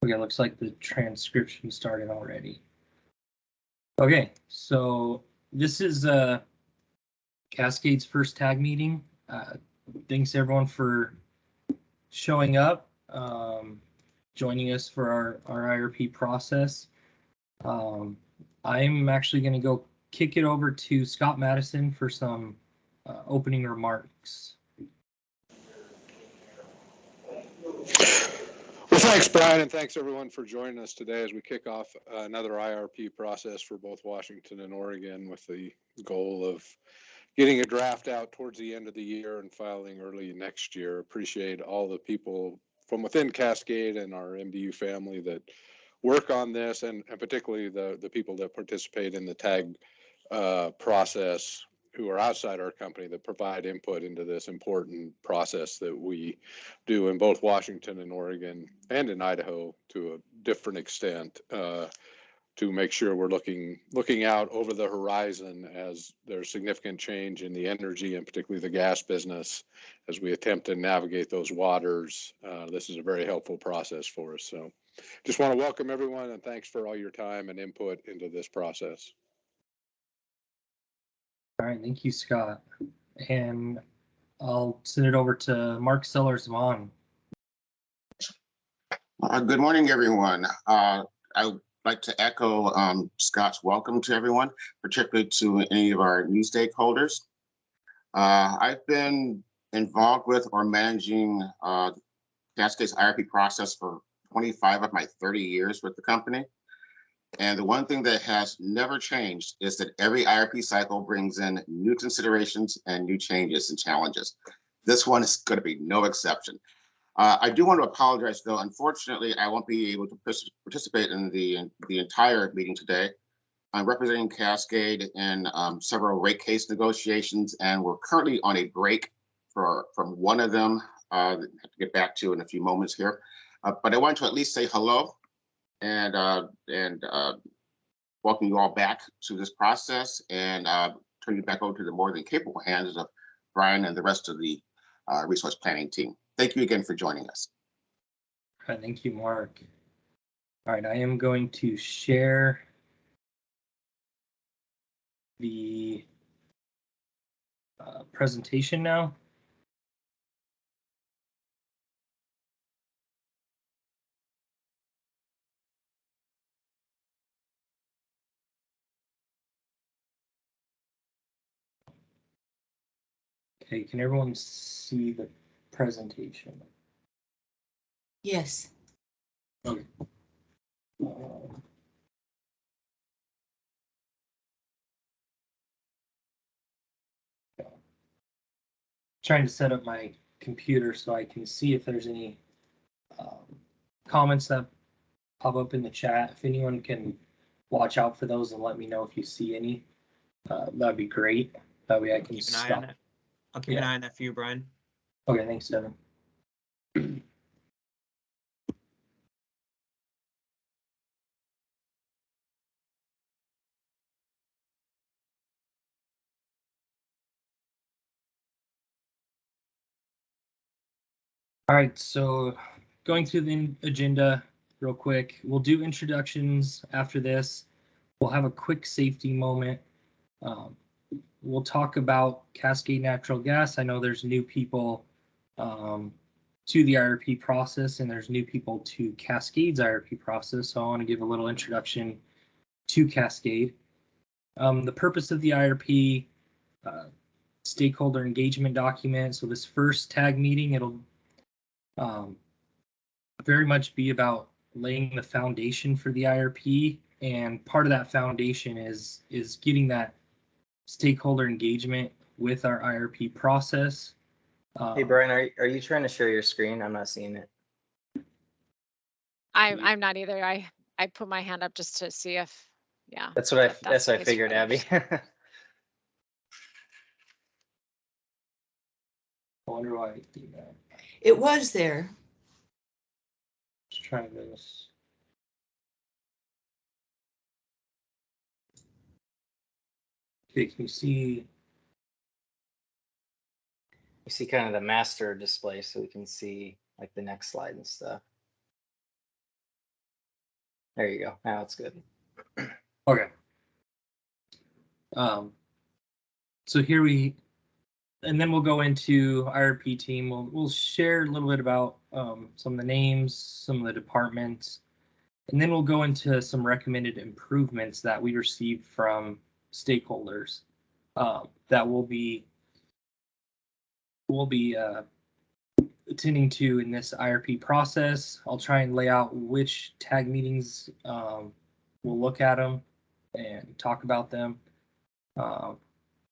Okay, looks like the transcription started already. Okay, so this is Cascade's first tag meeting. Thanks everyone for showing up, joining us for our IRP process. I'm actually going to go kick it over to Scott Madison for some opening remarks. Well, thanks, Brian, and thanks everyone for joining us today as we kick off another IRP process for both Washington and Oregon, with the goal of getting a draft out towards the end of the year and filing early next year. Appreciate all the people from within Cascade and our MDU family that work on this, and particularly the people that participate in the tag process, who are outside our company, that provide input into this important process that we do in both Washington and Oregon and in Idaho to a different extent, to make sure we're looking out over the horizon as there's significant change in the energy and particularly the gas business as we attempt to navigate those waters. This is a very helpful process for us. So just want to welcome everyone, and thanks for all your time and input into this process. All right, thank you, Scott. And I'll send it over to Mark Sellers-Vaughn. Good morning, everyone. I would like to echo Scott's welcome to everyone, particularly to any of our new stakeholders. I've been involved with or managing Cascade's IRP process for 25 of my 30 years with the company. And the one thing that has never changed is that every IRP cycle brings in new considerations and new changes and challenges. This one is going to be no exception. I do want to apologize, though. Unfortunately, I won't be able to participate in the entire meeting today. I'm representing Cascade in several rate case negotiations, and we're currently on a break from one of them. I have to get back to in a few moments here. But I wanted to at least say hello and welcome you all back to this process, and turn you back over to the more than capable hands of Brian and the rest of the resource planning team. Thank you again for joining us. All right, thank you, Mark. All right, I am going to share the presentation now. Okay, can everyone see the presentation? Yes. Okay. Trying to set up my computer so I can see if there's any comments that pop up in the chat. If anyone can watch out for those and let me know if you see any, that'd be great. That way I can keep an eye on it. I'll keep an eye on that for you, Brian. Okay, thanks, Devin. All right, so going through the agenda real quick, we'll do introductions after this. We'll have a quick safety moment. We'll talk about Cascade Natural Gas. I know there's new people to the IRP process, and there's new people to Cascade's IRP process, so I want to give a little introduction to Cascade. The purpose of the IRP stakeholder engagement document. So this first tag meeting, it'll very much be about laying the foundation for the IRP, and part of that foundation is getting that stakeholder engagement with our IRP process. Hey Brian, are you trying to share your screen? I'm not seeing it. I'm not either. I put my hand up just to see if, yeah. That's what I figured, Abby. I wonder why I do that. It was there. Let's try this. Okay, can you see? You see kind of the master display, so we can see like the next slide and stuff. There you go. Now it's good. Okay. So and then we'll go into IRP team. We'll share a little bit about some of the names, some of the departments, and then we'll go into some recommended improvements that we received from stakeholders that we'll be attending to in this IRP process. I'll try and lay out which tag meetings we'll look at them and talk about them.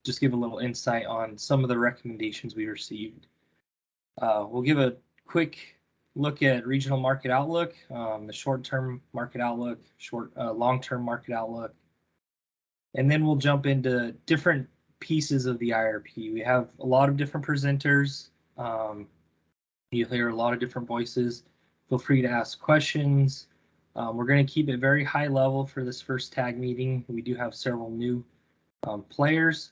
Just give a little insight on some of the recommendations we received. We'll give a quick look at regional market outlook, the short-term market outlook, long-term market outlook, and then we'll jump into different pieces of the IRP. We have a lot of different presenters. You'll hear a lot of different voices. Feel free to ask questions. We're going to keep it very high level for this first tag meeting. We do have several new players.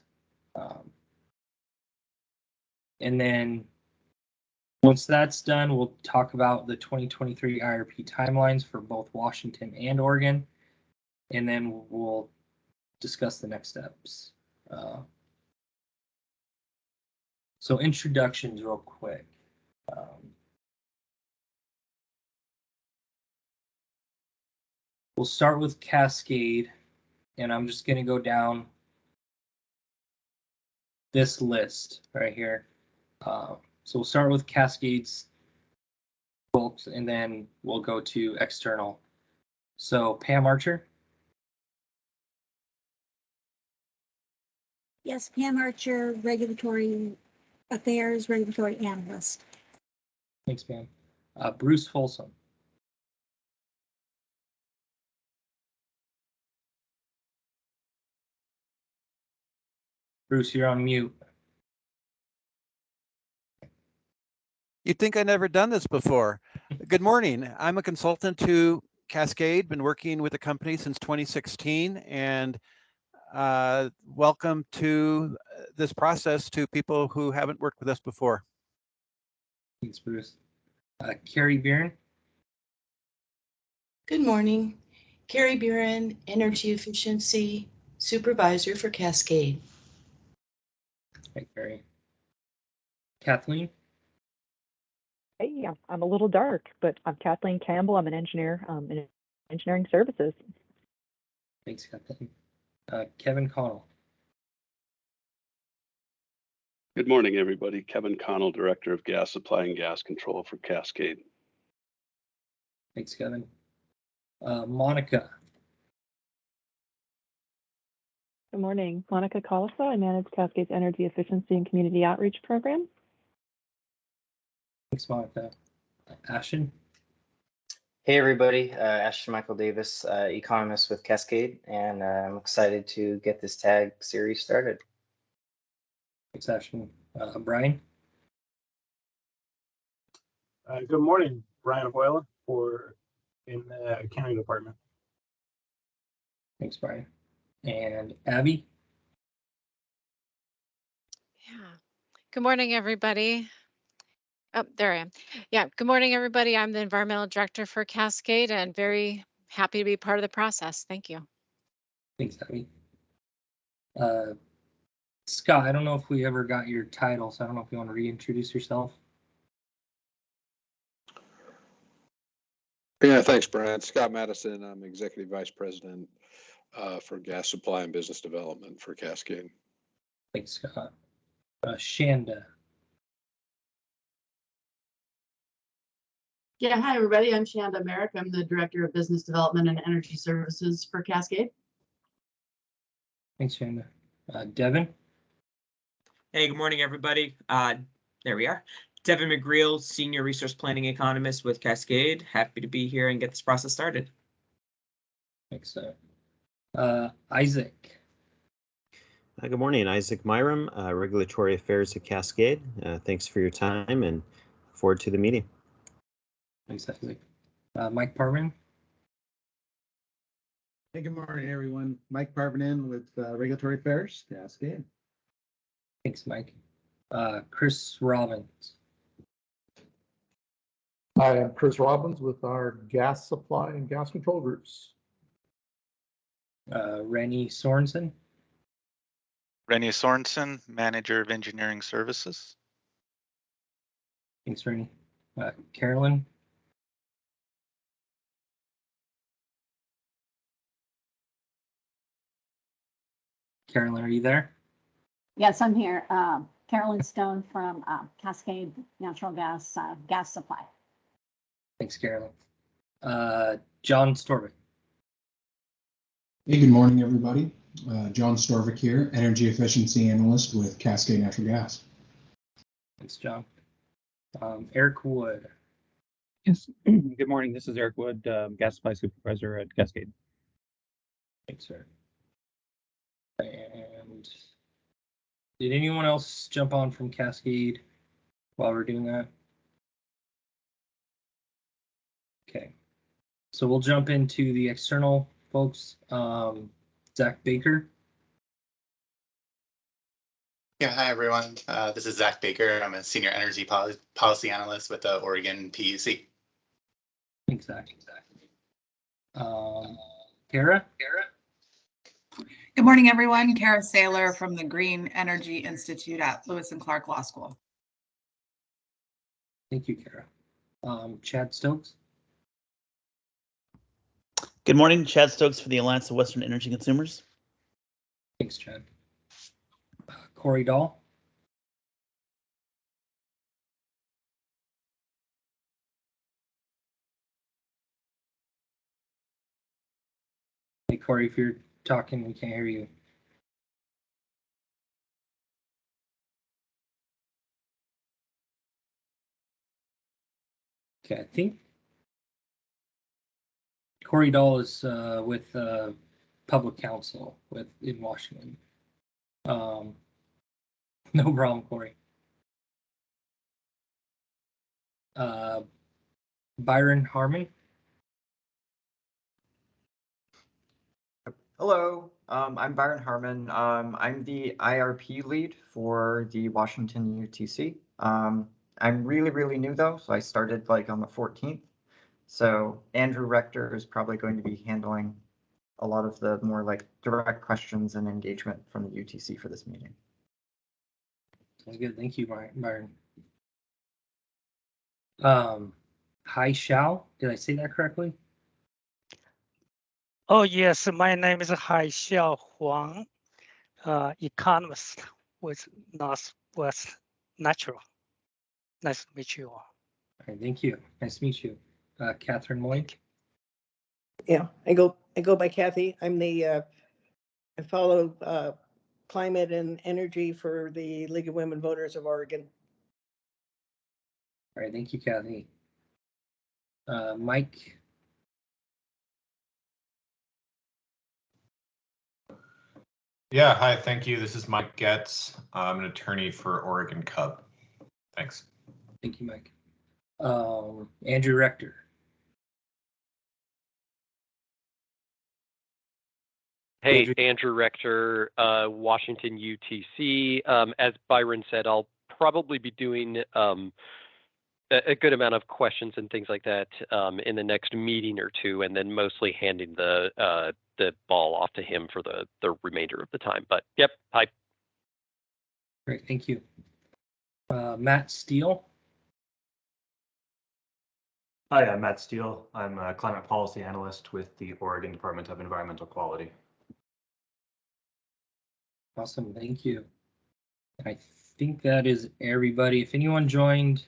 And then once that's done, we'll talk about the 2023 IRP timelines for both Washington and Oregon. And then we'll discuss the next steps. So introductions real quick. We'll start with Cascade, and I'm just going to go down this list right here. So we'll start with Cascade's folks, and then we'll go to external. So Pam Archer. Yes, Pam Archer, Regulatory Affairs, Regulatory Analyst. Thanks, Pam. Bruce Folsom. Bruce, you're on mute. You'd think I'd never done this before. Good morning. I'm a consultant to Cascade, been working with the company since 2016, and welcome to this process to people who haven't worked with us before. Thanks, Bruce. Carrie Byrne. Good morning. Carrie Buren, Energy Efficiency Supervisor for Cascade. Hey, Carrie. Kathleen. Hey, I'm a little dark, but I'm Kathleen Campbell. I'm an engineer in engineering services. Thanks, Kathleen. Kevin Connell. Good morning, everybody. Kevin Connell, Director of Gas Supply and Gas Control for Cascade. Thanks, Kevin. Monica. Good morning. Monica Collisa. I manage Cascade's Energy Efficiency and Community Outreach Program. Thanks, Monica. Ashton. Hey, everybody. Ashton Michael Davis, economist with Cascade, and I'm excited to get this tag series started. Thanks, Ashton. Brian. Good morning, Brian Hoyla in the accounting department. Thanks, Brian. And Abby. Yeah. Good morning, everybody. Oh, there I am. Yeah. Good morning, everybody. I'm the environmental director for Cascade and very happy to be part of the process. Thank you. Thanks, Abby. Scott, I don't know if we ever got your title, so I don't know if you want to reintroduce yourself. Yeah, thanks, Brian. Scott Madison. I'm Executive Vice President for Gas Supply and Business Development for Cascade. Thanks, Scott. Shanda. Yeah, hi, everybody. I'm Shanda Merrick. I'm the Director of Business Development and Energy Services for Cascade. Thanks, Shanda. Devin. Hey, good morning, everybody. There we are. Devin McGreal, Senior Resource Planning Economist with Cascade. Happy to be here and get this process started. Thanks, Isaac. Good morning, Isaac Myram, Regulatory Affairs at Cascade. Thanks for your time and forward to the meeting. Thanks, Isaac. Mike Parvin. Hey, good morning, everyone. Mike Parvin with Regulatory Affairs, Cascade. Thanks, Mike. Chris Robbins. Hi, I'm Chris Robbins with our gas supply and gas control groups. Rennie Sorensen. Rennie Sorensen, Manager of Engineering Services. Thanks, Rennie. Carolyn. Carolyn, are you there? Yes, I'm here. Carolyn Stone from Cascade Natural Gas Gas Supply. Thanks, Carolyn. John Storvik. Hey, good morning, everybody. John Storvik here, Energy Efficiency Analyst with Cascade Natural Gas. Thanks, John. Eric Wood. Yes. Good morning. This is Eric Wood, Gas Supply Supervisor at Cascade. Thanks, sir. And did anyone else jump on from Cascade while we're doing that? Okay. So we'll jump into the external folks. Zach Baker. Yeah, hi everyone. This is Zach Baker. I'm a Senior Energy Policy Analyst with the Oregon PUC. Thanks, Zach. Kara? Good morning, everyone. Kara Saylor from the Green Energy Institute at Lewis and Clark Law School. Thank you, Kara. Chad Stokes. Good morning, Chad Stokes for the Alliance of Western Energy Consumers. Thanks, Chad. Corey Dahl. Hey, Corey, if you're talking, we can't hear you. Okay, I think Corey Dahl is with Public Counsel in Washington. No problem, Corey. Byron Harmon. Hello, I'm Byron Harmon. I'm the IRP lead for the Washington UTC. I'm really new though, so I started like on the 14th. So Andrew Rector is probably going to be handling a lot of the more like direct questions and engagement from the UTC for this meeting. Sounds good. Thank you, Byron. Hai Xiao, did I say that correctly? Oh, yes. My name is Hai Xiao Huang, economist with Northwest Natural. Nice to meet you all. All right, thank you. Nice to meet you. Catherine Moy. Yeah, I go by Kathy. I'm the I follow climate and energy for the League of Women Voters of Oregon. All right, thank you, Kathy. Mike. Yeah, hi, thank you. This is Mike Getz. I'm an attorney for Oregon Cub. Thanks. Thank you, Mike. Andrew Rector. Hey, Andrew Rector, Washington UTC. As Byron said, I'll probably be doing a good amount of questions and things like that in the next meeting or two, and then mostly handing the ball off to him for the remainder of the time. But yep, hi. Great, thank you. Matt Steele. Hi, I'm Matt Steele. I'm a climate policy analyst with the Oregon Department of Environmental Quality. Awesome, thank you. I think that is everybody. If anyone joined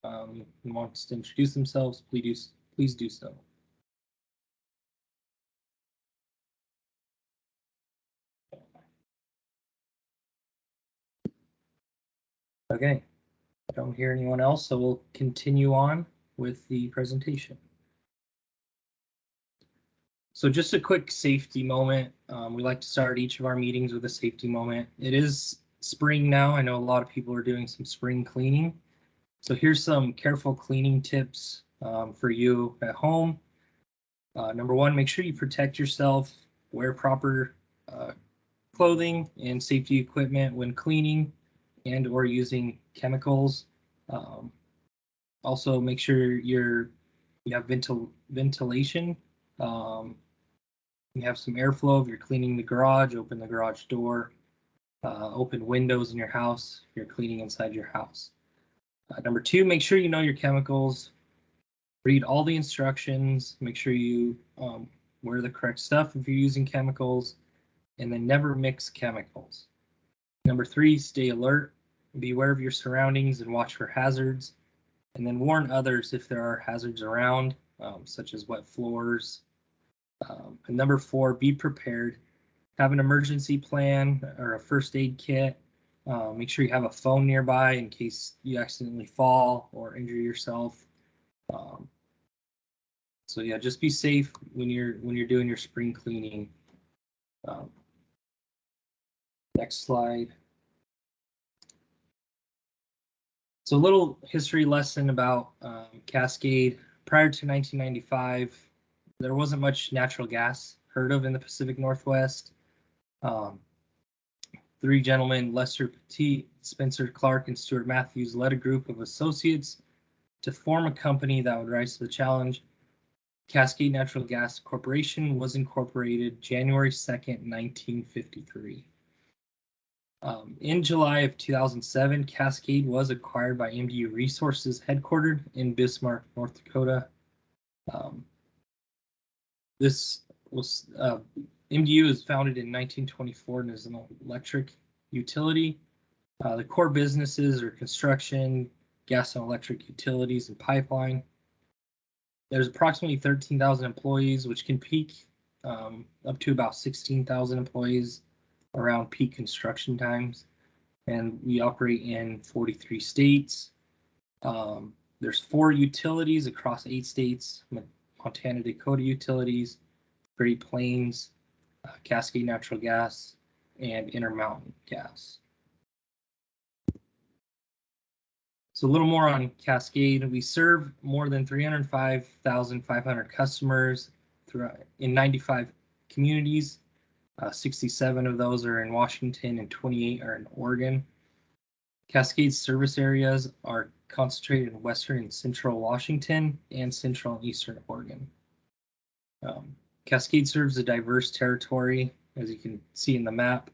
and wants to introduce themselves, please do so. Okay, I don't hear anyone else, so we'll continue on with the presentation. So just a quick safety moment. We like to start each of our meetings with a safety moment. It is spring now. I know a lot of people are doing some spring cleaning. So here's some careful cleaning tips for you at home. Number one, make sure you protect yourself, wear proper clothing and safety equipment when cleaning and or using chemicals. Also, make sure you have ventilation. You have some airflow if you're cleaning the garage. Open the garage door. Open windows in your house if you're cleaning inside your house. Number 2, make sure you know your chemicals. Read all the instructions. Make sure you wear the correct stuff if you're using chemicals, and then never mix chemicals. Number 3, stay alert. Be aware of your surroundings and watch for hazards, and then warn others if there are hazards around, such as wet floors. And number 4, be prepared. Have an emergency plan or a first aid kit. Make sure you have a phone nearby in case you accidentally fall or injure yourself. So yeah, just be safe when you're doing your spring cleaning. Next slide. So a little history lesson about Cascade. Prior to 1995, there wasn't much natural gas heard of in the Pacific Northwest. 3 gentlemen, Lester Petit, Spencer Clark, and Stuart Matthews, led a group of associates to form a company that would rise to the challenge. Cascade Natural Gas Corporation was incorporated January 2nd, 1953. In July of 2007, Cascade was acquired by MDU Resources, headquartered in Bismarck, North Dakota. This was MDU was founded in 1924 and is an electric utility. The core businesses are construction, gas and electric utilities, and pipeline. There's approximately 13,000 employees, which can peak up to about 16,000 employees around peak construction times. And we operate in 43 states. There's 4 utilities across 8 states: Montana Dakota Utilities, Great Plains, Cascade Natural Gas, and Intermountain Gas. So a little more on Cascade. We serve more than 305,500 customers in 95 communities. 67 of those are in Washington and 28 are in Oregon. Cascade's service areas are concentrated in western and central Washington and central and eastern Oregon. Cascade serves a diverse territory, as you can see in the map,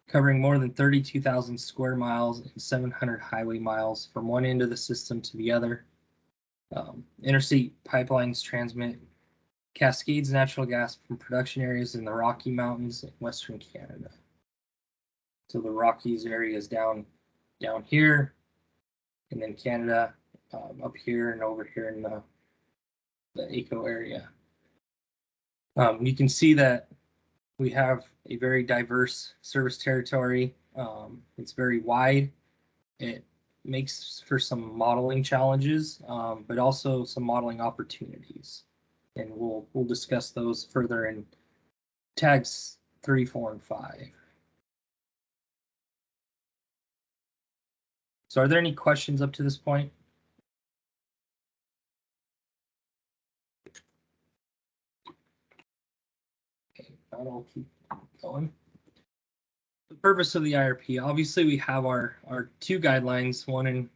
covering more than 32,000 square miles and 700 highway miles from one end of the system to the other. Interstate pipelines transmit Cascade's natural gas from production areas in the Rocky Mountains in Western Canada. So the Rockies area is down here, and then Canada up here and over here in the ACO area. You can see that we have a very diverse service territory. It's very wide. It makes for some modeling challenges, but also some modeling opportunities. And we'll discuss those further in tags 3, 4, and 5. So are there any questions up to this point? Okay, I'll keep going. The purpose of the IRP, obviously we have our 2 guidelines, one in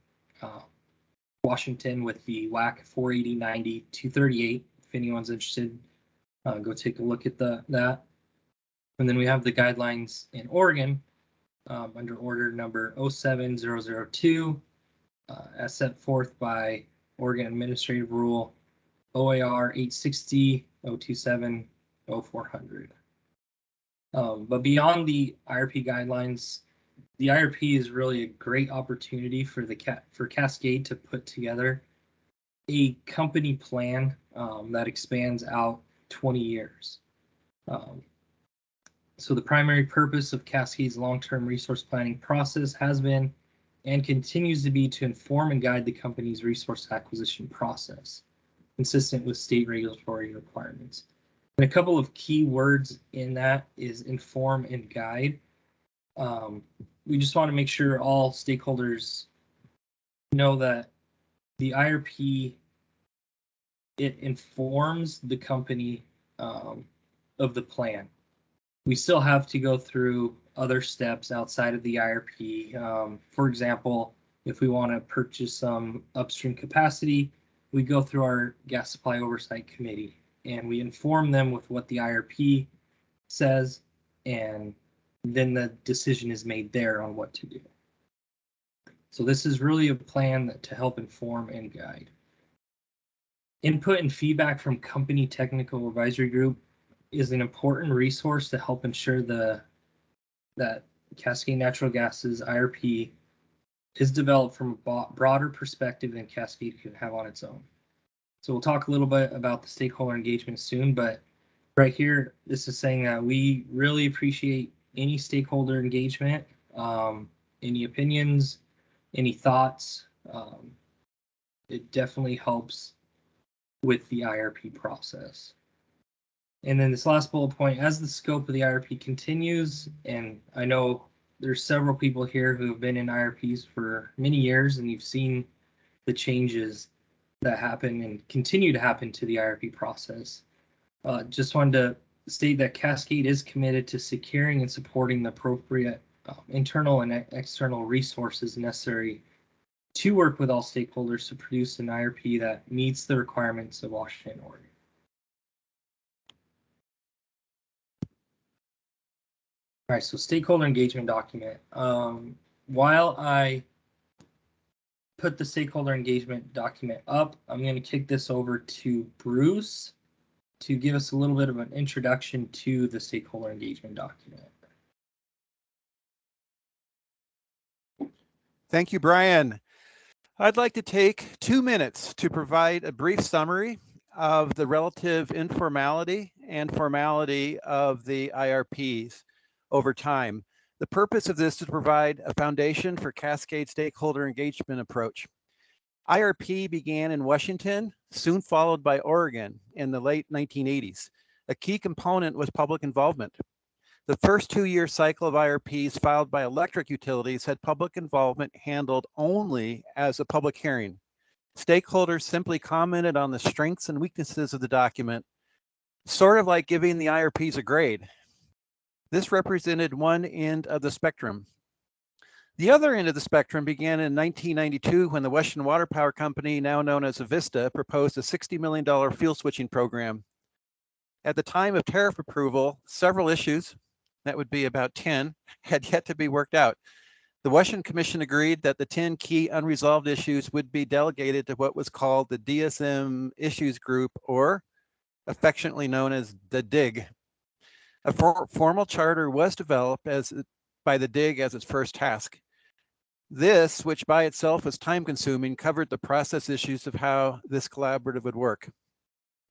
Washington with the WAC 48090 238. If anyone's interested, go take a look at that. And then we have the guidelines in Oregon under order number 07002, as set forth by Oregon Administrative Rule OAR 860 027 0400. But beyond the IRP guidelines, the IRP is really a great opportunity for Cascade to put together a company plan that expands out 20 years. So the primary purpose of Cascade's long-term resource planning process has been and continues to be to inform and guide the company's resource acquisition process, consistent with state regulatory requirements. And a couple of key words in that is inform and guide. We just want to make sure all stakeholders know that the IRP, it informs the company of the plan. We still have to go through other steps outside of the IRP. For example, If we want to purchase some upstream capacity, we go through our gas supply oversight committee and we inform them with what the IRP says, and then the decision is made there on what to do. So this is really a plan to help inform and guide. Input and feedback from company technical advisory group is an important resource to help ensure that Cascade Natural Gas's IRP is developed from a broader perspective than Cascade could have on its own. So we'll talk a little bit about the stakeholder engagement soon, but right here, this is saying that we really appreciate any stakeholder engagement, any opinions, any thoughts. It definitely helps with the IRP process. And then this last bullet point, as the scope of the IRP continues, and I know there's several people here who have been in IRPs for many years, and you've seen the changes that happen and continue to happen to the IRP process. Just wanted to state that Cascade is committed to securing and supporting the appropriate internal and external resources necessary to work with all stakeholders to produce an IRP that meets the requirements of Washington and Oregon. All right, so stakeholder engagement document. While I put the stakeholder engagement document up, I'm going to kick this over to Bruce to give us a little bit of an introduction to the stakeholder engagement document. Thank you, Brian. I'd like to take 2 minutes to provide a brief summary of the relative informality and formality of the IRPs over time. The purpose of this is to provide a foundation for Cascade stakeholder engagement approach. IRP began in Washington, soon followed by Oregon in the late 1980s. A key component was public involvement. The first 2-year cycle of IRPs filed by electric utilities had public involvement handled only as a public hearing. Stakeholders simply commented on the strengths and weaknesses of the document, sort of like giving the IRPs a grade. This represented one end of the spectrum. The other end of the spectrum began in 1992 when the Western Water Power Company, now known as Avista, proposed a $60 million fuel switching program. At the time of tariff approval, several issues, that would be about 10, had yet to be worked out. The Washington Commission agreed that the 10 key unresolved issues would be delegated to what was called the DSM Issues Group, or affectionately known as the DIG. A formal charter was developed by the DIG as its first task. This, which by itself was time-consuming, covered the process issues of how this collaborative would work.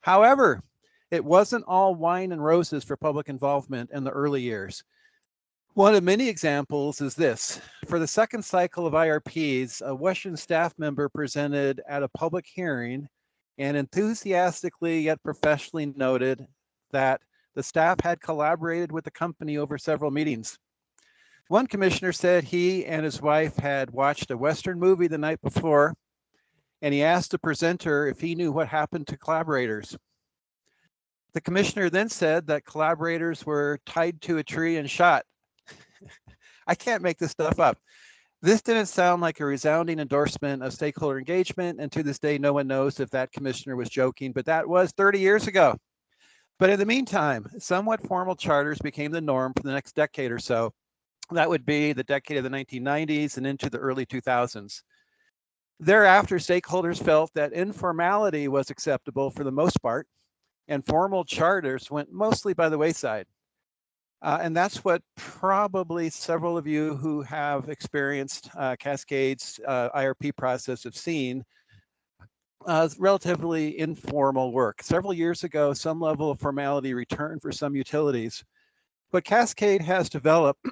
However, it wasn't all wine and roses for public involvement in the early years. One of many examples is this. For the second cycle of IRPs, a Western staff member presented at a public hearing and enthusiastically yet professionally noted that the staff had collaborated with the company over several meetings. One commissioner said he and his wife had watched a Western movie the night before, and he asked the presenter if he knew what happened to collaborators. The commissioner then said that collaborators were tied to a tree and shot. I can't make this stuff up. This didn't sound like a resounding endorsement of stakeholder engagement, and to this day, no one knows if that commissioner was joking, but that was 30 years ago. But in the meantime, somewhat formal charters became the norm for the next decade or so. That would be the decade of the 1990s and into the early 2000s. Thereafter, stakeholders felt that informality was acceptable for the most part, and formal charters went mostly by the wayside. And that's what probably several of you who have experienced Cascade's IRP process have seen. Relatively informal work. Several years ago, some level of formality returned for some utilities. What Cascade has developed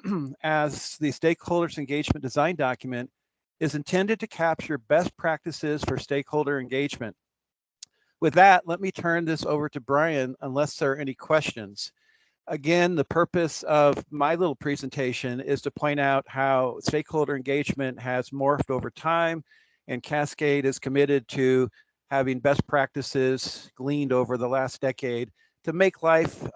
as the stakeholders engagement design document is intended to capture best practices for stakeholder engagement. With that, let me turn this over to Brian, unless there are any questions. Again, the purpose of my little presentation is to point out how stakeholder engagement has morphed over time, and Cascade is committed to having best practices gleaned over the last decade to make life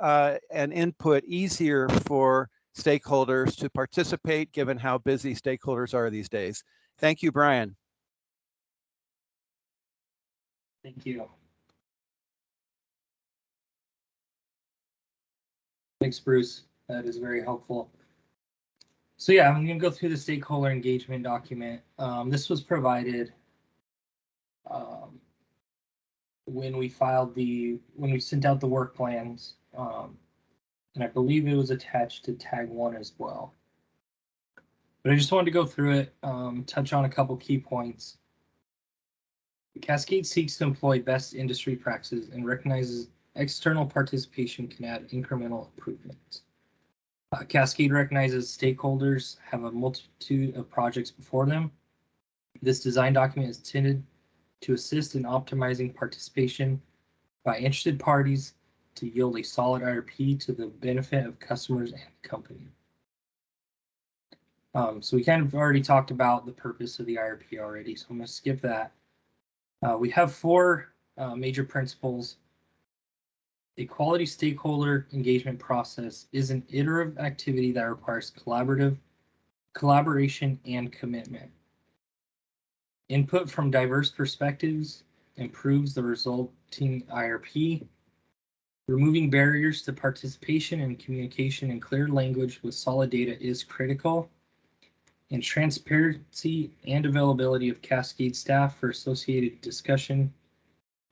and input easier for stakeholders to participate, given how busy stakeholders are these days. Thank you, Brian. Thank you. Thanks, Bruce. That is very helpful. So yeah, I'm going to go through the stakeholder engagement document. This was provided when we sent out the work plans, and I believe it was attached to tag 1 as well. But I just wanted to go through it, touch on a couple key points. Cascade seeks to employ best industry practices and recognizes external participation can add incremental improvements. Cascade recognizes stakeholders have a multitude of projects before them. This design document is intended to assist in optimizing participation by interested parties to yield a solid IRP to the benefit of customers and the company. So we kind of already talked about the purpose of the IRP already, so I'm going to skip that. We have 4 major principles. A quality stakeholder engagement process is an iterative activity that requires collaboration and commitment. Input from diverse perspectives improves the resulting IRP. Removing barriers to participation and communication in clear language with solid data is critical. And transparency and availability of Cascade staff for associated discussion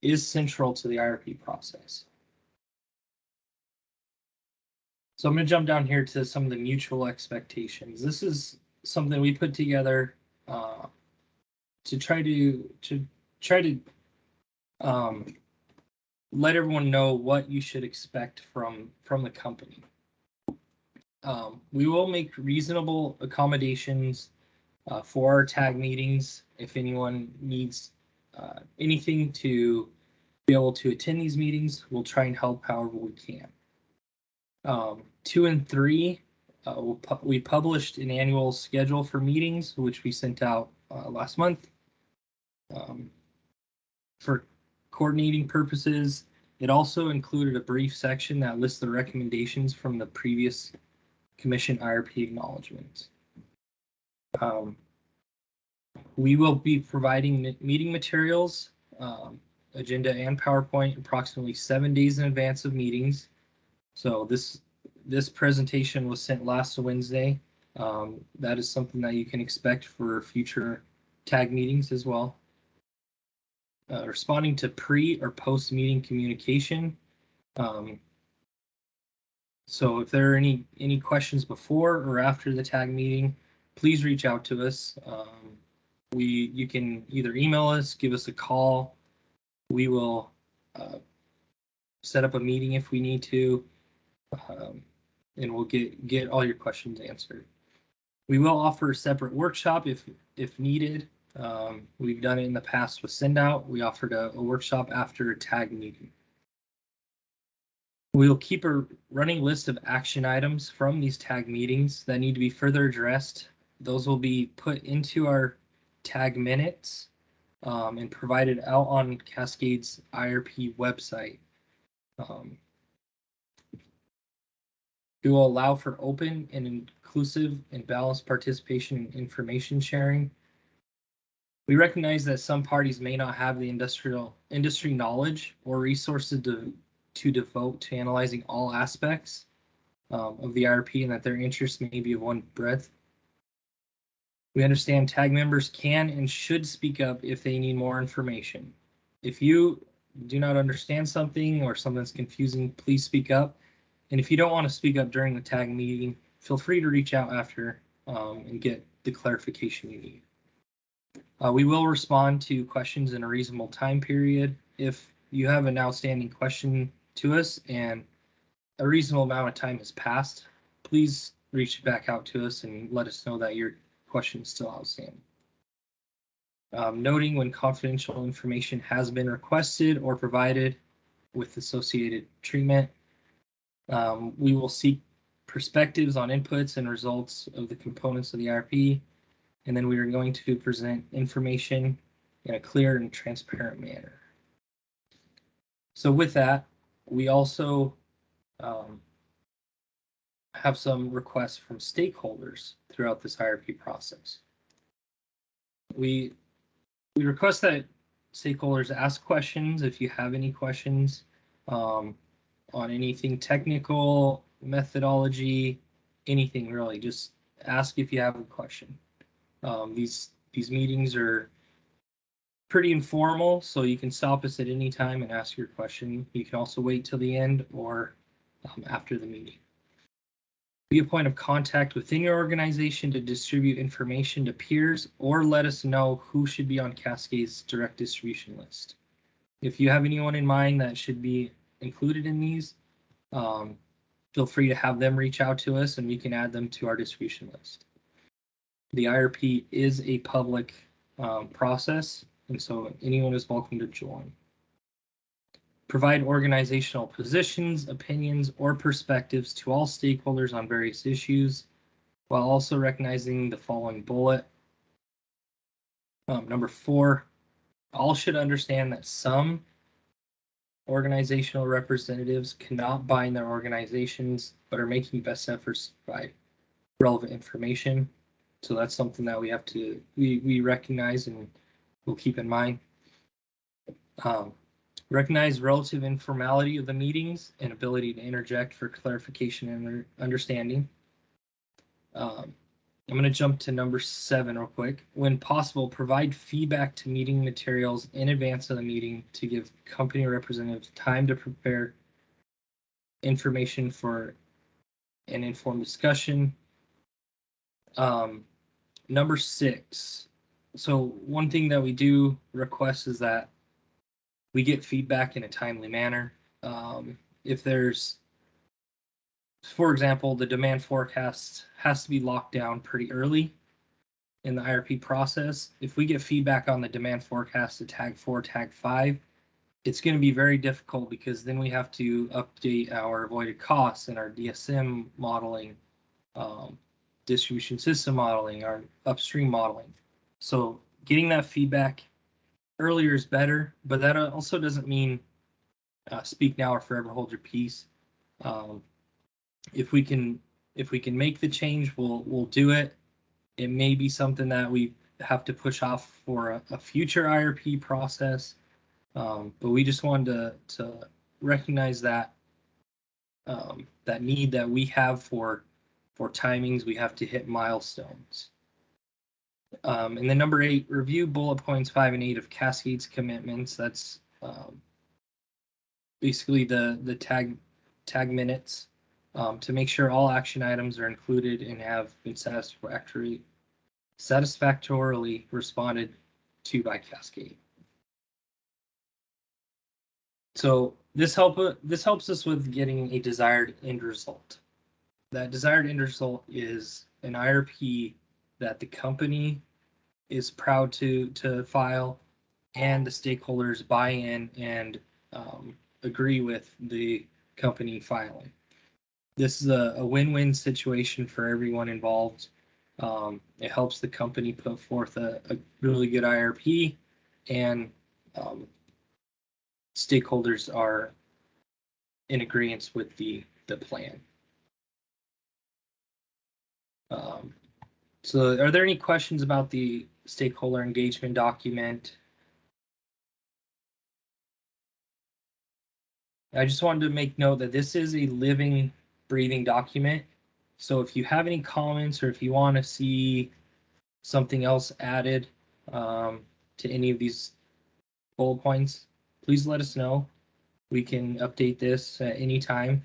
is central to the IRP process. So I'm going to jump down here to some of the mutual expectations. This is something we put together to try to let everyone know what you should expect from the company. We will make reasonable accommodations for our tag meetings. If anyone needs anything to be able to attend these meetings, we'll try and help however we can. 2 and 3, we published an annual schedule for meetings, which we sent out last month. For coordinating purposes, it also included a brief section that lists the recommendations from the previous Commission IRP acknowledgements. We will be providing meeting materials, agenda and PowerPoint approximately 7 days in advance of meetings. So this presentation was sent last Wednesday. That is something that you can expect for future tag meetings as well. Responding to pre or post meeting communication. So if there are any questions before or after the tag meeting, please reach out to us. You can either email us, give us a call. We will set up a meeting if we need to, and we'll get all your questions answered. We will offer a separate workshop if needed. We've done it in the past with Sendout. We offered a workshop after a tag meeting. We'll keep a running list of action items from these tag meetings that need to be further addressed. Those will be put into our tag minutes and provided out on Cascade's IRP website. We will allow for open and inclusive and balanced participation and information sharing. We recognize that some parties may not have the industry knowledge or resources to devote to analyzing all aspects of the IRP, and that their interests may be of one breadth. We understand tag members can and should speak up if they need more information. If you do not understand something or something's confusing, please speak up. And if you don't want to speak up during the tag meeting, feel free to reach out after and get the clarification you need. We will respond to questions in a reasonable time period. If you have an outstanding question to us and a reasonable amount of time has passed, please reach back out to us and let us know that your question is still outstanding. Noting when confidential information has been requested or provided with associated treatment. We will seek perspectives on inputs and results of the components of the IRP, and then we are going to present information in a clear and transparent manner. So with that, we also have some requests from stakeholders throughout this IRP process. We request that stakeholders ask questions if you have any questions on anything technical, methodology, anything really. Just ask if you have a question. These meetings are pretty informal, so you can stop us at any time and ask your question. You can also wait till the end or after the meeting. Be a point of contact within your organization to distribute information to peers or let us know who should be on Cascade's direct distribution list. If you have anyone in mind that should be included in these, feel free to have them reach out to us and we can add them to our distribution list. The IRP is a public process, and so anyone is welcome to join. Provide organizational positions, opinions, or perspectives to all stakeholders on various issues, while also recognizing the following bullet. Number 4, all should understand that some organizational representatives cannot bind their organizations, but are making best efforts to provide relevant information. So that's something that we have to, we recognize and we'll keep in mind. Recognize relative informality of the meetings and ability to interject for clarification and understanding. I'm going to jump to number 7 real quick. When possible, provide feedback to meeting materials in advance of the meeting to give company representatives time to prepare information for an informed discussion. Number 6. So one thing that we do request is that we get feedback in a timely manner. If there's, for example, the demand forecast has to be locked down pretty early in the IRP process. If we get feedback on the demand forecast to tag 4, tag 5, it's going to be very difficult because then we have to update our avoided costs and our DSM modeling, distribution system modeling, our upstream modeling. So getting that feedback earlier is better, but that also doesn't mean speak now or forever hold your peace. If we can make the change, we'll do it. It may be something that we have to push off for a future IRP process, but we just wanted to recognize that that need that we have for timings. We have to hit milestones. And then number 8, review bullet points 5 and 8 of Cascade's commitments. That's basically the tag minutes to make sure all action items are included and have been satisfactorily responded to by Cascade. So this helps us with getting a desired end result. That desired end result is an IRP that the company is proud to file and the stakeholders buy in and agree with the company filing. This is a win-win situation for everyone involved. It helps the company put forth a really good IRP, and stakeholders are in agreement with the plan. So are there any questions about the stakeholder engagement document? I just wanted to make note that this is a living, breathing document. So if you have any comments or if you want to see something else added to any of these bullet points, please let us know. We can update this at any time.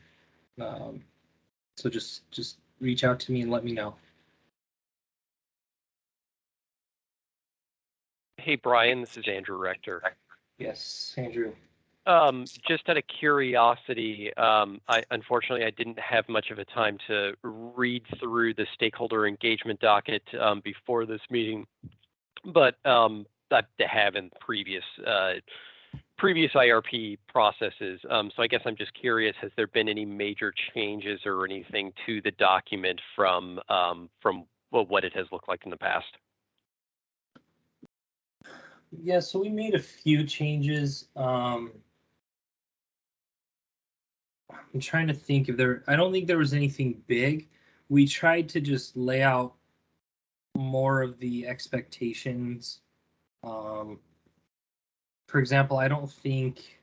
So just reach out to me and let me know. Hey, Brian, this is Andrew Rector. Yes, Andrew. Just out of curiosity, unfortunately I didn't have much of a time to read through the stakeholder engagement docket before this meeting, but I have in previous IRP processes. So I guess I'm just curious, has there been any major changes or anything to the document from what it has looked like in the past? Yeah, so we made a few changes. I'm trying to think if I don't think there was anything big. We tried to just lay out more of the expectations. For example, I don't think,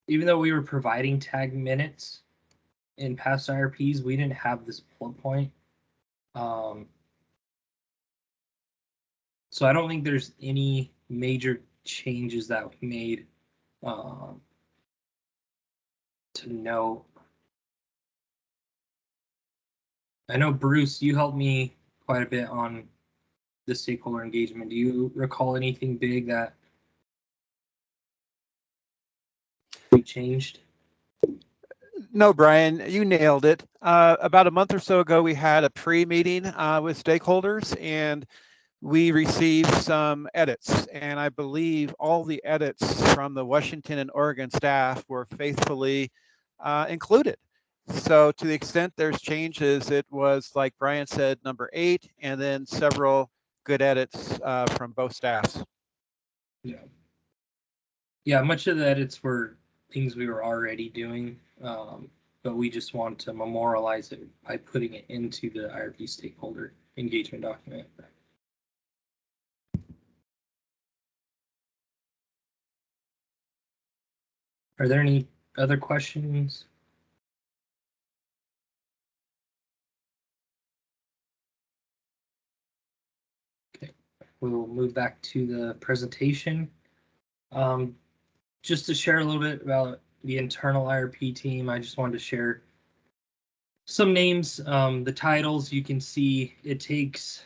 even though we were providing tag minutes in past IRPs, we didn't have this bullet point. So I don't think there's any major changes that we made to note. I know, Bruce, you helped me quite a bit on the stakeholder engagement. Do you recall anything big that we changed? No, Brian, you nailed it. About a month or so ago, we had a pre-meeting with stakeholders, and we received some edits. And I believe all the edits from the Washington and Oregon staff were faithfully included. So to the extent there's changes, it was, like Brian said, number 8, and then several good edits from both staffs. Yeah. Yeah, much of the edits were things we were already doing, but we just want to memorialize it by putting it into the IRP stakeholder engagement document. Are there any other questions? Okay, we'll move back to the presentation. Just to share a little bit about the internal IRP team, I just wanted to share some names. The titles, you can see it takes,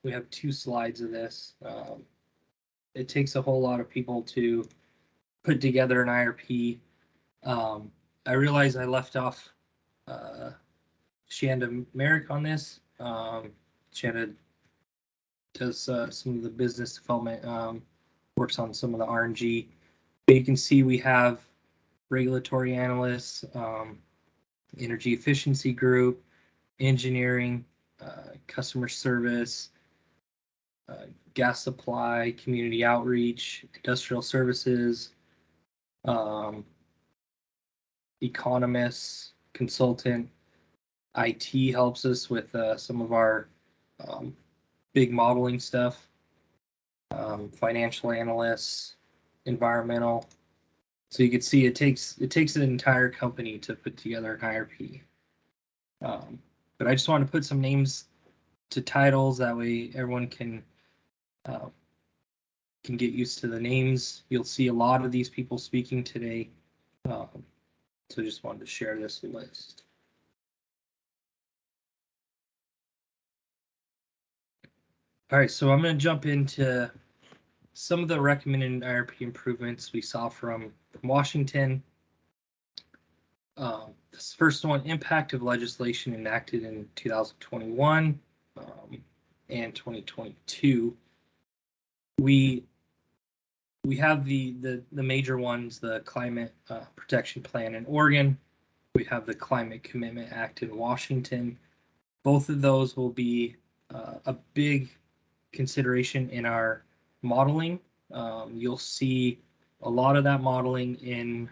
we have 2 slides of this. It takes a whole lot of people to put together an IRP. I realize I left off Shanda Merrick on this. Shanda does some of the business development, works on some of the RNG. But you can see we have regulatory analysts, energy efficiency group, engineering, customer service, gas supply, community outreach, industrial services, economists, consultant. IT helps us with some of our big modeling stuff, financial analysts, environmental. So you can see it takes an entire company to put together an IRP. But I just want to put some names to titles, that way everyone can get used to the names. You'll see a lot of these people speaking today. So just wanted to share this list. All right, so I'm going to jump into some of the recommended IRP improvements we saw from Washington. This first one, impact of legislation enacted in 2021 and 2022. We have the major ones, the Climate Protection Plan in Oregon. We have the Climate Commitment Act in Washington. Both of those will be a big consideration in our modeling. You'll see a lot of that modeling in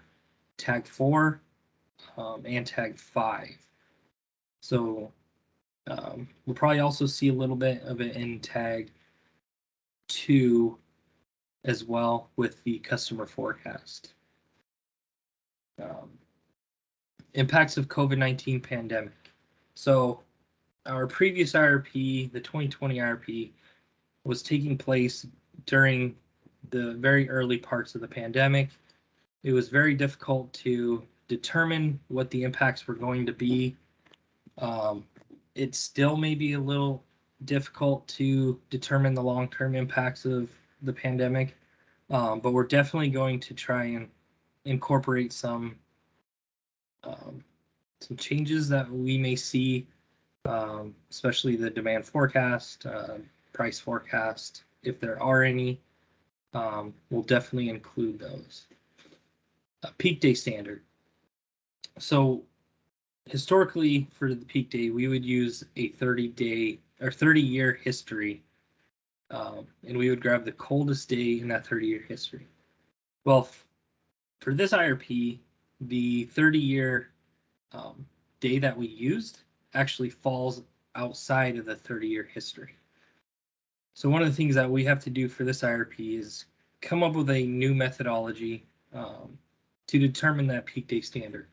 tag 4 and tag 5. So we'll probably also see a little bit of it in tag 2 as well with the customer forecast. Impacts of COVID-19 pandemic. So our previous IRP, the 2020 IRP, was taking place during the very early parts of the pandemic. It was very difficult to determine what the impacts were going to be. It still may be a little difficult to determine the long-term impacts of the pandemic, but we're definitely going to try and incorporate some changes that we may see, especially the demand forecast, price forecast, if there are any. We'll definitely include those. Peak day standard. So historically, for the peak day, we would use a 30-day or 30-year history, and we would grab the coldest day in that 30-year history. Well, for this IRP, the 30-year day that we used actually falls outside of the 30-year history. So one of the things that we have to do for this IRP is come up with a new methodology to determine that peak day standard.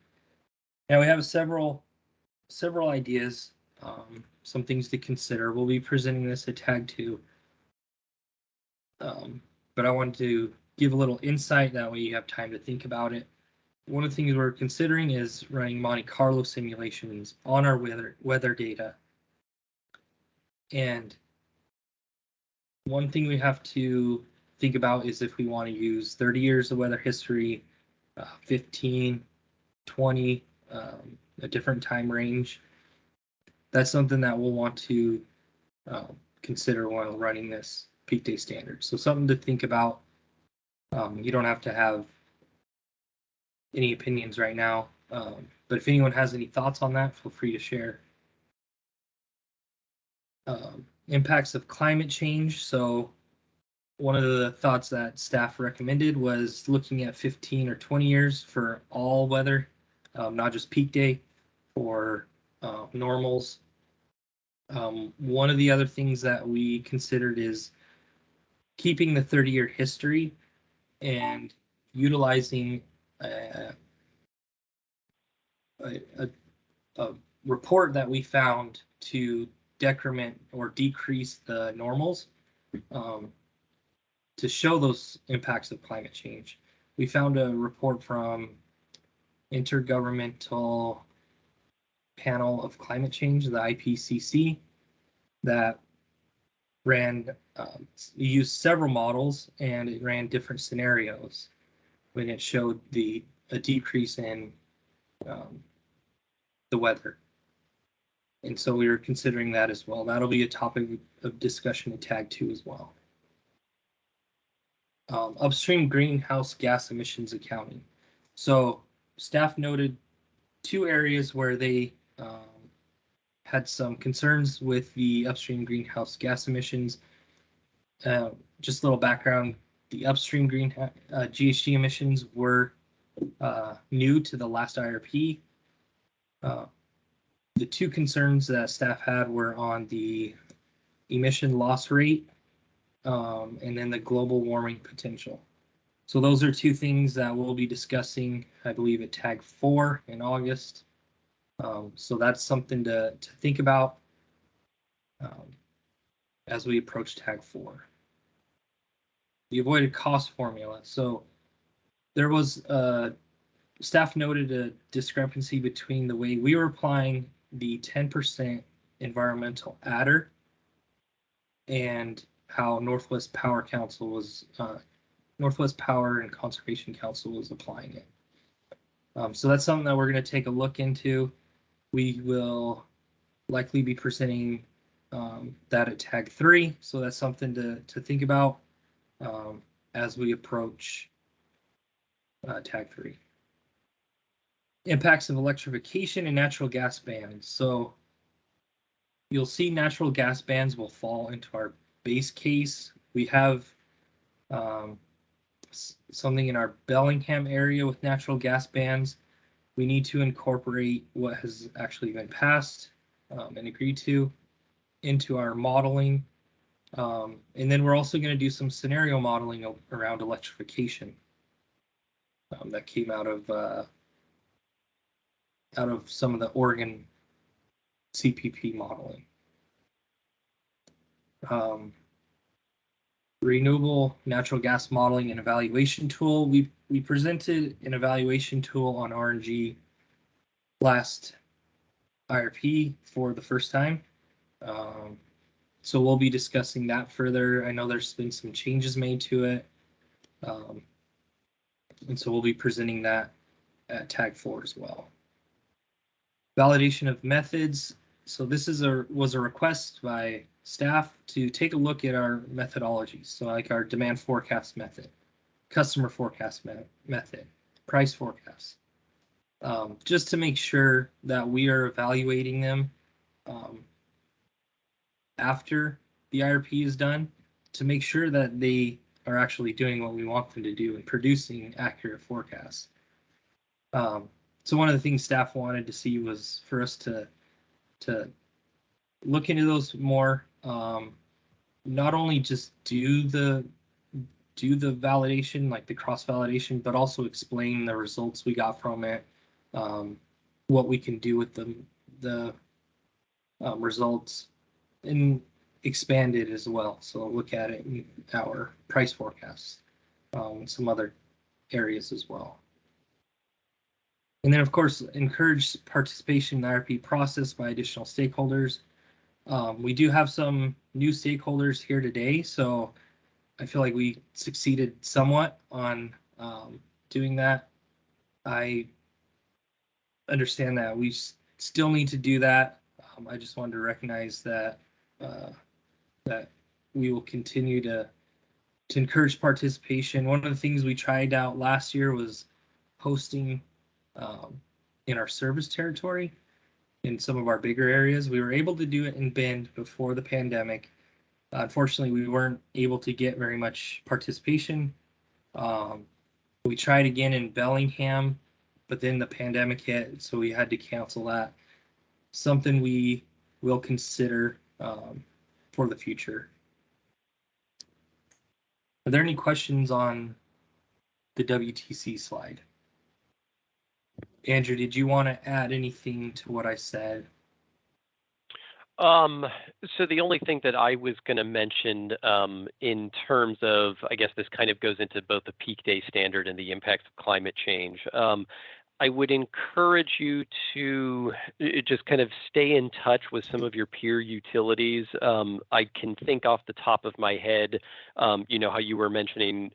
Now we have several ideas, some things to consider. We'll be presenting this at Tag 2. But I wanted to give a little insight, that way you have time to think about it. One of the things we're considering is running Monte Carlo simulations on our weather data. And one thing we have to think about is if we want to use 30 years of weather history, 15, 20, a different time range. That's something that we'll want to consider while running this peak day standard. So something to think about. You don't have to have any opinions right now, but if anyone has any thoughts on that, feel free to share. Impacts of climate change. So one of the thoughts that staff recommended was looking at 15 or 20 years for all weather, not just peak day, for normals. One of the other things that we considered is keeping the 30-year history and utilizing a report that we found to decrement or decrease the normals to show those impacts of climate change. We found a report from Intergovernmental Panel of Climate Change, the IPCC, that ran, used several models, and it ran different scenarios when it showed a decrease in the weather. And so we were considering that as well. That'll be a topic of discussion at Tag 2 as well. Upstream greenhouse gas emissions accounting. So staff noted 2 areas where they had some concerns with the upstream greenhouse gas emissions. Just a little background, the upstream GHG emissions were new to the last IRP. The 2 concerns that staff had were on the emission loss rate and then the global warming potential. So those are 2 things that we'll be discussing, I believe, at Tag 4 in August. So that's something to think about as we approach Tag 4. The avoided cost formula. So there was staff noted a discrepancy between the way we were applying the 10% environmental adder and how Northwest Power Council was, Northwest Power and Conservation Council was applying it. So that's something that we're going to take a look into. We will likely be presenting that at Tag 3. So that's something to think about as we approach Tag 3. Impacts of electrification and natural gas bans. So you'll see natural gas bans will fall into our base case. We have something in our Bellingham area with natural gas bans. We need to incorporate what has actually been passed and agreed to into our modeling. And then we're also going to do some scenario modeling around electrification that came out of some of the Oregon CPP modeling. Renewable natural gas modeling and evaluation tool. We presented an evaluation tool on RNG last IRP for the first time. So we'll be discussing that further. I know there's been some changes made to it. And so we'll be presenting that at Tag 4 as well. Validation of methods. So this was a request by staff to take a look at our methodologies. So like our demand forecast method, customer forecast method, price forecast, just to make sure that we are evaluating them after the IRP is done, to make sure that they are actually doing what we want them to do and producing accurate forecasts. So one of the things staff wanted to see was for us to look into those more. Not only just do the validation, like the cross validation, but also explain the results we got from it, what we can do with the results, and expand it as well. So look at it in our price forecasts, some other areas as well. And then, of course, encourage participation in the IRP process by additional stakeholders. We do have some new stakeholders here today, so I feel like we succeeded somewhat on doing that. I understand that we still need to do that. I just wanted to recognize that that we will continue to encourage participation. One of the things we tried out last year was hosting in our service territory in some of our bigger areas. We were able to do it in Bend before the pandemic. Unfortunately, we weren't able to get very much participation. We tried again in Bellingham, but then the pandemic hit, so we had to cancel that. Something we will consider for the future. Are there any questions on the WTC slide? Andrew, did you want to add anything to what I said? So the only thing that I was going to mention in terms of, I guess this kind of goes into both the peak day standard and the impacts of climate change. I would encourage you to just kind of stay in touch with some of your peer utilities. I can think off the top of my head, you know, how you were mentioning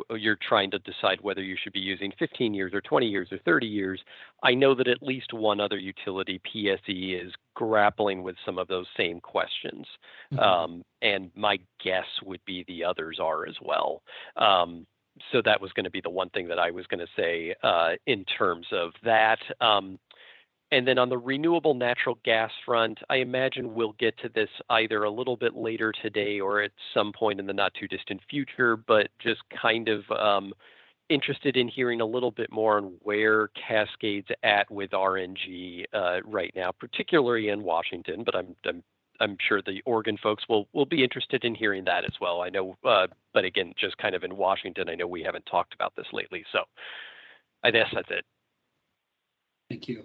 you're trying to decide whether you should be using 15 years or 20 years or 30 years. I know that at least one other utility, PSE, is grappling with some of those same questions. And my guess would be the others are as well. So that was going to be the one thing that I was going to say in terms of that. And then on the renewable natural gas front, I imagine we'll get to this either a little bit later today or at some point in the not too distant future, but just kind of interested in hearing a little bit more on where Cascade's at with RNG right now, particularly in Washington, but I'm sure the Oregon folks will be interested in hearing that as well. I know, but again, just kind of in Washington, I know we haven't talked about this lately. So I guess that's it. Thank you.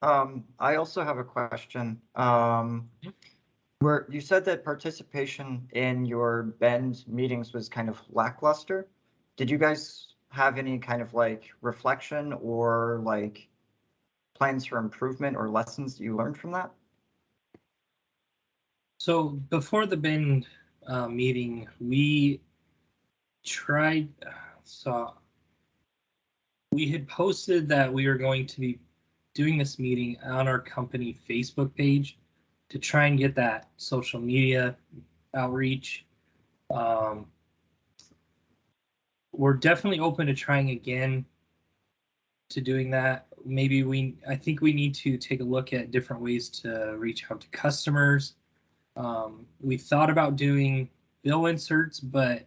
I also have a question. Where you said that participation in your Bend meetings was kind of lackluster. Did you guys have any kind of like reflection or like plans for improvement or lessons that you learned from that? So before the Bend meeting, we tried, so we had posted that we were going to be doing this meeting on our company Facebook page to try and get that social media outreach. We're definitely open to trying again to doing that. Maybe I think we need to take a look at different ways to reach out to customers. We thought about doing bill inserts, but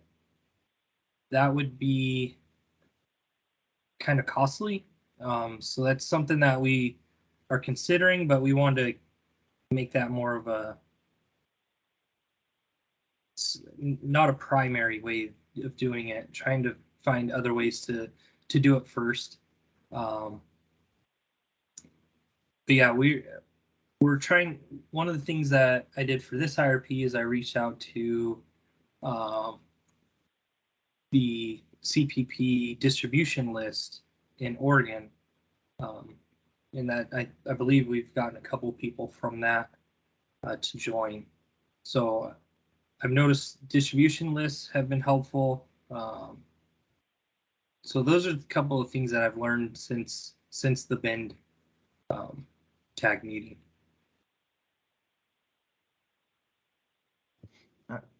that would be kind of costly. So that's something that we are considering, but we want to make that more of a, not a primary way of doing it, trying to find other ways to do it first. But yeah, we're trying. One of the things that I did for this IRP is I reached out to the CPP distribution list in Oregon, and that I believe we've gotten a couple people from that to join. So I've noticed distribution lists have been helpful. So those are a couple of things that I've learned since the Bend tag meeting.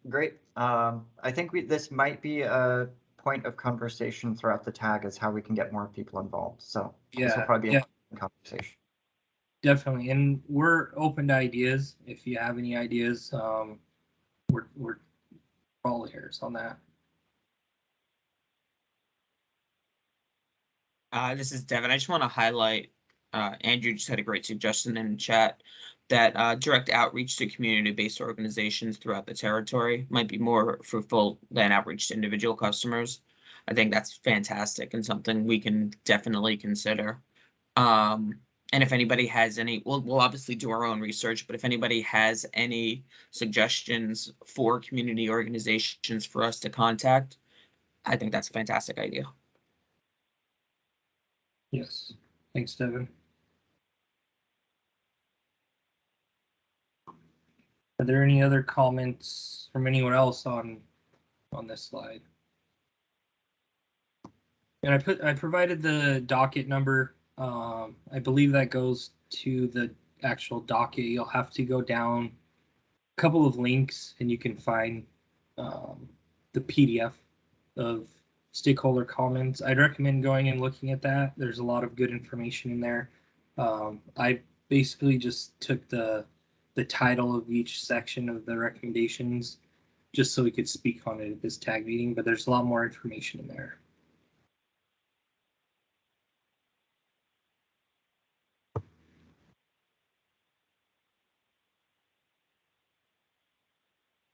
Great. I think this might be a point of conversation throughout the tag is how we can get more people involved. So this will probably be a conversation. Definitely, and we're open to ideas. If you have any ideas, we're all ears on that. This is Devin. I just want to highlight, Andrew just had a great suggestion in the chat. that direct outreach to community-based organizations throughout the territory might be more fruitful than outreach to individual customers. I think that's fantastic and something we can definitely consider. And if anybody has any, we'll obviously do our own research, but if anybody has any suggestions for community organizations for us to contact, I think that's a fantastic idea. Yes. Thanks, Devin. Are there any other comments from anyone else on this slide? And I provided the docket number. I believe that goes to the actual docket. You'll have to go down a couple of links and you can find the PDF of stakeholder comments. I'd recommend going and looking at that. There's a lot of good information in there. I basically just took the title of each section of the recommendations just so we could speak on it at this tag meeting, but there's a lot more information in there.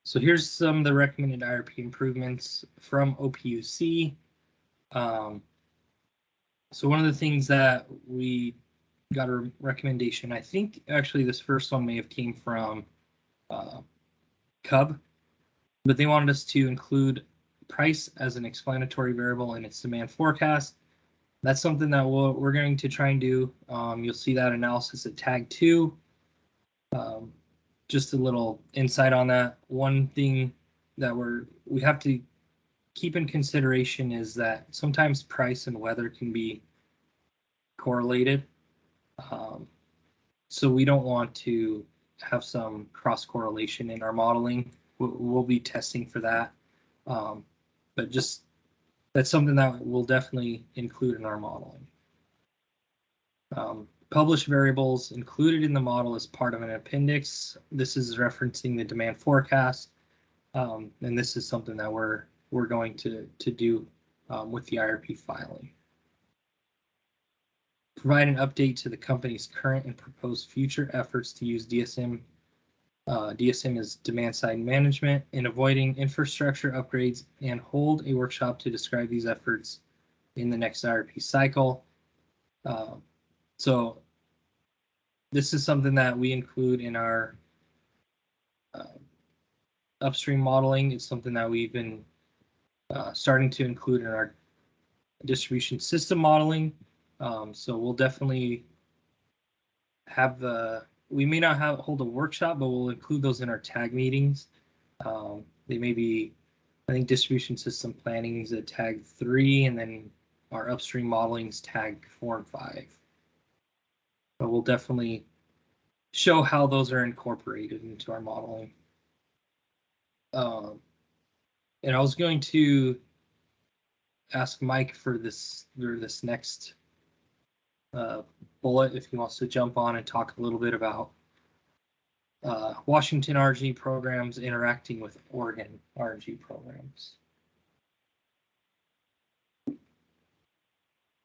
So here's some of the recommended IRP improvements from OPUC. So one of the things that we got a recommendation, I think actually this first one may have came from CUB, but they wanted us to include price as an explanatory variable in its demand forecast. That's something that we're going to try and do. You'll see that analysis at tag 2. Just a little insight on that. One thing that we have to keep in consideration is that sometimes price and weather can be correlated. So we don't want to have some cross correlation in our modeling. We'll be testing for that. But just that's something that we'll definitely include in our modeling. Published variables included in the model as part of an appendix. This is referencing the demand forecast. And this is something that we're going to do with the IRP filing. Provide an update to the company's current and proposed future efforts to use DSM. DSM is demand side management in avoiding infrastructure upgrades, and hold a workshop to describe these efforts in the next IRP cycle. So this is something that we include in our upstream modeling. It's something that we've been starting to include in our distribution system modeling. So we'll definitely have we may not hold a workshop, but we'll include those in our tag meetings. They may be, I think distribution system planning is at tag 3, and then our upstream modeling is tag 4 and 5. But we'll definitely show how those are incorporated into our modeling. And I was going to ask Mike for this next bullet if he wants to jump on and talk a little bit about Washington RNG programs interacting with Oregon RNG programs.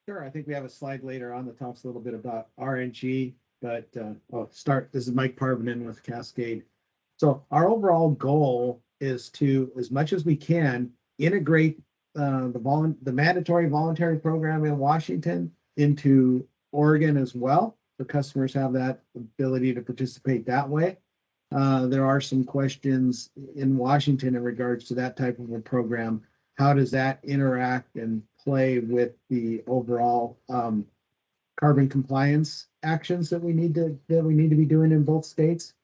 Sure, I think we have a slide later on that talks a little bit about RNG, but this is Mike Parvinen with Cascade. So our overall goal is to, as much as we can, integrate the mandatory voluntary program in Washington into Oregon as well. The customers have that ability to participate that way. There are some questions in Washington in regards to that type of a program. How does that interact and play with the overall carbon compliance actions that we need to be doing in both states?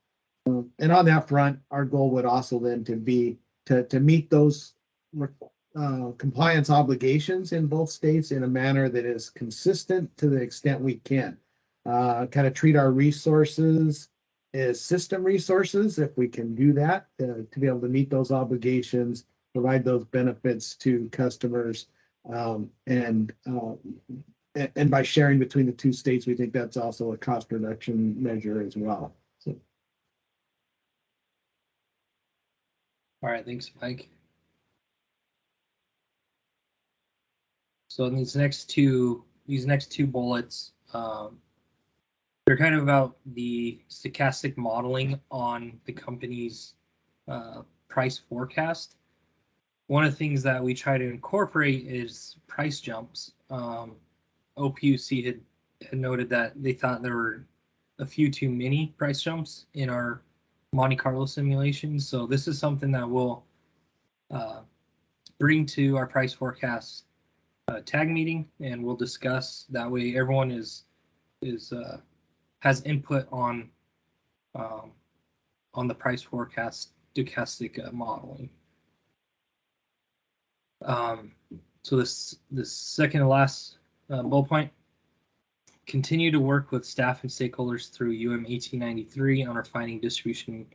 And on that front, our goal would also then to be to meet those compliance obligations in both states in a manner that is consistent to the extent we can. Kind of treat our resources as system resources, if we can do that, to be able to meet those obligations, provide those benefits to customers, and by sharing between the two states, we think that's also a cost reduction measure as well. So. All right, thanks, Mike. So in these next two bullets, they're kind of about the stochastic modeling on the company's price forecast. One of the things that we try to incorporate is price jumps. OPUC had noted that they thought there were a few too many price jumps in our Monte Carlo simulations. So this is something that we'll bring to our price forecast tag meeting, and we'll discuss. That way, everyone has input on the price forecast stochastic modeling. So this second to last bullet point: continue to work with staff and stakeholders through UM 1893 on refining distribution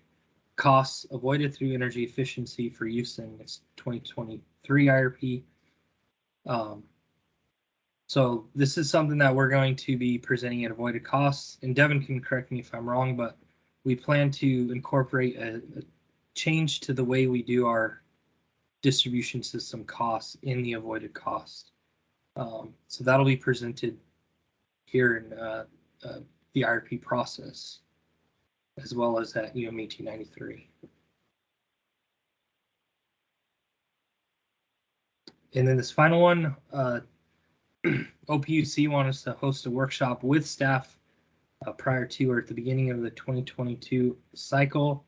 costs avoided through energy efficiency for use in its 2023 IRP. So this is something that we're going to be presenting at avoided costs, and Devin can correct me if I'm wrong, but we plan to incorporate a change to the way we do our distribution system costs in the avoided cost. So that'll be presented here in the IRP process, as well as at UM 1893. And then this final one, OPUC wants us to host a workshop with staff prior to or at the beginning of the 2022 cycle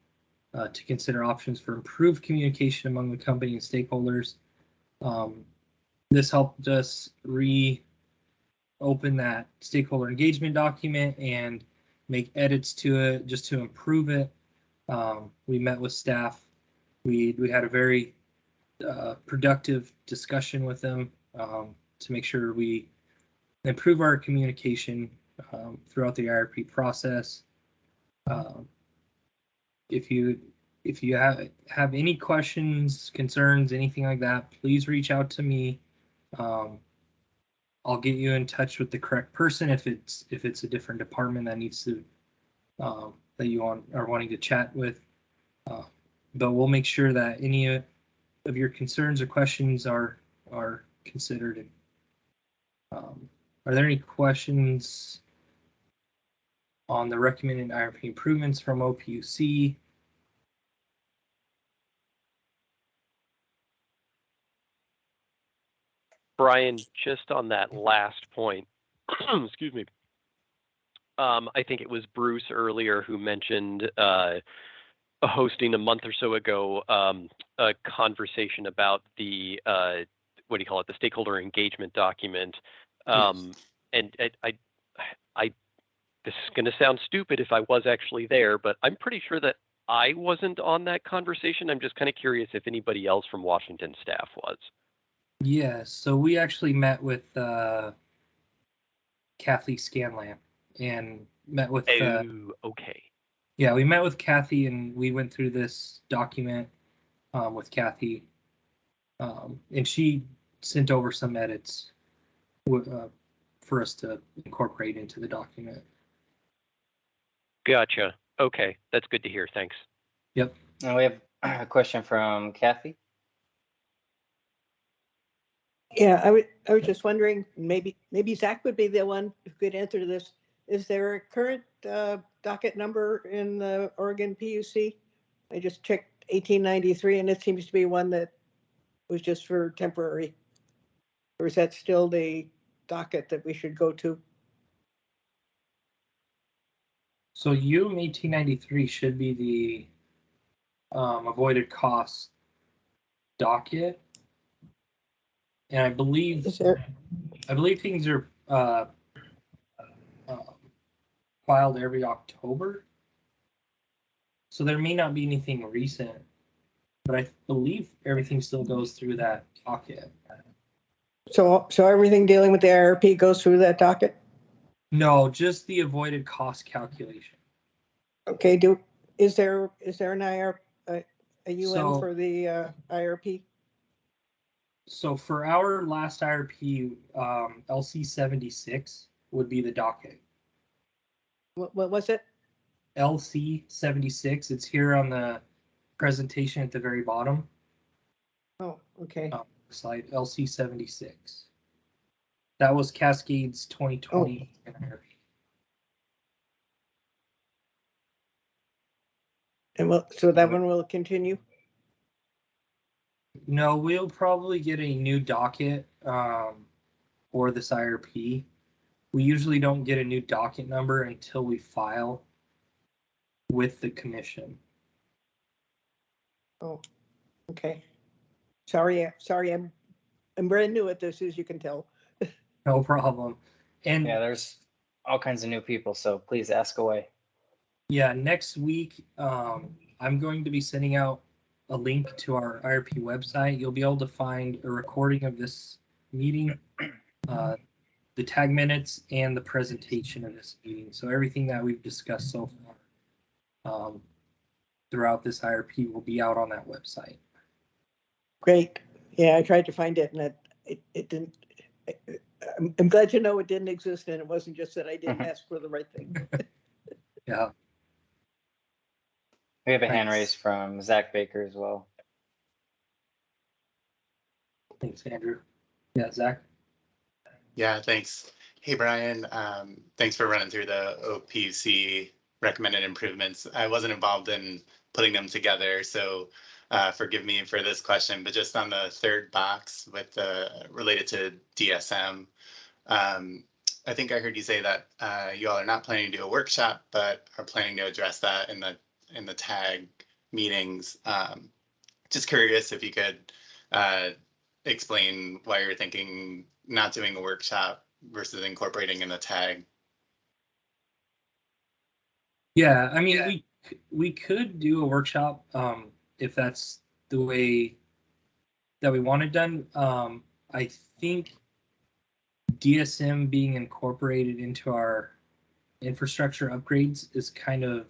to consider options for improved communication among the company and stakeholders. This helped us reopen that stakeholder engagement document and make edits to it just to improve it. We met with staff. We had a very productive discussion with them to make sure we improve our communication throughout the IRP process. If you have any questions, concerns, anything like that, please reach out to me. I'll get you in touch with the correct person if it's a different department that needs to that you are wanting to chat with. But we'll make sure that any of your concerns or questions are considered. Are there any questions on the recommended IRP improvements from OPUC? Brian, just on that last point, excuse me. I think it was Bruce earlier who mentioned hosting a month or so ago a conversation about the what do you call it, the stakeholder engagement document. And I this is going to sound stupid if I was actually there, but I'm pretty sure that I wasn't on that conversation. I'm just kind of curious if anybody else from Washington staff was. Yeah, so we actually met with Kathy Scanlan and met with. Okay. Yeah, we met with Kathy and we went through this document with Kathy, and she sent over some edits for us to incorporate into the document. Gotcha. Okay, that's good to hear. Thanks. Yep. And we have a question from Kathy. Yeah, I was just wondering, maybe Zach would be the one who could answer to this. Is there a current docket number in the Oregon PUC? I just checked 1893 and it seems to be one that was just for temporary. Or is that still the docket that we should go to? So UM 1893 should be the avoided cost docket, and I believe things are filed every October. So there may not be anything recent, but I believe everything still goes through that docket. So everything dealing with the IRP goes through that docket? No, just the avoided cost calculation. Okay. Is there an a UM for the IRP? So for our last IRP, LC 76 would be the docket. What was it? LC 76. It's here on the presentation at the very bottom. Oh, okay. Slide LC 76. That was Cascade's 2020 IRP. And so that one will continue? No, we'll probably get a new docket for this IRP. We usually don't get a new docket number until we file with the commission. Oh, okay. Sorry, I'm brand new at this, as you can tell. No problem. And yeah, there's all kinds of new people, so please ask away. yeah, next week, I'm going to be sending out a link to our IRP website. You'll be able to find a recording of this meeting, the tag minutes, and the presentation of this meeting. So everything that we've discussed so far throughout this IRP will be out on that website. Great. Yeah, I tried to find it and it didn't. I'm glad to know it didn't exist and it wasn't just that I didn't ask for the right thing. Yeah. We have a hand raised from Zach Baker as well. Thanks, Andrew. Yeah, Zach. Yeah, thanks. Hey, Brian, thanks for running through the OPC recommended improvements. I wasn't involved in putting them together, so forgive me for this question, but just on the third box with related to DSM, I think I heard you say that you all are not planning to do a workshop, but are planning to address that in the tag meetings. Just curious if you could explain why you're thinking not doing a workshop versus incorporating in the tag. Yeah, I mean, we could do a workshop if that's the way that we want it done. I think DSM being incorporated into our infrastructure upgrades is kind of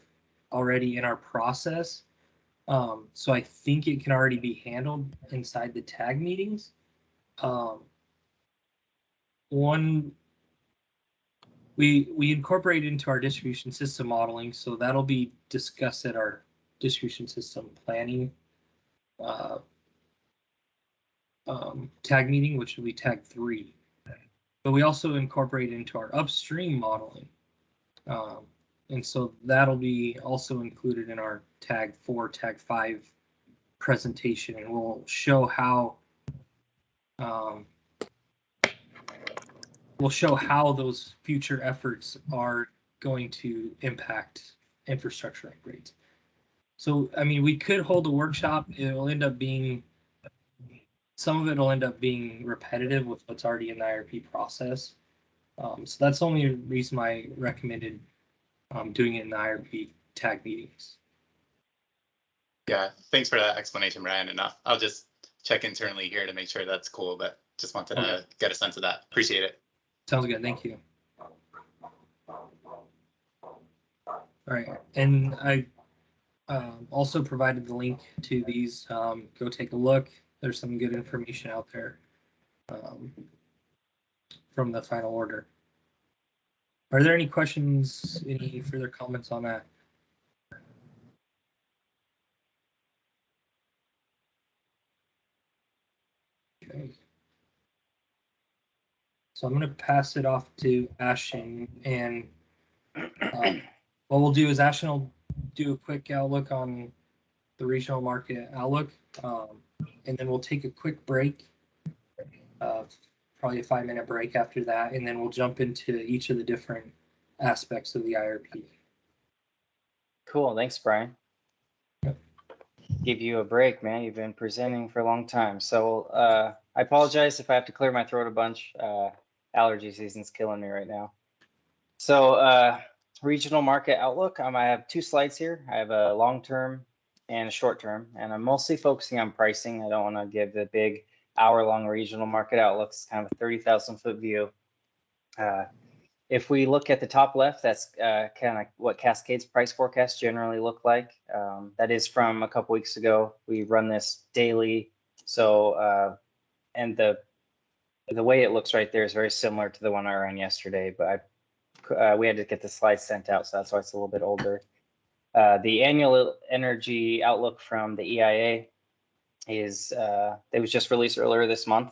already in our process. So I think it can already be handled inside the tag meetings. We incorporate into our distribution system modeling, so that'll be discussed at our distribution system planning tag meeting, which will be tag 3. But we also incorporate into our upstream modeling. And so that'll be also included in our tag 4, tag 5 presentation, and we'll show how those future efforts are going to impact infrastructure upgrades. So, I mean, we could hold a workshop. It'll end up being, some of it will end up being repetitive with what's already in the IRP process. So that's the only reason why I recommended doing it in the IRP tag meetings. Yeah, thanks for that explanation, Brian. And I'll just check internally here to make sure that's cool, but just wanted to get a sense of that. Appreciate it. Sounds good. Thank you. All right. And I also provided the link to these. Go take a look. There's some good information out there from the final order. Are there any questions, any further comments on that? Okay. So I'm going to pass it off to Ashton, and what we'll do is Ashton will do a quick outlook on the regional market outlook, and then we'll take a quick break, probably a 5-minute break after that, and then we'll jump into each of the different aspects of the IRP. Cool, thanks, Brian. Yep. Give you a break, man. You've been presenting for a long time. So I apologize if I have to clear my throat a bunch. Allergy season's killing me right now. So regional market outlook. I have 2 slides here. I have a long-term and a short-term, and I'm mostly focusing on pricing. I don't want to give the big hour-long regional market outlook. It's kind of a 30,000-foot view. If we look at the top left, that's kind of what Cascade's price forecasts generally look like. That is from a couple weeks ago. We run this daily. So, and the way it looks right there is very similar to the one I ran yesterday, but we had to get the slides sent out, so that's why it's a little bit older. The annual energy outlook from the EIA is, it was just released earlier this month,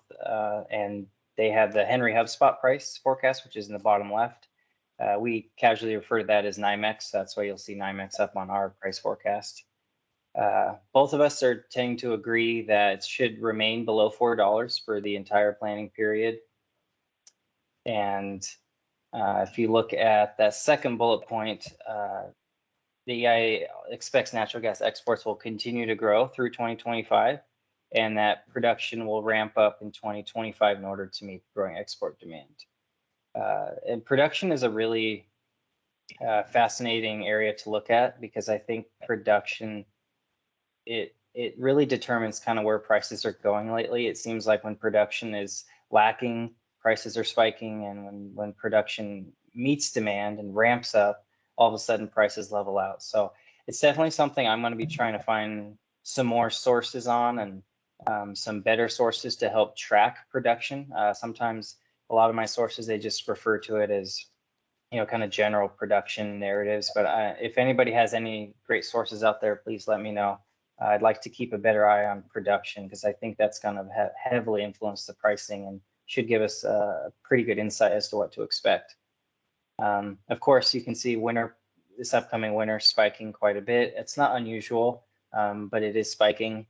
and they have the Henry Hub spot price forecast, which is in the bottom left. We casually refer to that as NYMEX. That's why you'll see NYMEX up on our price forecast. Both of us are tending to agree that it should remain below $4 for the entire planning period. And if you look at that second bullet point, the EIA expects natural gas exports will continue to grow through 2025, and that production will ramp up in 2025 in order to meet growing export demand. And production is a really fascinating area to look at, because I think production, it really determines kind of where prices are going lately. It seems like when production is lacking, prices are spiking, and when production meets demand and ramps up, all of a sudden prices level out. So it's definitely something I'm going to be trying to find some more sources on, and some better sources to help track production. Sometimes a lot of my sources, they just refer to it as, you know, kind of general production narratives. But if anybody has any great sources out there, please let me know. I'd like to keep a better eye on production, because I think that's going to heavily influence the pricing and should give us a pretty good insight as to what to expect. Of course, you can see this upcoming winter spiking quite a bit. It's not unusual, but it is spiking.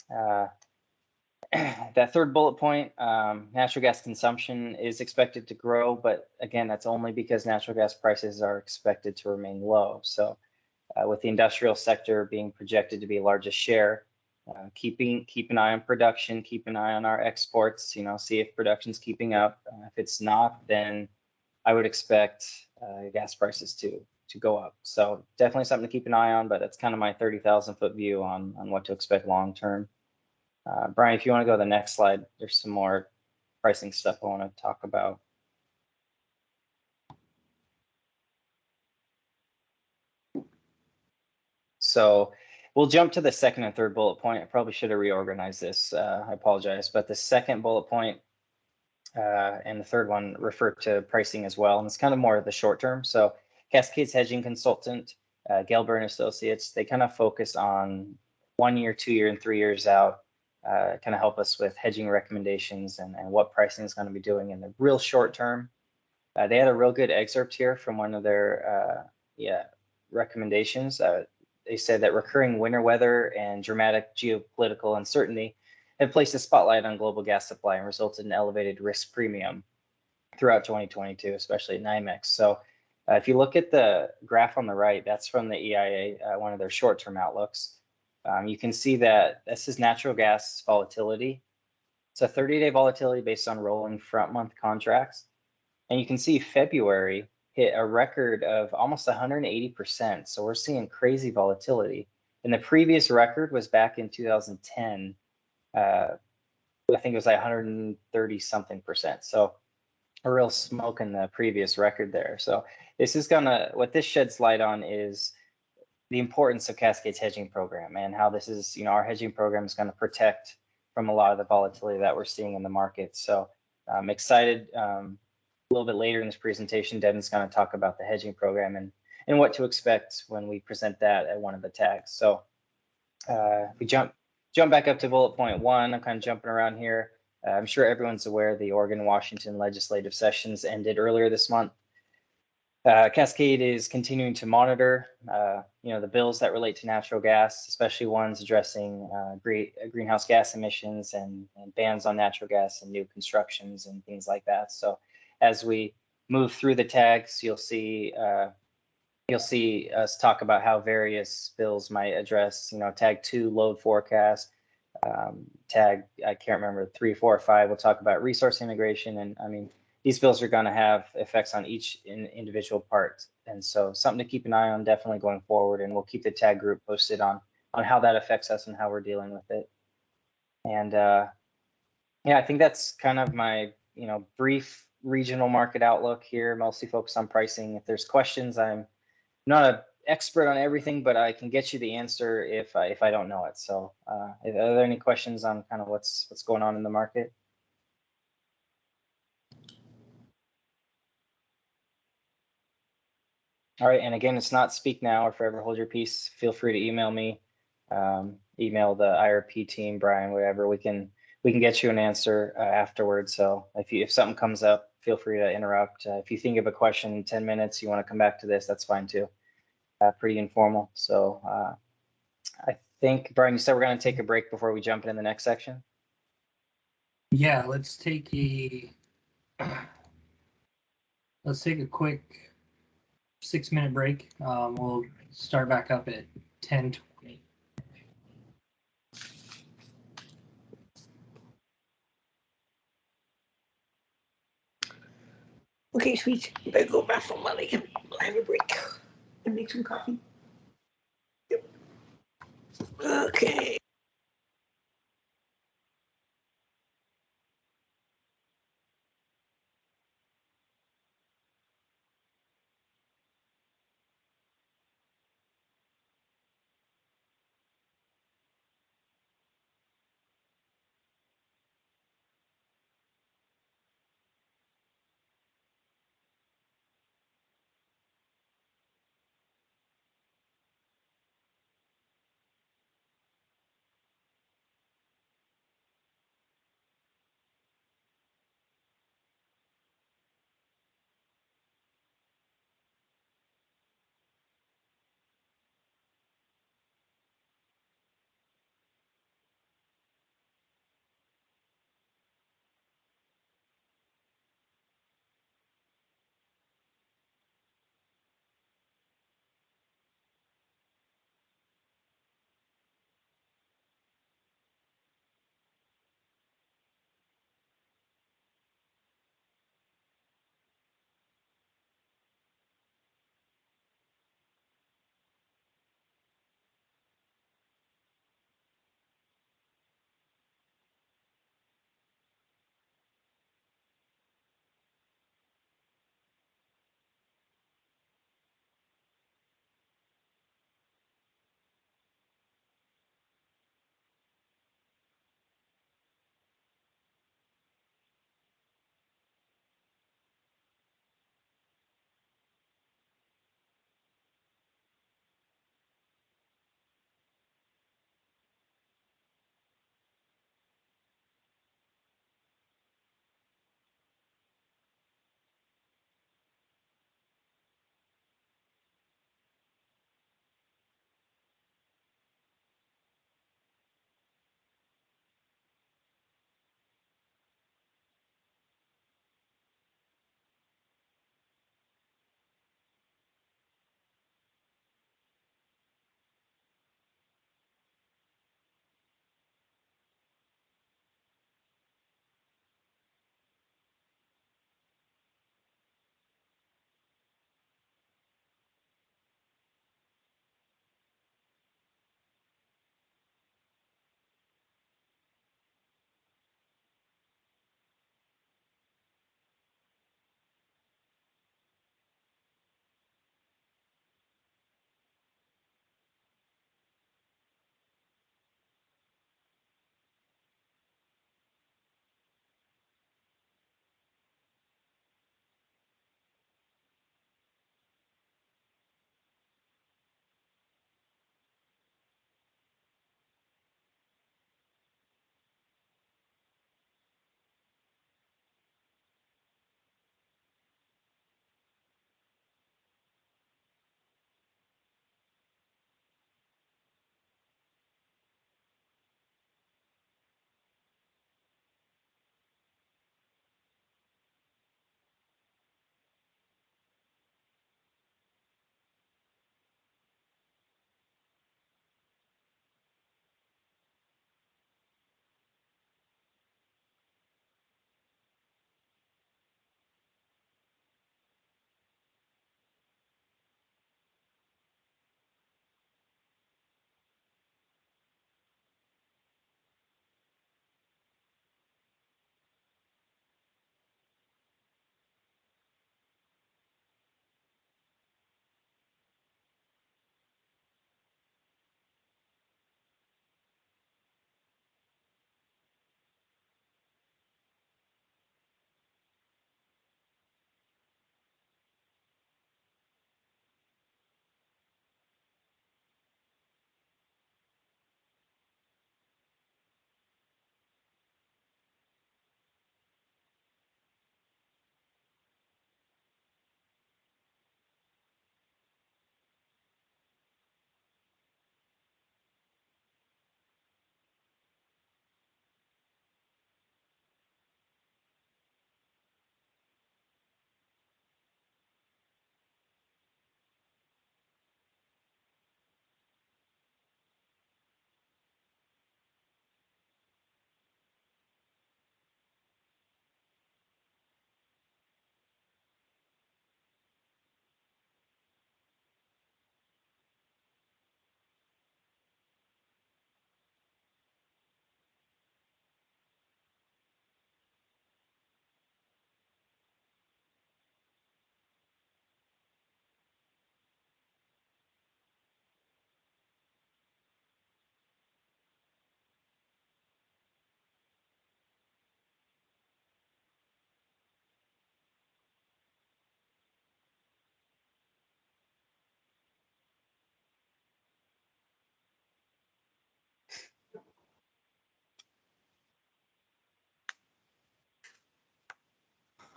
That third bullet point, natural gas consumption is expected to grow, but again, that's only because natural gas prices are expected to remain low. So with the industrial sector being projected to be largest share, keep an eye on production, keep an eye on our exports, you know, see if production's keeping up. If it's not, then I would expect gas prices to go up. So definitely something to keep an eye on, but that's kind of my 30,000-foot view on what to expect long term. Brian, if you want to go to the next slide, there's some more pricing stuff I want to talk about. So we'll jump to the second and third bullet point. I probably should have reorganized this. I apologize, but the second bullet point and the third one refer to pricing as well, and it's kind of more of the short term. So Cascade's hedging consultant, Gelber and Associates, they kind of focus on 1 year, 2 year, and 3 years out, kind of help us with hedging recommendations and what pricing is going to be doing in the real short term. They had a real good excerpt here from one of their recommendations. They said that recurring winter weather and dramatic geopolitical uncertainty have placed a spotlight on global gas supply and resulted in elevated risk premium throughout 2022, especially at NYMEX. So if you look at the graph on the right, that's from the EIA, one of their short-term outlooks. You can see that this is natural gas volatility. It's a 30-day volatility based on rolling front month contracts. And you can see February hit a record of almost 180%. So we're seeing crazy volatility. And the previous record was back in 2010. I think it was like 130 something percent. So a real smoke in the previous record there. So this is what this sheds light on is the importance of Cascade's hedging program and how this is, our hedging program is going to protect from a lot of the volatility that we're seeing in the market. So I'm excited. A little bit later in this presentation, Devin's going to talk about the hedging program and what to expect when we present that at one of the tags. So if we jump back up to bullet point 1, I'm kind of jumping around here. I'm sure everyone's aware the Oregon-Washington legislative sessions ended earlier this month. Cascade is continuing to monitor, the bills that relate to natural gas, especially ones addressing greenhouse gas emissions and bans on natural gas and new constructions and things like that. So as we move through the tags, you'll see us talk about how various bills might address, tag 2, load forecast, tag, I can't remember, 3, 4, or 5, we'll talk about resource integration. And I mean, these bills are going to have effects on each individual part. And so something to keep an eye on definitely going forward. And we'll keep the tag group posted on how that affects us and how we're dealing with it. And I think that's kind of my, brief regional market outlook here, mostly focused on pricing. If there's questions, I'm not an expert on everything, but I can get you the answer if I don't know it. So are there any questions on kind of what's going on in the market? All right, and again, it's not speak now or forever hold your peace. Feel free to email me, email the IRP team, Brian, whatever. We can get you an answer afterwards. So if something comes up, feel free to interrupt. If you think of a question in 10 minutes, you want to come back to this, that's fine too. Pretty informal. So I think, Brian, you said we're going to take a break before we jump into the next section. Yeah, let's take a quick 6-minute break. We'll start back up at 10:20. Okay, sweet. Better go back for money and have a break and make some coffee. Yep. Okay.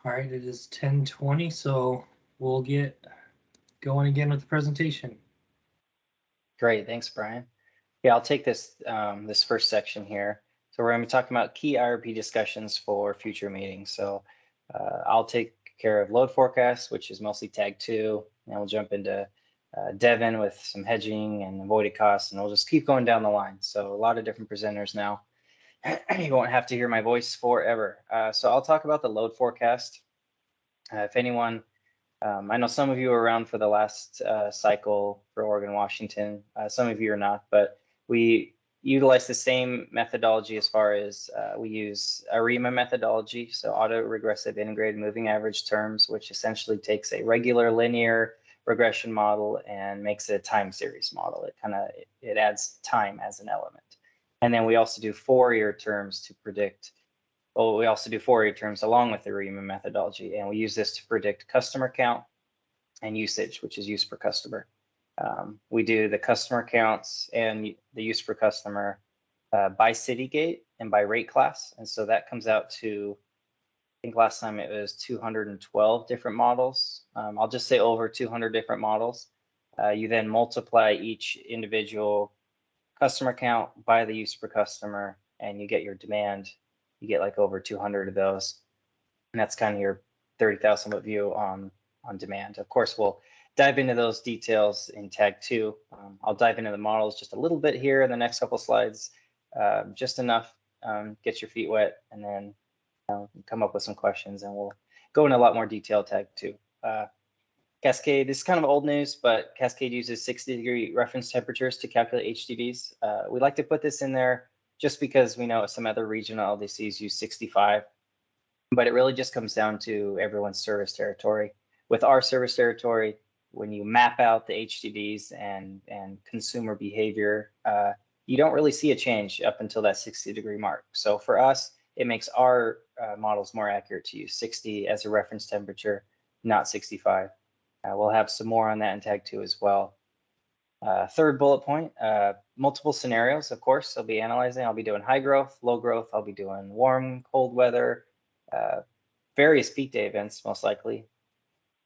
All right, it is 10:20, so we'll get going again with the presentation. Great, thanks, Brian. Yeah, I'll take this this first section here. So we're going to be talking about key IRP discussions for future meetings. So I'll take care of load forecast, which is mostly tag 2, and we'll jump into Devin with some hedging and avoided costs, and we'll just keep going down the line. So a lot of different presenters now. You won't have to hear my voice forever. So I'll talk about the load forecast. If anyone, I know some of you were around for the last cycle for Oregon, Washington. Some of you are not, but we utilize the same methodology as far as we use ARIMA methodology, so auto-regressive integrated moving average terms, which essentially takes a regular linear regression model and makes it a time series model. It adds time as an element. And then we also do Fourier terms to predict, well, we also do Fourier terms along with the ARIMA methodology, and we use this to predict customer count and usage, which is use per customer. We do the customer counts and the use per customer by city gate and by rate class. And so that comes out to, I think last time it was 212 different models. I'll just say over 200 different models. You then multiply each individual customer count by the use per customer, and you get your demand. You get like over 200 of those. And that's kind of your 30,000 foot view on demand. Of course, we'll dive into those details in tag 2. I'll dive into the models just a little bit here in the next couple slides, just enough, get your feet wet, and then come up with some questions, and we'll go into a lot more detail tag 2. Cascade, this is kind of old news, but Cascade uses 60-degree reference temperatures to calculate HDVs. We like to put this in there just because we know some other regional LDCs use 65, but it really just comes down to everyone's service territory. With our service territory, when you map out the HDVs and consumer behavior, you don't really see a change up until that 60-degree mark. So for us, it makes our models more accurate to use 60 as a reference temperature, not 65. We'll have some more on that in tag 2 as well. Third bullet point, multiple scenarios, of course, I'll be analyzing. I'll be doing high growth, low growth. I'll be doing warm, cold weather, various peak day events, most likely,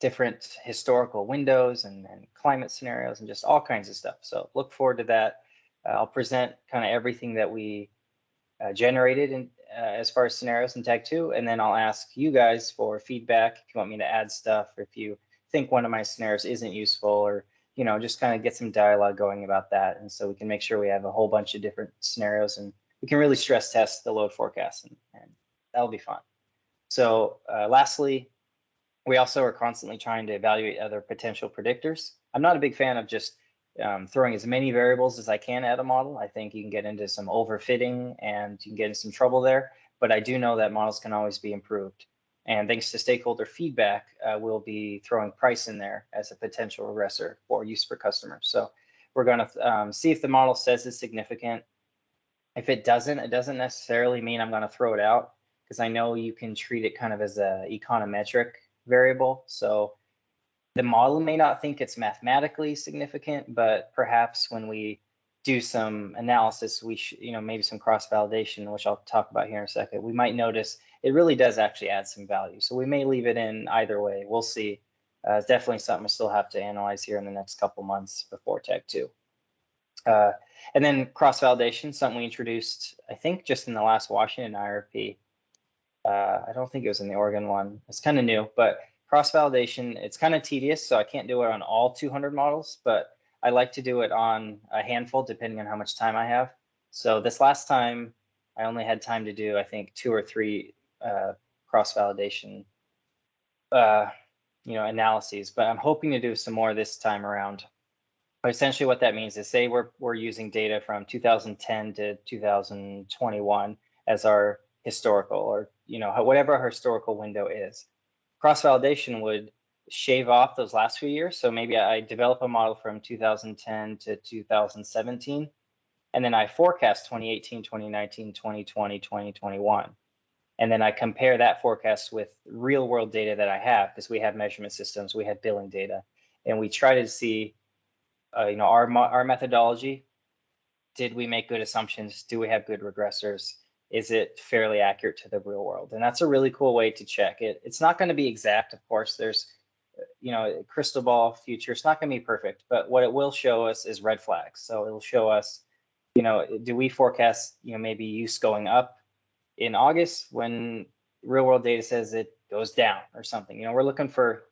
different historical windows and climate scenarios and just all kinds of stuff. So look forward to that. I'll present kind of everything that we generated in, as far as scenarios in tag 2, and then I'll ask you guys for feedback if you want me to add stuff, or if you think one of my scenarios isn't useful, or just kind of get some dialogue going about that, and so we can make sure we have a whole bunch of different scenarios, and we can really stress test the load forecast, and that'll be fun. So lastly, we also are constantly trying to evaluate other potential predictors. I'm not a big fan of just throwing as many variables as I can at a model. I think you can get into some overfitting and you can get into some trouble there, but I do know that models can always be improved. And thanks to stakeholder feedback, we'll be throwing price in there as a potential regressor for use per customer. So we're going to see if the model says it's significant. If it doesn't necessarily mean I'm going to throw it out, because I know you can treat it kind of as a econometric variable. So the model may not think it's mathematically significant, but perhaps when we do some analysis, we maybe some cross-validation, which I'll talk about here in a second, we might notice it really does actually add some value. So we may leave it in either way. We'll see. It's definitely something we still have to analyze here in the next couple months before tag 2. And then cross-validation, something we introduced, I think, just in the last Washington IRP. I don't think it was in the Oregon one. It's kind of new, but cross-validation, it's kind of tedious, so I can't do it on all 200 models, but I like to do it on a handful depending on how much time I have. So this last time, I only had time to do, I think, 2 or 3 cross-validation analyses, but I'm hoping to do some more this time around. But essentially what that means is, say we're using data from 2010 to 2021 as our historical, or whatever our historical window is. Cross-validation would shave off those last few years. So maybe I develop a model from 2010 to 2017, and then I forecast 2018, 2019, 2020, 2021. And then I compare that forecast with real world data that I have, because we have measurement systems, we have billing data, and we try to see, our methodology. Did we make good assumptions? Do we have good regressors? is it fairly accurate to the real world? And that's a really cool way to check it. It's not going to be exact, of course. There's, crystal ball future. It's not going to be perfect, but what it will show us is red flags. So it'll show us, do we forecast, maybe use going up in August when real world data says it goes down or something? We're looking for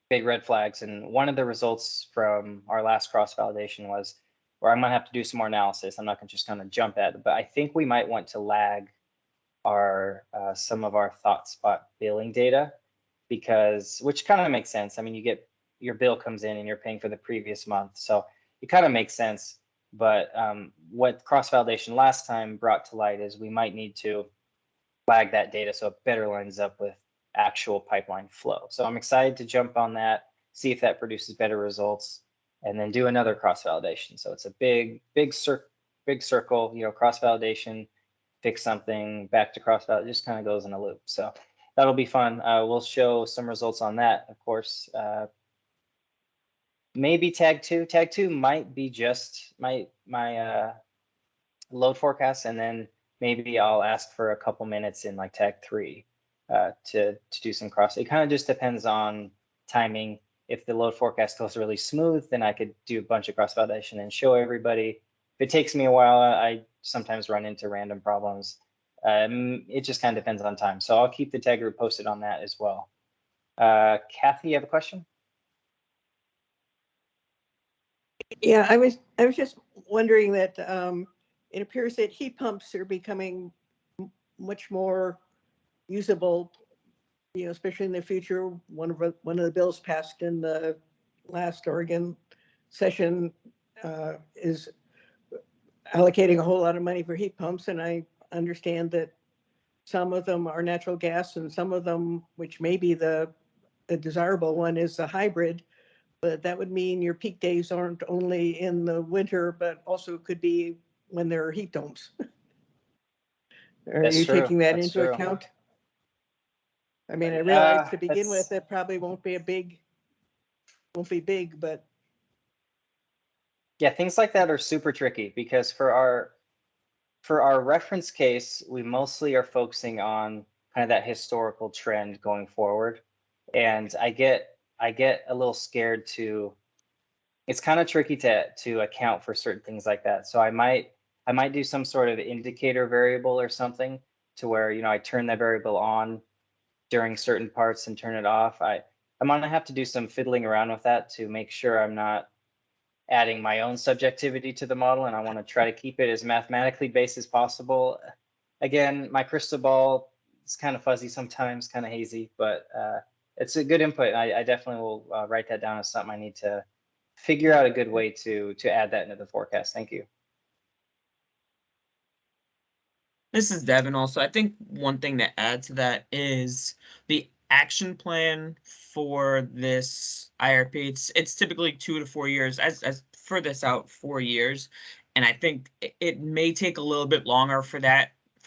big red flags. And one of the results from our last cross validation was, or I'm going to have to do some more analysis. I'm not going to just kind of jump at it, but I think we might want to lag our some of our thought spot billing data, because which kind of makes sense. I mean, you get your bill comes in and you're paying for the previous month, so it kind of makes sense. But what cross validation last time brought to light is we might need to flag that data so it better lines up with actual pipeline flow. So I'm excited to jump on that, see if that produces better results, and then do another cross validation. So it's a big circle, cross validation, fix something, back to cross validation, just kind of goes in a loop. So that'll be fun. We'll show some results on that, of course. Maybe tag two. Tag two might be just my load forecast, and then maybe I'll ask for a couple minutes in like tag three to do some cross. It kind of just depends on timing. If the load forecast goes really smooth, then I could do a bunch of cross validation and show everybody. If it takes me a while, I sometimes run into random problems. It just kind of depends on time. So I'll keep the tag group posted on that as well. Kathy, you have a question? Yeah, I was just wondering that it appears that heat pumps are becoming much more usable, especially in the future. One of the bills passed in the last Oregon session is allocating a whole lot of money for heat pumps, and I understand that some of them are natural gas, and some of them, which may be the desirable one, is the hybrid. But that would mean your peak days aren't only in the winter, but also could be when there are heat domes. Are you taking that into account? I mean, I realize to begin with, it probably won't be big, but. Yeah, things like that are super tricky, because for our reference case, we mostly are focusing on kind of that historical trend going forward. And I get a little scared it's kind of tricky to account for certain things like that. So I might do some sort of indicator variable or something to where, I turn that variable on during certain parts and turn it off. I'm gonna have to do some fiddling around with that to make sure I'm not adding my own subjectivity to the model, and I want to try to keep it as mathematically based as possible. Again, my crystal ball is kind of fuzzy sometimes, kind of hazy, but it's a good input. I definitely will write that down as something I need to figure out a good way to add that into the forecast. Thank you. This is Devin. Also, I think one thing to add to that is the action plan for this IRP. It's typically 2 to 4 years, as for this out 4 years, and I think it may take a little bit longer for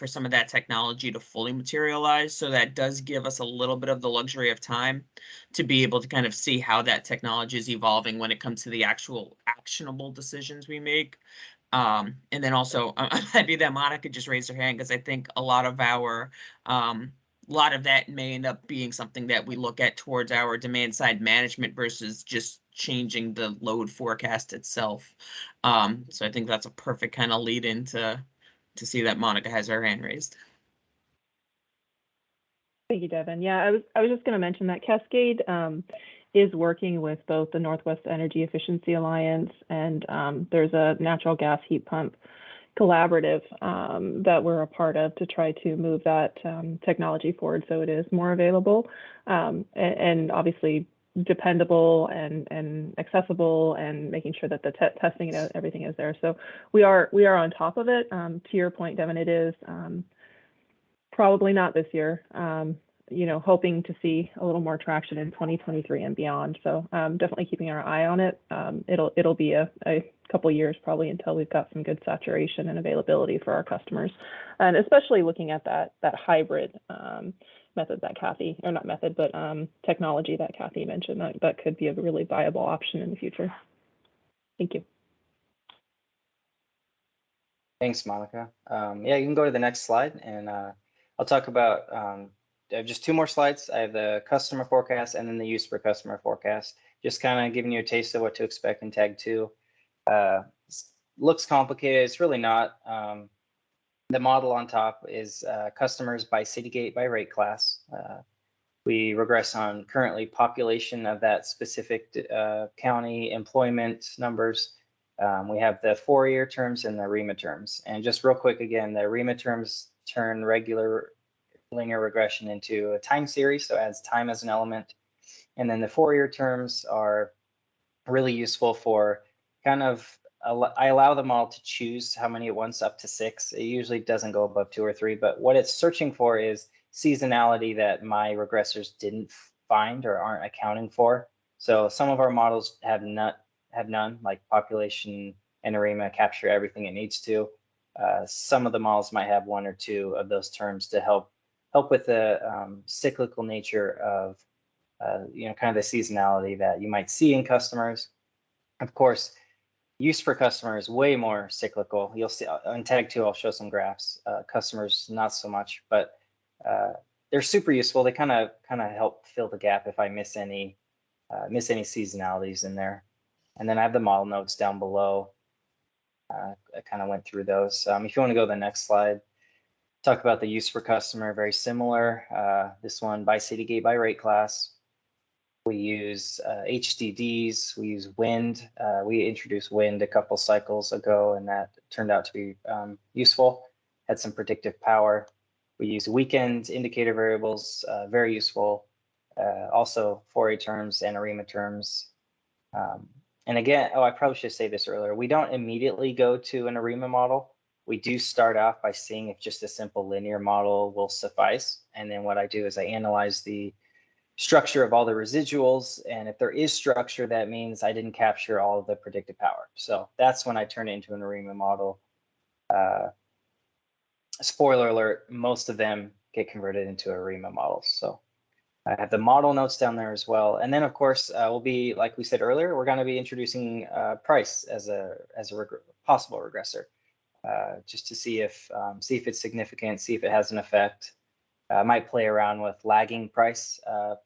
some of that technology to fully materialize. So that does give us a little bit of the luxury of time to be able to kind of see how that technology is evolving when it comes to the actual actionable decisions we make. And then also, I'm happy that Monica just raised her hand, because I think a lot of that may end up being something that we look at towards our demand side management versus just changing the load forecast itself. So I think that's a perfect kind of lead in to see that Monica has her hand raised. Thank you, Devin. Yeah, I was just going to mention that Cascade is working with both the Northwest Energy Efficiency Alliance and there's a natural gas heat pump collaborative that we're a part of to try to move that technology forward so it is more available and obviously dependable and accessible, and making sure that the testing and everything is there. So we are on top of it. To your point, Devin, it is probably not this year. Hoping to see a little more traction in 2023 and beyond. So definitely keeping our eye on it. It'll be a couple years probably until we've got some good saturation and availability for our customers, and especially looking at that hybrid method that Kathy, or not method, but technology that Kathy mentioned. That could be a really viable option in the future. Thank you. Thanks, Monica. Yeah, you can go to the next slide, and I'll talk about I have just 2 more slides. I have the customer forecast and then the use per customer forecast. Just kind of giving you a taste of what to expect in tag 2. Looks complicated. It's really not. The model on top is customers by city gate by rate class. We regress on currently population of that specific county, employment numbers. We have the 4-year terms and the REMA terms. And just real quick again, the REMA terms turn regular linear regression into a time series, so adds time as an element. And then the 4-year terms are really useful for kind of, I allow the model to choose how many it wants, up to 6. It usually doesn't go above 2 or 3, but what it's searching for is seasonality that my regressors didn't find or aren't accounting for. So some of our models have none, like population and ARIMA capture everything it needs to. Some of the models might have 1 or 2 of those terms to help with the cyclical nature of kind of the seasonality that you might see in customers. Of course, use per customer is way more cyclical. You'll see on tag 2, I'll show some graphs. Customers, not so much, but they're super useful. They kind of help fill the gap if I miss any seasonalities in there. And then I have the model notes down below. I kind of went through those. If you want to go to the next slide, talk about the use per customer, very similar. This one by city gate by rate class. We use HDDs, we use wind. We introduced wind a couple cycles ago, and that turned out to be useful, had some predictive power. We use weekend indicator variables, very useful. Also 4A terms and ARIMA terms. And again, I probably should say this earlier, we don't immediately go to an ARIMA model. We do start off by seeing if just a simple linear model will suffice. And then what I do is I analyze the structure of all the residuals, and if there is structure, that means I didn't capture all of the predictive power. So that's when I turn it into an ARIMA model. Spoiler alert, most of them get converted into ARIMA models. So I have the model notes down there as well. And then of course, we'll be, like we said earlier, we're going to be introducing price as a possible regressor, just to see if it's significant, see if it has an effect. I might play around with lagging price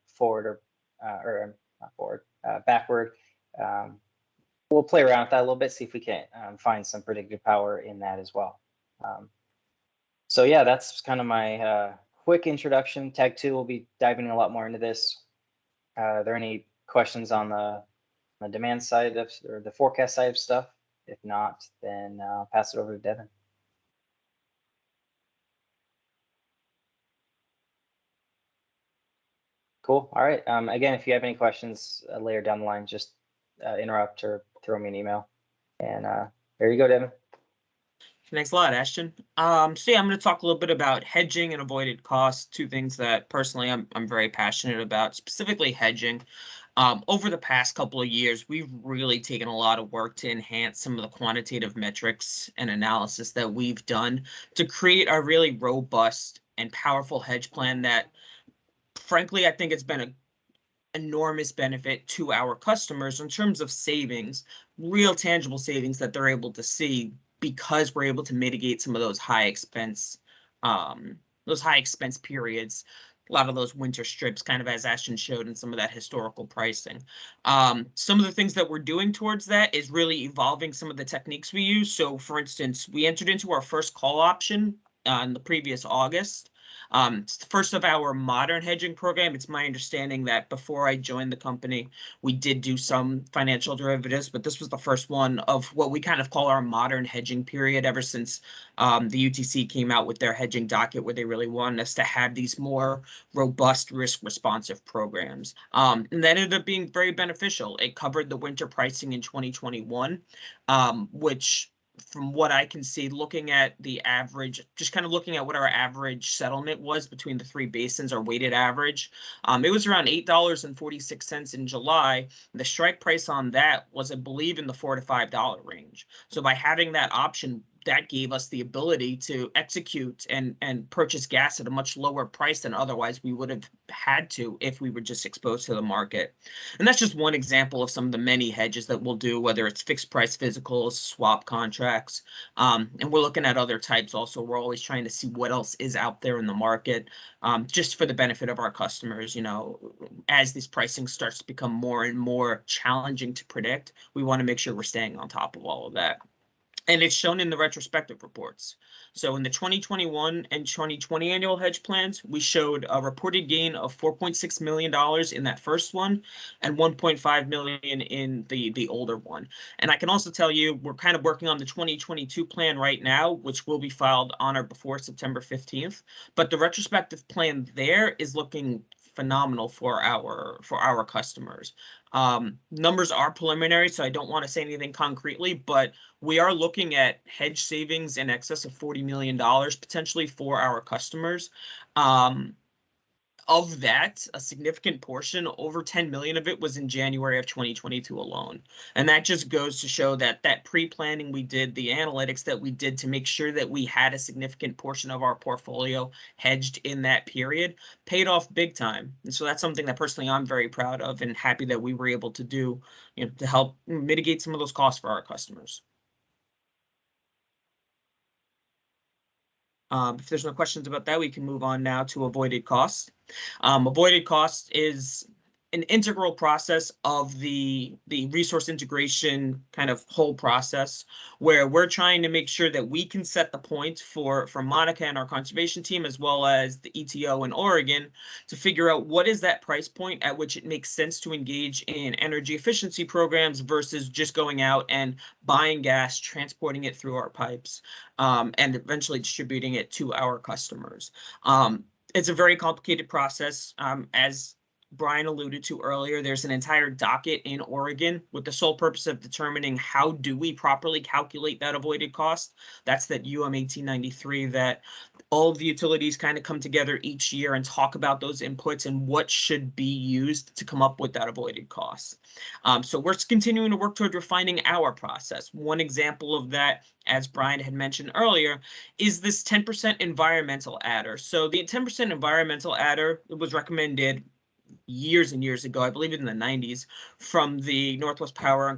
forward or not forward, backward. We'll play around with that a little bit, see if we can find some predictive power in that as well. So yeah, that's kind of my quick introduction. Tag 2 will be diving a lot more into this. Are there any questions on the demand side of, or the forecast side of stuff? If not, then I'll pass it over to Devin. Cool. All right. Again, if you have any questions later down the line, just interrupt or throw me an email. And there you go, Devin. Thanks a lot, Ashton. So yeah, I'm going to talk a little bit about hedging and avoided costs, 2 things that personally I'm very passionate about, specifically hedging. Over the past couple of years, we've really taken a lot of work to enhance some of the quantitative metrics and analysis that we've done to create a really robust and powerful hedge plan that, frankly, I think it's been an enormous benefit to our customers in terms of savings, real tangible savings that they're able to see because we're able to mitigate some of those high expense periods, a lot of those winter strips, kind of as Ashton showed in some of that historical pricing. Some of the things that we're doing towards that is really evolving some of the techniques we use. So for instance, we entered into our first call option in the previous August. It's the first of our modern hedging program. It's my understanding that before I joined the company, we did do some financial derivatives, but this was the first one of what we kind of call our modern hedging period ever since the UTC came out with their hedging docket, where they really wanted us to have these more robust risk responsive programs. And that ended up being very beneficial. It covered the winter pricing in 2021, which, from what I can see, looking at the average, just kind of looking at what our average settlement was between the 3 basins, our weighted average, it was around $8.46 in July. The strike price on that was, I believe, in the $4 to $5 range. So by having that option, that gave us the ability to execute and purchase gas at a much lower price than otherwise we would have had to if we were just exposed to the market. And that's just one example of some of the many hedges that we'll do, whether it's fixed price physicals, swap contracts, and we're looking at other types also. We're always trying to see what else is out there in the market, just for the benefit of our customers. You know, as this pricing starts to become more and more challenging to predict, we want to make sure we're staying on top of all of that. And it's shown in the retrospective reports. So in the 2021 and 2020 annual hedge plans, we showed a reported gain of $4.6 million in that first one and $1.5 million in the older one. And I can also tell you, we're kind of working on the 2022 plan right now, which will be filed on or before September 15th. But the retrospective plan there is looking phenomenal for our customers. Numbers are preliminary, so I don't want to say anything concretely, but we are looking at hedge savings in excess of $40 million potentially for our customers. Of that, a significant portion, over 10 million of it, was in January of 2022 alone. And that just goes to show that that pre-planning we did, the analytics that we did to make sure that we had a significant portion of our portfolio hedged in that period, paid off big time. And so that's something that personally I'm very proud of and happy that we were able to do, you know, to help mitigate some of those costs for our customers. If there's no questions about that, we can move on now to avoided costs. Avoided cost is an integral process of the resource integration kind of whole process, where we're trying to make sure that we can set the point for Monica and our conservation team, as well as the ETO in Oregon, to figure out what is that price point at which it makes sense to engage in energy efficiency programs versus just going out and buying gas, transporting it through our pipes, and eventually distributing it to our customers. It's a very complicated process. As Brian alluded to earlier, there's an entire docket in Oregon with the sole purpose of determining how do we properly calculate that avoided cost. That's that UM 1893 that all of the utilities kind of come together each year and talk about those inputs and what should be used to come up with that avoided cost. So we're continuing to work toward refining our process. One example of that, as Brian had mentioned earlier, is this 10% environmental adder. So the 10% environmental adder was recommended years and years ago, I believe in the 90s, from the Northwest Power and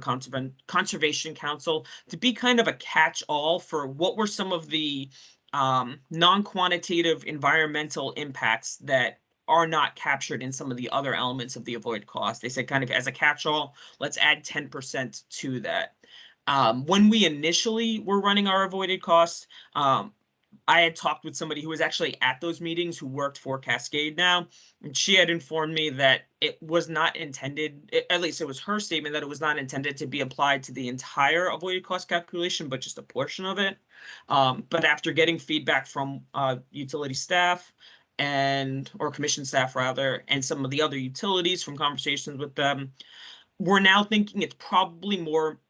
Conservation Council to be kind of a catch-all for what were some of the non-quantitative environmental impacts that are not captured in some of the other elements of the avoid cost. They said kind of as a catch-all, let's add 10% to that. When we initially were running our avoided costs, I had talked with somebody who was actually at those meetings who worked for Cascade now, and she had informed me that it was not intended, at least it was her statement, that it was not intended to be applied to the entire avoided cost calculation, but just a portion of it. But after getting feedback from utility staff or commission staff rather, and some of the other utilities from conversations with them, we're now thinking it's probably more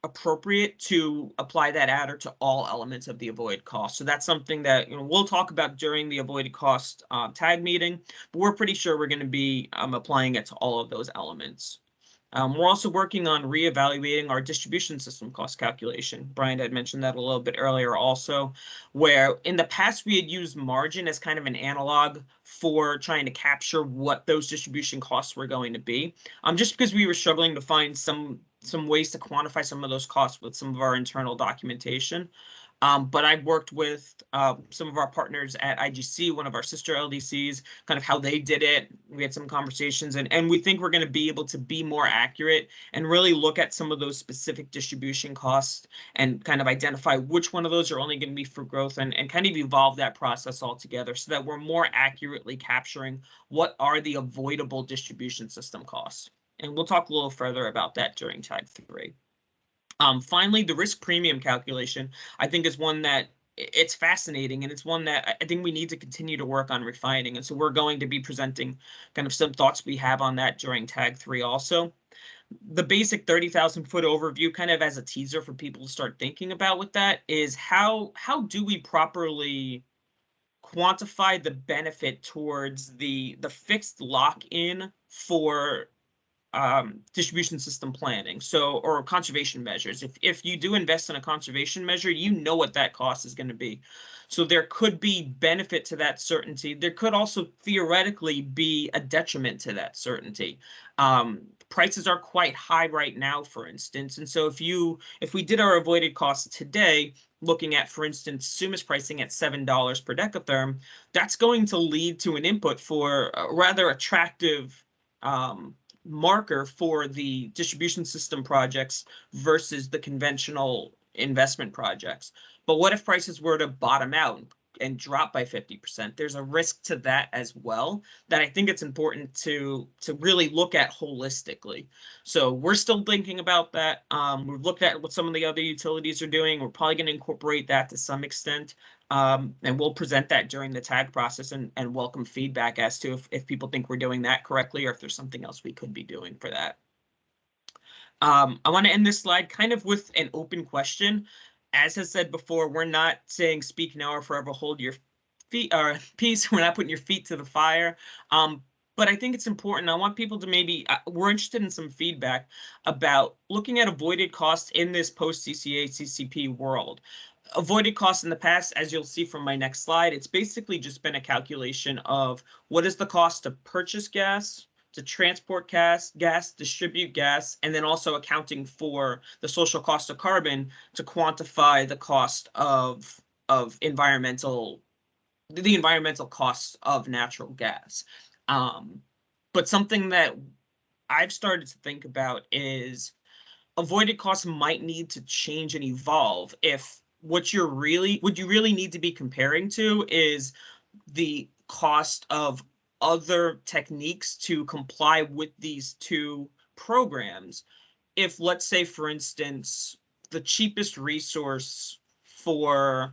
appropriate to apply that adder to all elements of the avoid cost. So that's something that we'll talk about during the avoided cost tag meeting, but we're pretty sure we're going to be applying it to all of those elements. We're also working on reevaluating our distribution system cost calculation. Brian had mentioned that a little bit earlier also, where in the past we had used margin as kind of an analog for trying to capture what those distribution costs were going to be, just because we were struggling to find some ways to quantify some of those costs with some of our internal documentation. But I've worked with some of our partners at IGC, one of our sister LDCs, kind of how they did it. We had some conversations, and we think we're going to be able to be more accurate and really look at some of those specific distribution costs and kind of identify which one of those are only going to be for growth and kind of evolve that process altogether so that we're more accurately capturing what are the avoidable distribution system costs. And we'll talk a little further about that during Tag 3. Finally, the risk premium calculation, I think, is one that it's fascinating, and it's one that I think we need to continue to work on refining. And so we're going to be presenting kind of some thoughts we have on that during Tag 3 also. The basic 30,000 foot overview, kind of as a teaser for people to start thinking about with that, is how do we properly quantify the benefit towards the fixed lock-in for distribution system planning, so, or conservation measures. If you do invest in a conservation measure, you know what that cost is going to be. So there could be benefit to that certainty. There could also theoretically be a detriment to that certainty. Prices are quite high right now, for instance. And so if we did our avoided costs today, looking at, for instance, Suma's pricing at $7 per decatherm, that's going to lead to an input for a rather attractive marker for the distribution system projects versus the conventional investment projects. But what if prices were to bottom out and drop by 50%? There's a risk to that as well that I think it's important to really look at holistically. So we're still thinking about that. We've looked at what some of the other utilities are doing. We're probably going to incorporate that to some extent. And we'll present that during the tag process and welcome feedback as to if people think we're doing that correctly or if there's something else we could be doing for that. I want to end this slide kind of with an open question. As I said before, we're not saying speak now or forever hold your feet or peace. We're not putting your feet to the fire. But I think it's important. I want people to maybe, we're interested in some feedback about looking at avoided costs in this post-CCA, CCP world. Avoided costs in the past, as you'll see from my next slide, it's basically just been a calculation of what is the cost to purchase gas, to transport gas, distribute gas, and then also accounting for the social cost of carbon to quantify the cost of environmental costs of natural gas. But something that I've started to think about is avoided costs might need to change and evolve if what you really need to be comparing to is the cost of other techniques to comply with these two programs. If, let's say, for instance, the cheapest resource for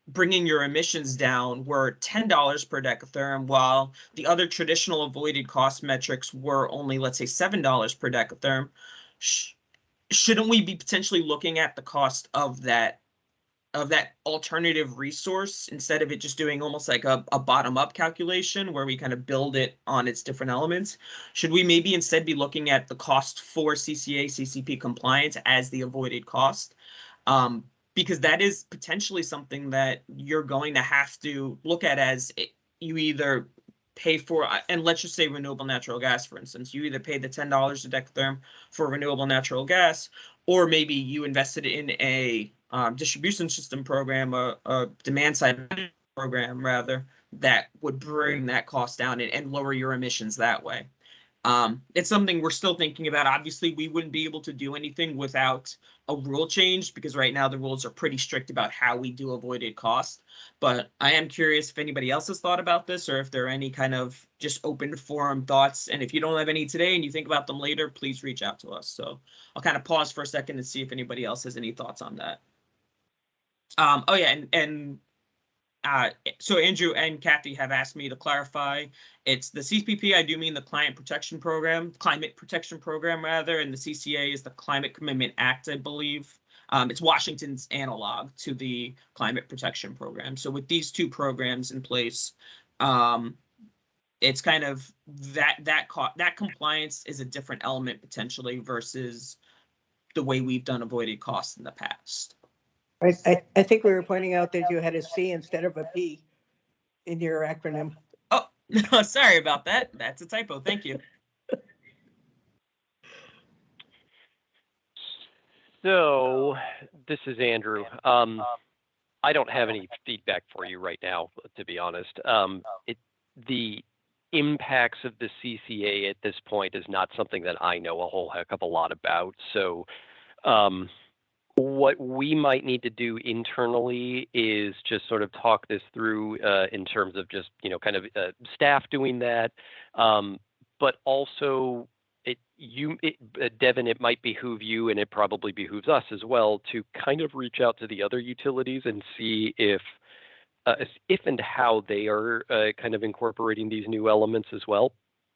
bringing your emissions down were $10 per decatherm, while the other traditional avoided cost metrics were only, let's say, $7 per decatherm, shouldn't we be potentially looking at the cost of that alternative resource instead of it just doing almost like a bottom-up calculation where we kind of build it on its different elements? Should we maybe instead be looking at the cost for CCA, CCP compliance as the avoided cost? Because that is potentially something that you're going to have to look at as you either pay for, and let's just say renewable natural gas, for instance, you either pay the $10 a decatherm for renewable natural gas, or maybe you invested in a distribution system program, a demand side program rather, that would bring that cost down and lower your emissions that way. It's something we're still thinking about. Obviously, we wouldn't be able to do anything without a rule change because right now the rules are pretty strict about how we do avoided cost. But I am curious if anybody else has thought about this or if there are any kind of just open forum thoughts. And if you don't have any today and you think about them later, please reach out to us. So I'll kind of pause for a second and see if anybody else has any thoughts on that. Oh yeah, so Andrew and Kathy have asked me to clarify. It's the CPP, I do mean the Climate Protection Program rather, and the CCA is the Climate Commitment Act, I believe. It's Washington's analog to the Climate Protection Program. So with these two programs in place, it's kind of that compliance is a different element potentially versus the way we've done avoided costs in the past. I think we were pointing out that you had a C instead of a P in your acronym. Oh, no, sorry about that. That's a typo. Thank you. So this is Andrew. I don't have any feedback for you right now, to be honest. The impacts of the CCA at this point is not something that I know a whole heck of a lot about. So what we might need to do internally is just sort of talk this through in terms of just, kind of staff doing that. But also, Devin, it might behoove you, and it probably behooves us as well, to kind of reach out to the other utilities and see if and how they are kind of incorporating these new elements as well.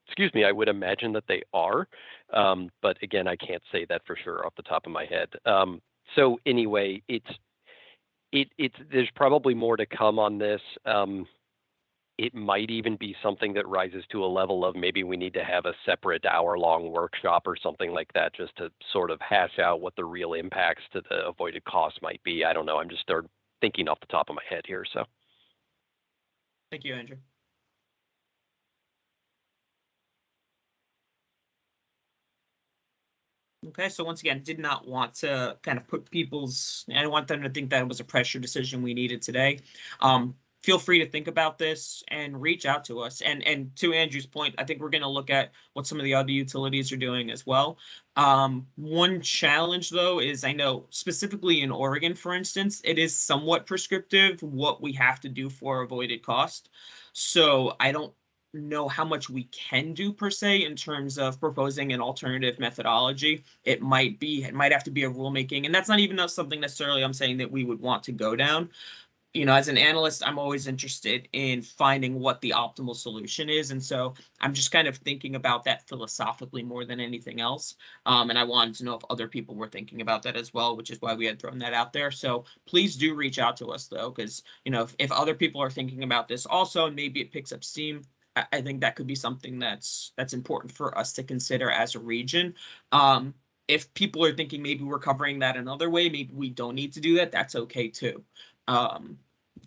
Excuse me, I would imagine that they are, but again, I can't say that for sure off the top of my head. So anyway, there's probably more to come on this. it might even be something that rises to a level of maybe we need to have a separate hour-long workshop or something like that just to sort of hash out what the real impacts to the avoided costs might be. I don't know. I'm just thinking off the top of my head here. So Thank you, Andrew. Okay, so once again, did not want to kind of put I don't want them to think that it was a pressure decision we needed today. Feel free to think about this and reach out to us. And to Andrew's point, I think we're going to look at what some of the other utilities are doing as well. One challenge, though, is I know specifically in Oregon, for instance, it is somewhat prescriptive what we have to do for avoided cost. So I don't know how much we can do per se in terms of proposing an alternative methodology. It might have to be a rulemaking, and that's not even something necessarily I'm saying that we would want to go down. You know, as an analyst, I'm always interested in finding what the optimal solution is. And so I'm just kind of thinking about that philosophically more than anything else. And I wanted to know if other people were thinking about that as well, which is why we had thrown that out there. So please do reach out to us, though, because, you know, if other people are thinking about this also, and maybe it picks up steam, I think that could be something that's important for us to consider as a region. If people are thinking maybe we're covering that another way, maybe we don't need to do that, that's okay too.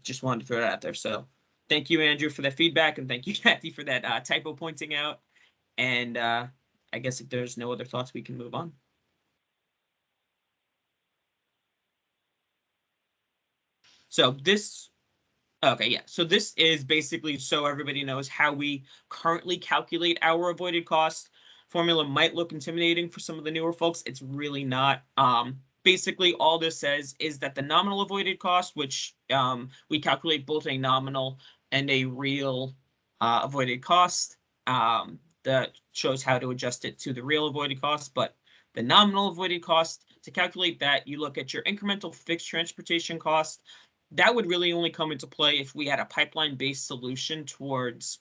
Just wanted to throw that out there. So thank you, Andrew, for that feedback, and thank you, Kathy, for that typo pointing out. And I guess if there's no other thoughts, we can move on. So this is basically so everybody knows how we currently calculate our avoided cost. Formula might look intimidating for some of the newer folks. It's really not. Basically, all this says is that the nominal avoided cost, which we calculate both a nominal and a real avoided cost, that shows how to adjust it to the real avoided cost. But the nominal avoided cost, to calculate that, you look at your incremental fixed transportation cost. That would really only come into play if we had a pipeline-based solution towards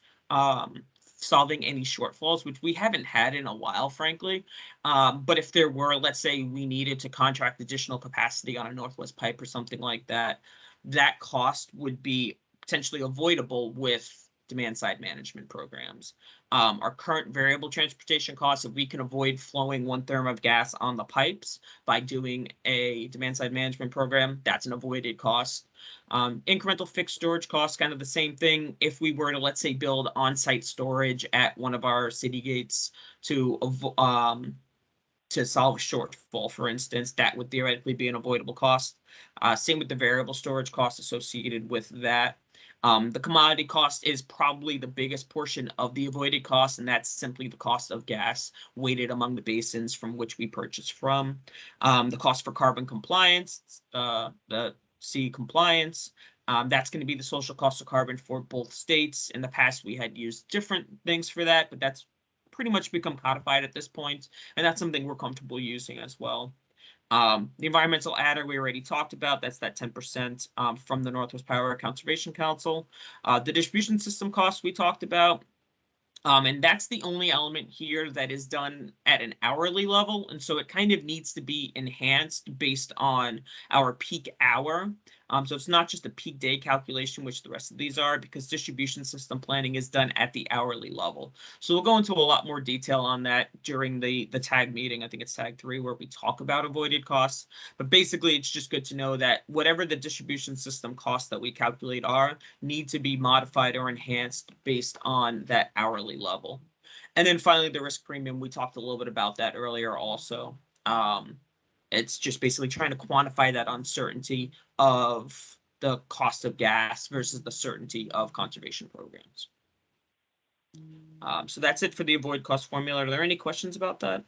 solving any shortfalls, which we haven't had in a while, frankly. But if there were, let's say we needed to contract additional capacity on a Northwest pipe or something like that, that cost would be potentially avoidable with demand-side management programs. Our current variable transportation costs, if we can avoid flowing 1 therm of gas on the pipes by doing a demand-side management program, that's an avoided cost. Incremental fixed storage costs, kind of the same thing. If we were to, let's say, build on-site storage at one of our city gates to solve a shortfall, for instance, that would theoretically be an avoidable cost. Same with the variable storage costs associated with that. The commodity cost is probably the biggest portion of the avoided cost, and that's simply the cost of gas weighted among the basins from which we purchase from. The cost for carbon compliance, the C compliance, that's going to be the social cost of carbon for both states. In the past, we had used different things for that, but that's pretty much become codified at this point, and that's something we're comfortable using as well. The environmental adder we already talked about, that's that 10% from the Northwest Power Conservation Council. The distribution system costs we talked about, and that's the only element here that is done at an hourly level, and so it kind of needs to be enhanced based on our peak hour. So it's not just a peak day calculation, which the rest of these are, because distribution system planning is done at the hourly level. So we'll go into a lot more detail on that during the TAG meeting. I think it's TAG 3, where we talk about avoided costs. But basically, it's just good to know that whatever the distribution system costs that we calculate are, need to be modified or enhanced based on that hourly level. And then finally, the risk premium, we talked a little bit about that earlier also. It's just basically trying to quantify that uncertainty of the cost of gas versus the certainty of conservation programs. So that's it for the avoid cost formula. Are there any questions about that?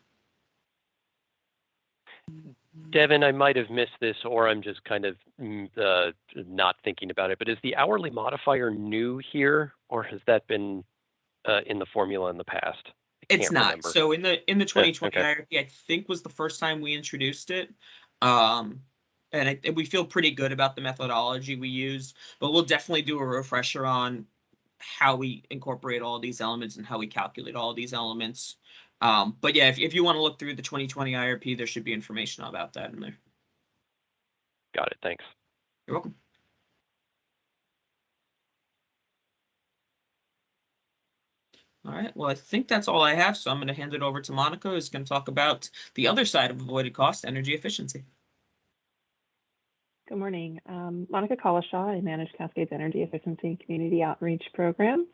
Devin, I might have missed this, or I'm just kind of not thinking about it, but is the hourly modifier new here, or has that been in the formula in the past? It's not. Remember. So in the 2020 okay. IRP, I think was the first time we introduced it. And we feel pretty good about the methodology we use, but we'll definitely do a refresher on how we incorporate all these elements and how we calculate all these elements. But yeah, if you want to look through the 2020 IRP, there should be information about that in there. Got it. Thanks. You're welcome. All right, well, I think that's all I have, so I'm going to hand it over to Monica, who's going to talk about the other side of avoided cost, energy efficiency. Good morning. Monica Collishaw. I manage Cascade's Energy Efficiency and Community Outreach Program.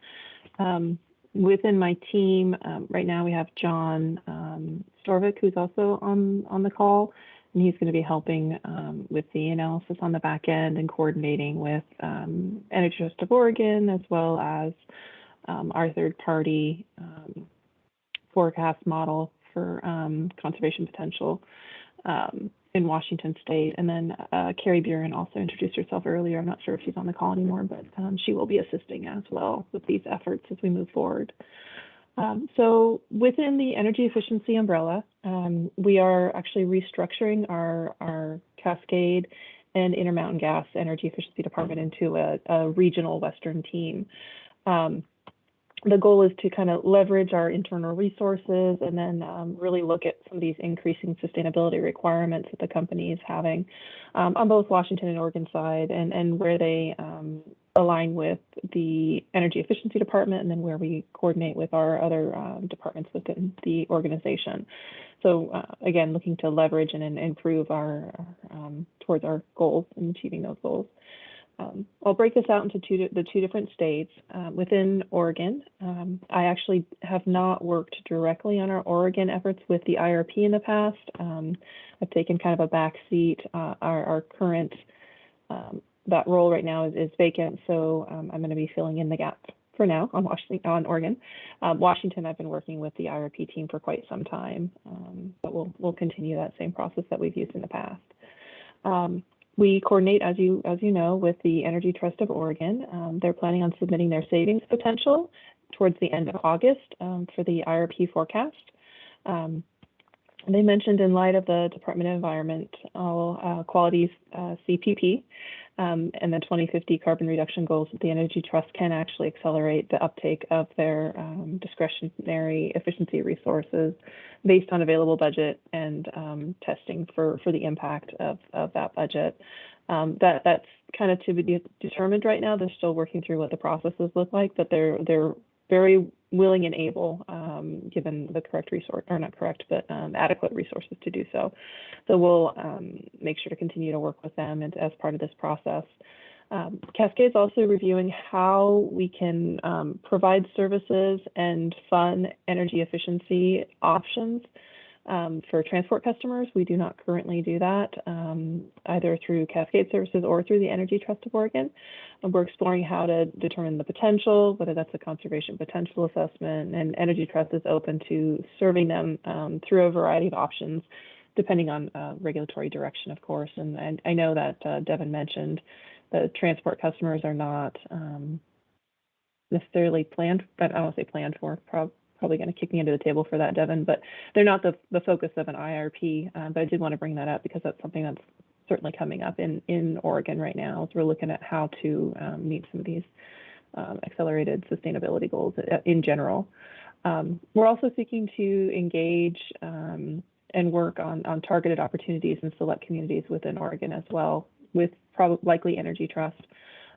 Within my team, right now we have John Storvik, who's also on the call, and he's going to be helping with the analysis on the back end and coordinating with Energy Trust of Oregon, as well as our third-party forecast model for conservation potential in Washington State. And then Carrie Buren also introduced herself earlier. I'm not sure if she's on the call anymore, but she will be assisting as well with these efforts as we move forward. So within the energy efficiency umbrella, we are actually restructuring our Cascade and Intermountain Gas Energy Efficiency Department into a regional Western team. The goal is to kind of leverage our internal resources and then really look at some of these increasing sustainability requirements that the company is having on both Washington and Oregon side, and where they align with the Energy Efficiency Department, and then where we coordinate with our other departments within the organization. So again, looking to leverage and improve our towards our goals and achieving those goals. I'll break this out into the two different states. Within Oregon, I actually have not worked directly on our Oregon efforts with the IRP in the past. I've taken kind of a back seat. Our current, that role right now is vacant, so I'm going to be filling in the gap for now on Oregon. Washington, I've been working with the IRP team for quite some time, but we'll continue that same process that we've used in the past. We coordinate, as you know, with the Energy Trust of Oregon. They're planning on submitting their savings potential towards the end of August for the IRP forecast. They mentioned, in light of the Department of Environmental Quality's CPP and the 2050 carbon reduction goals, that the Energy Trust can actually accelerate the uptake of their discretionary efficiency resources based on available budget and testing for the impact of that budget. That's kind of to be determined right now. They're still working through what the processes look like, but they're very willing and able, given the correct resource, or not correct, but adequate resources to do so. So we'll make sure to continue to work with them and as part of this process. Cascade is also reviewing how we can provide services and fund energy efficiency options for transport customers. We do not currently do that, either through Cascade Services or through the Energy Trust of Oregon. And we're exploring how to determine the potential, whether that's a conservation potential assessment, and Energy Trust is open to serving them through a variety of options, depending on regulatory direction, of course. And I know that Devin mentioned the transport customers are not necessarily planned, but I don't say planned for, probably going to kick me under the table for that, Devin, but they're not the focus of an IRP. But I did want to bring that up because that's something that's certainly coming up in Oregon right now, as we're looking at how to meet some of these accelerated sustainability goals in general. We're also seeking to engage and work on targeted opportunities in select communities within Oregon as well, with likely Energy Trust.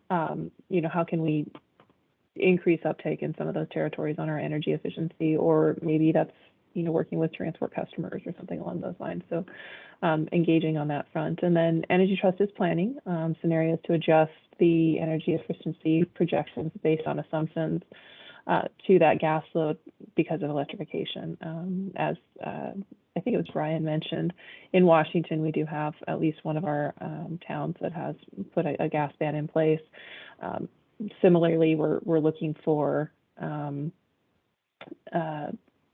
How can we increase uptake in some of those territories on our energy efficiency, or maybe that's working with transport customers or something along those lines. So engaging on that front. And then Energy Trust is planning scenarios to adjust the energy efficiency projections based on assumptions to that gas load because of electrification. As I think it was Brian mentioned, in Washington, we do have at least one of our towns that has put a gas ban in place. Similarly, we're looking for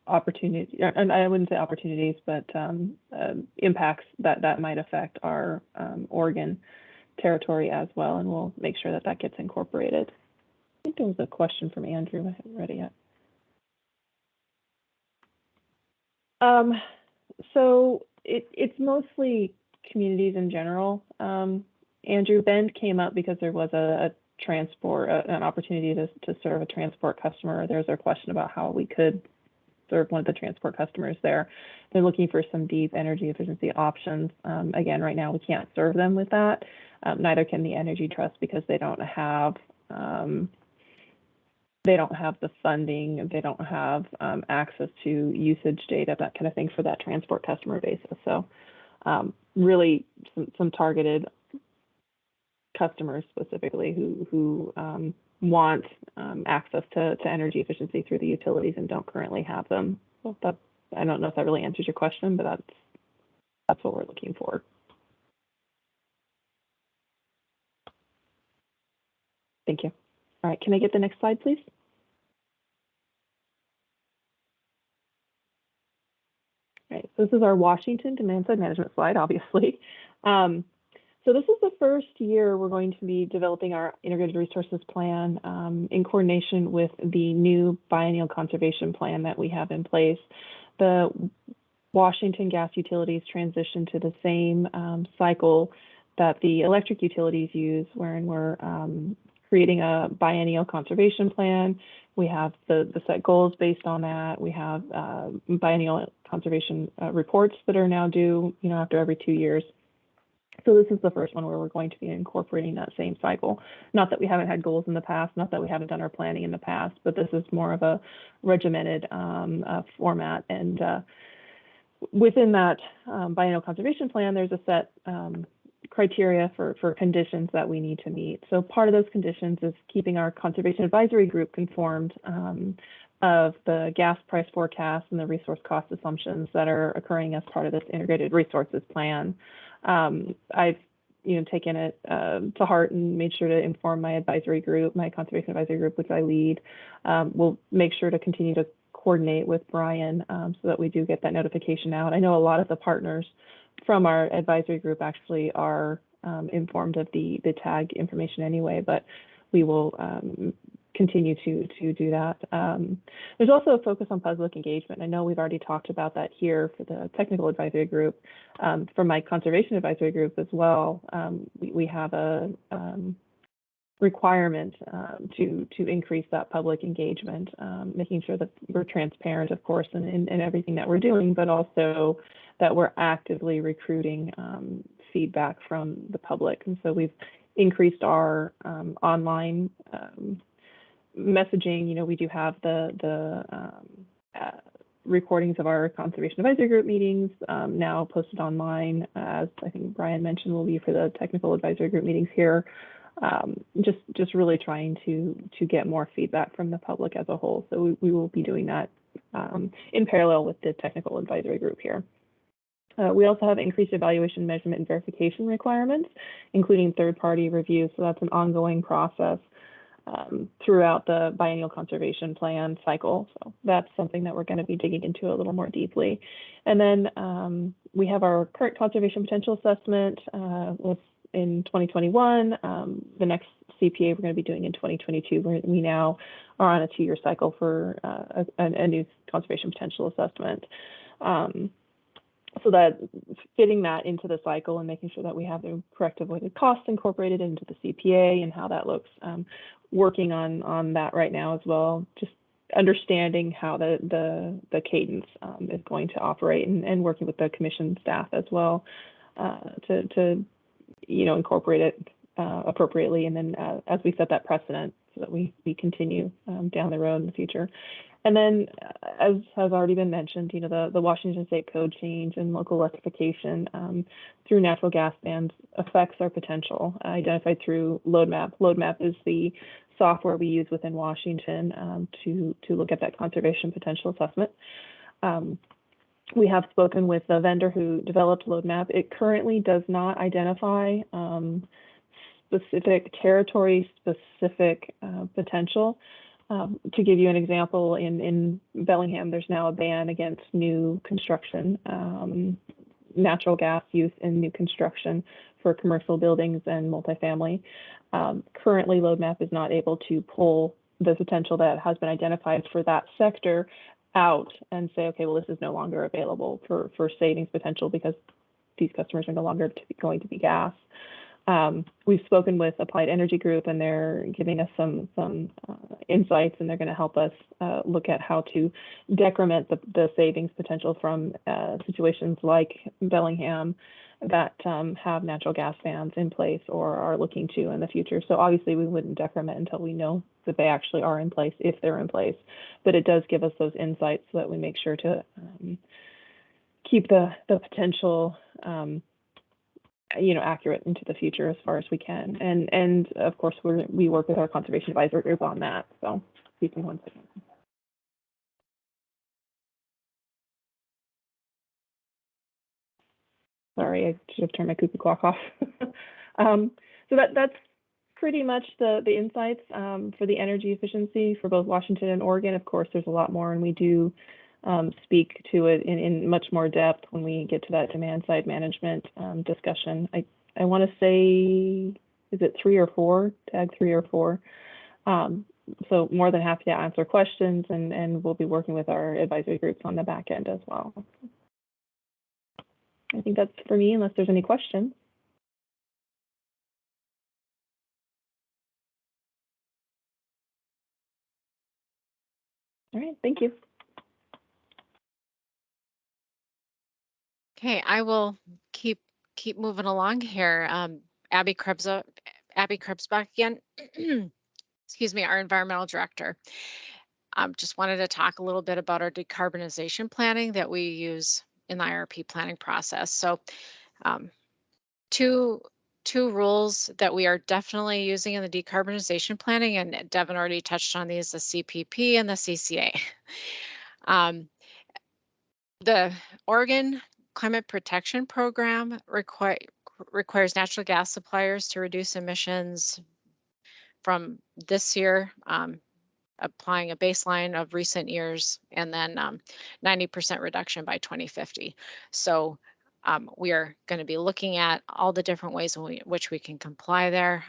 opportunities, and I wouldn't say opportunities, but impacts that might affect our Oregon territory as well, and we'll make sure that gets incorporated. I think there was a question from Andrew. I haven't read it yet. So it's mostly communities in general. Andrew, Bend came up because there was an opportunity to serve a transport customer. There's a question about how we could serve one of the transport customers there. They're looking for some deep energy efficiency options. Again, right now we can't serve them with that. Neither can the Energy Trust, because they don't have they don't have the funding, they don't have access to usage data, that kind of thing for that transport customer basis. So really some targeted customers specifically who want access to energy efficiency through the utilities and don't currently have them. So that, I don't know if that really answers your question, but that's what we're looking for. Thank you. All right, can I get the next slide, please? All right, so this is our Washington demand-side management slide, obviously. So this is the first year we're going to be developing our integrated resources plan in coordination with the new biennial conservation plan that we have in place. The Washington gas utilities transition to the same cycle that the electric utilities use, wherein we're creating a biennial conservation plan. We have the set goals based on that. We have biennial conservation reports that are now due, after every 2 years. So this is the first one where we're going to be incorporating that same cycle. Not that we haven't had goals in the past, not that we haven't done our planning in the past, but this is more of a regimented format. And within that biennial conservation plan, there's a set criteria for conditions that we need to meet. So part of those conditions is keeping our conservation advisory group conformed of the gas price forecast and the resource cost assumptions that are occurring as part of this integrated resources plan. I've taken it to heart and made sure to inform my advisory group, my conservation advisory group, which I lead. We'll make sure to continue to coordinate with Brian so that we do get that notification out. I know a lot of the partners from our advisory group actually are informed of the tag information anyway, but we will continue to do that. There's also a focus on public engagement. I know we've already talked about that here for the technical advisory group. For my conservation advisory group as well, we have a requirement to increase that public engagement, making sure that we're transparent, of course, in everything that we're doing, but also that we're actively recruiting feedback from the public. And so we've increased our online messaging. We do have the recordings of our conservation advisory group meetings now posted online, as I think Brian mentioned will be for the technical advisory group meetings here. Just really trying to get more feedback from the public as a whole. So we will be doing that in parallel with the technical advisory group here. We also have increased evaluation, measurement, and verification requirements, including third-party review. So that's an ongoing process throughout the biennial conservation plan cycle. So that's something that we're going to be digging into a little more deeply. And then we have our current conservation potential assessment in 2021. The next CPA we're going to be doing in 2022. We now are on a 2-year cycle for a new conservation potential assessment. So that fitting that into the cycle and making sure that we have the correct avoided costs incorporated into the CPA and how that looks, working on that right now as well, just understanding how the cadence is going to operate and working with the commission staff as well to incorporate it appropriately, and then as we set that precedent so that we continue down the road in the future. And then, as has already been mentioned, the Washington State Code change and local electrification through natural gas bans affects our potential identified through LoadMap. LoadMap is the software we use within Washington to look at that conservation potential assessment. We have spoken with the vendor who developed LoadMap. It currently does not identify specific territory-specific potential. To give you an example, in Bellingham, there's now a ban against new construction, natural gas use in new construction for commercial buildings and multifamily. Currently, LoadMap is not able to pull the potential that has been identified for that sector out and say, okay, well, this is no longer available for savings potential because these customers are no longer going to be gas. We've spoken with Applied Energy Group, and they're giving us some insights, and they're going to help us look at how to decrement the savings potential from situations like Bellingham that have natural gas bans in place or are looking to in the future. So obviously we wouldn't decrement until we know that they actually are in place, if they're in place. But it does give us those insights so that we make sure to keep the potential accurate into the future as far as we can. And of course we work with our conservation advisory group on that. So excuse me 1 second. Sorry, I should have turned my cuckoo clock off. So that's pretty much the insights for the energy efficiency for both Washington and Oregon. Of course, there's a lot more, and we do speak to it in much more depth when we get to that demand side management discussion. I want to say, is it 3 or 4? Tag 3 or 4. So more than happy to answer questions, and we'll be working with our advisory groups on the back end as well. I think that's for me, unless there's any questions. All right, thank you. Okay, I will keep moving along here. Abby Krebsbach again. Excuse me, our environmental director. Just wanted to talk a little bit about our decarbonization planning that we use in the IRP planning process. So two rules that we are definitely using in the decarbonization planning, and Devin already touched on these, the CPP and the CCA. The Oregon Climate Protection Program requires natural gas suppliers to reduce emissions from this year, applying a baseline of recent years, and then 90% reduction by 2050. So we are going to be looking at all the different ways in which we can comply there.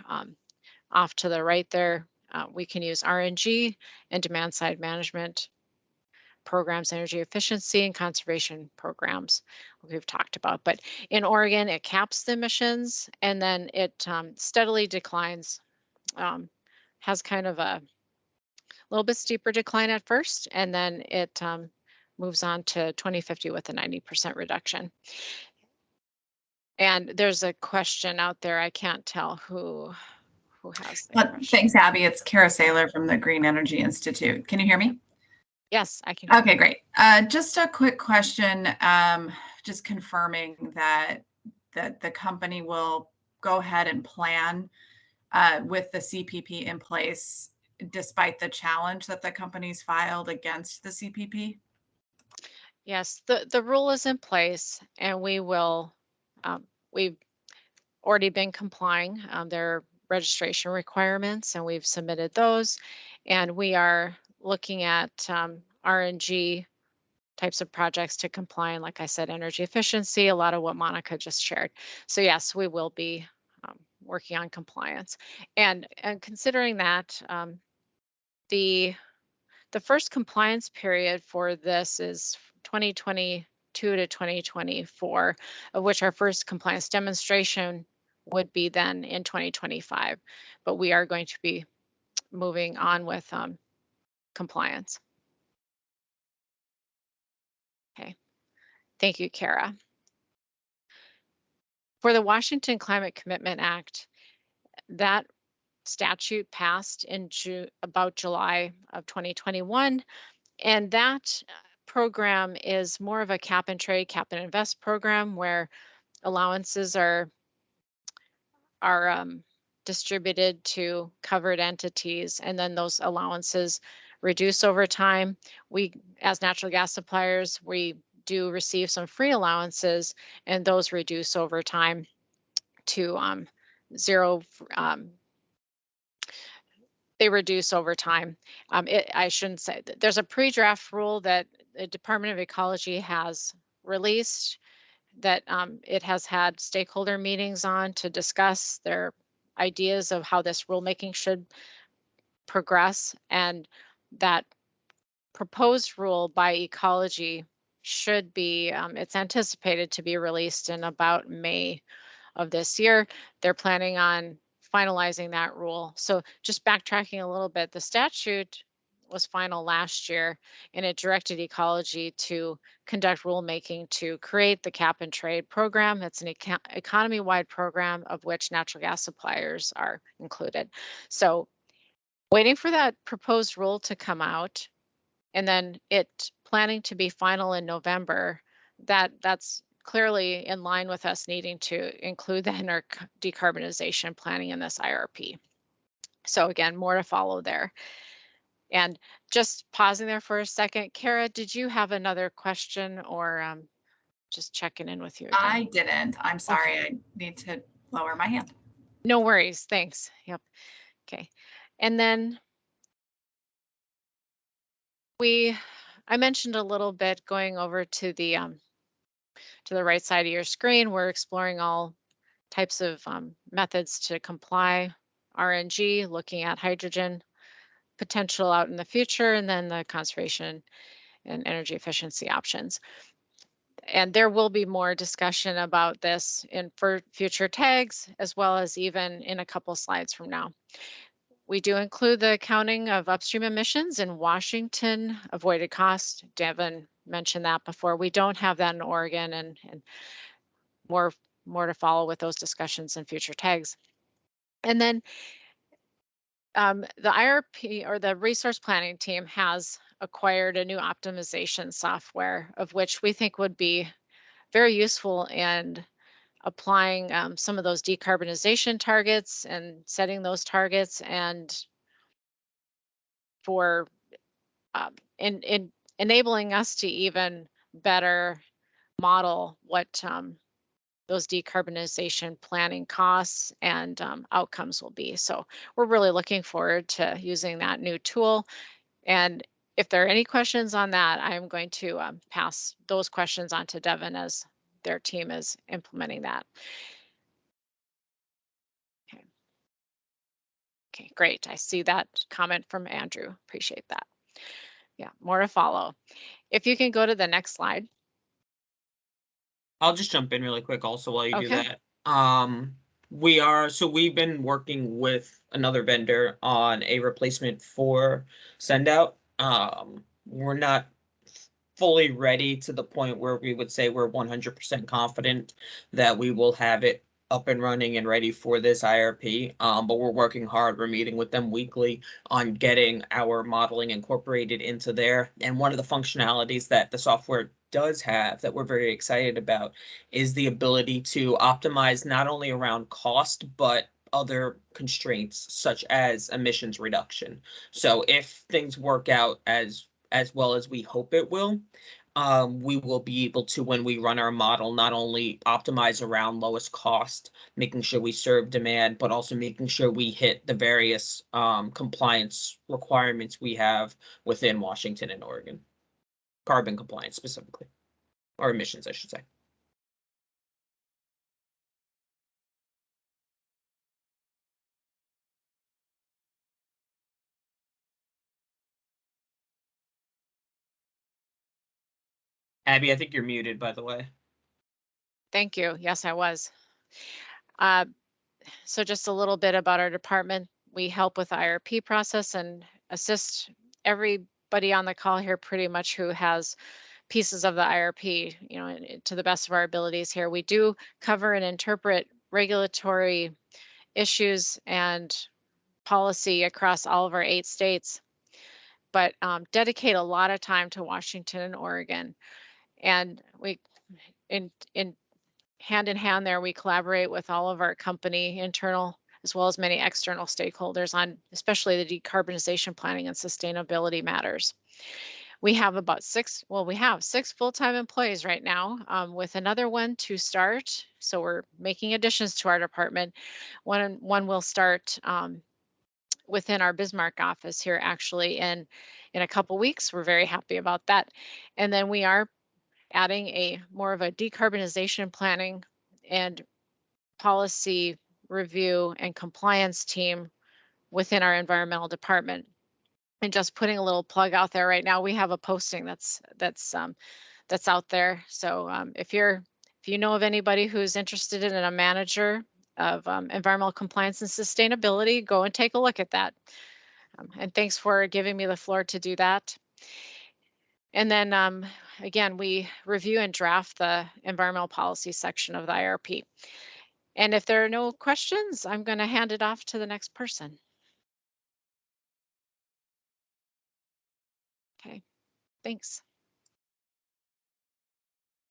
Off to the right there, we can use RNG and demand side management programs, energy efficiency and conservation programs we've talked about. But in Oregon, it caps the emissions, and then it steadily declines, has kind of a little bit steeper decline at first, and then it moves on to 2050 with a 90% reduction. And there's a question out there. I can't tell who has that. Thanks, Abby. It's Kara Saylor from the Green Energy Institute. Can you hear me? Yes, I can. Okay, great. Just a quick question, just confirming that the company will go ahead and plan with the CPP in place, despite the challenge that the company's filed against the CPP? Yes, the rule is in place, and we will, we've already been complying. Their registration requirements, and we've submitted those, and we are looking at RNG types of projects to comply, and like I said, energy efficiency, a lot of what Monica just shared. So yes, we will be working on compliance, and considering that the first compliance period for this is 2022 to 2024, of which our first compliance demonstration would be then in 2025, but we are going to be moving on with compliance. Okay, thank you, Kara. For the Washington Climate Commitment Act, that statute passed in about July of 2021, and that program is more of a cap and trade, cap and invest program where allowances are distributed to covered entities, and then those allowances reduce over time. We, as natural gas suppliers, we do receive some free allowances, and those reduce over time to zero. They reduce over time. I shouldn't say that. There's a pre-draft rule that the Department of Ecology has released that it has had stakeholder meetings on to discuss their ideas of how this rulemaking should progress, and that proposed rule by Ecology should be, it's anticipated to be released in about May of this year. They're planning on finalizing that rule. So just backtracking a little bit, the statute was final last year, and it directed Ecology to conduct rulemaking to create the cap and trade program. It's an economy-wide program of which natural gas suppliers are included. So waiting for that proposed rule to come out, and then it planning to be final in November. That's clearly in line with us needing to include that in our decarbonization planning in this IRP. So again, more to follow there. And just pausing there for a second, Kara, did you have another question, or just checking in with you again? I didn't. I'm sorry. I need to lower my hand. No worries. Thanks. Yep. Okay. And then I mentioned a little bit going over to the right side of your screen. We're exploring all types of methods to comply. RNG, looking at hydrogen potential out in the future, and then the conservation and energy efficiency options. And there will be more discussion about this in for future tags, as well as even in a couple slides from now. We do include the accounting of upstream emissions in Washington, avoided cost. Devin mentioned that before. We don't have that in Oregon, and more to follow with those discussions in future tags. And then the IRP, or the resource planning team, has acquired a new optimization software, of which we think would be very useful in applying some of those decarbonization targets and setting those targets, and for in enabling us to even better model what those decarbonization planning costs and outcomes will be. So we're really looking forward to using that new tool. And if there are any questions on that, I'm going to pass those questions on to Devin as their team is implementing that. Okay, great. I see that comment from Andrew. Appreciate that. Yeah, more to follow. If you can go to the next slide. I'll just jump in really quick also while you do Okay. that. We've been working with another vendor on a replacement for send out. We're not fully ready to the point where we would say we're 100% confident that we will have it up and running and ready for this IRP. But we're working hard. We're meeting with them weekly on getting our modeling incorporated into there. And one of the functionalities that the software does have that we're very excited about is the ability to optimize not only around cost, but other constraints such as emissions reduction. So if things work out as well as we hope it will, we will be able to, when we run our model, not only optimize around lowest cost, making sure we serve demand, but also making sure we hit the various compliance requirements we have within Washington and Oregon. Carbon compliance specifically, or emissions, I should say. Abby, I think you're muted, by the way. Thank you. Yes, I was. So just a little bit about our department. We help with the IRP process and assist everybody on the call here pretty much who has pieces of the IRP, you know, to the best of our abilities here. We do cover and interpret regulatory issues and policy across all of our 8 states, but dedicate a lot of time to Washington and Oregon. And we, in hand in hand there, we collaborate with all of our company internal as well as many external stakeholders on especially the decarbonization planning and sustainability matters. We have about 6 full-time employees right now, with another one to start. So we're making additions to our department. One will start within our Bismarck office here actually in a couple weeks. We're very happy about that. And then we are adding a more of a decarbonization planning and policy review and compliance team within our environmental department. And just putting a little plug out there right now, we have a posting that's out there. So if you know of anybody who's interested in a manager of environmental compliance and sustainability, go and take a look at that. And thanks for giving me the floor to do that. And then again, we review and draft the environmental policy section of the IRP. And if there are no questions, I'm going to hand it off to the next person. Okay, thanks.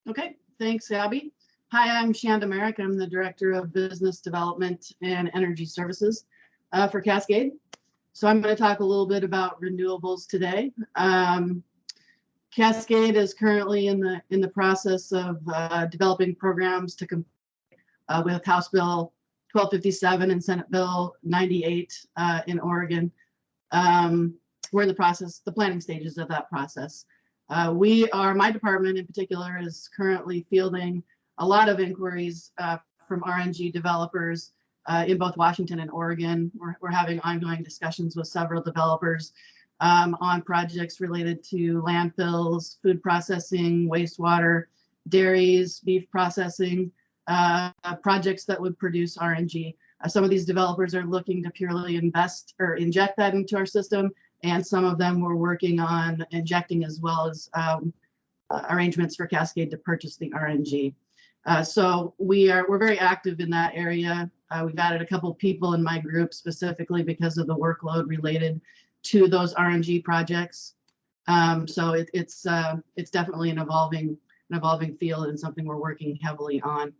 Okay, thanks, Abby. Hi, I'm Shanda Merrick. I'm the Director of Business Development and Energy Services for Cascade. So I'm going to talk a little bit about renewables today. Cascade is currently in the process of developing programs to compete with House Bill 1257 and Senate Bill 98 in Oregon. We're in the planning stages of that process. My department in particular is currently fielding a lot of inquiries from RNG developers in both Washington and Oregon. We're having ongoing discussions with several developers on projects related to landfills, food processing, wastewater, dairies, beef processing, projects that would produce RNG. Some of these developers are looking to purely invest or inject that into our system, and some of them were working on injecting as well as arrangements for Cascade to purchase the RNG. So we're very active in that area. We've added a couple people in my group specifically because of the workload related to those RNG projects. So it's definitely an evolving field and something we're working heavily on.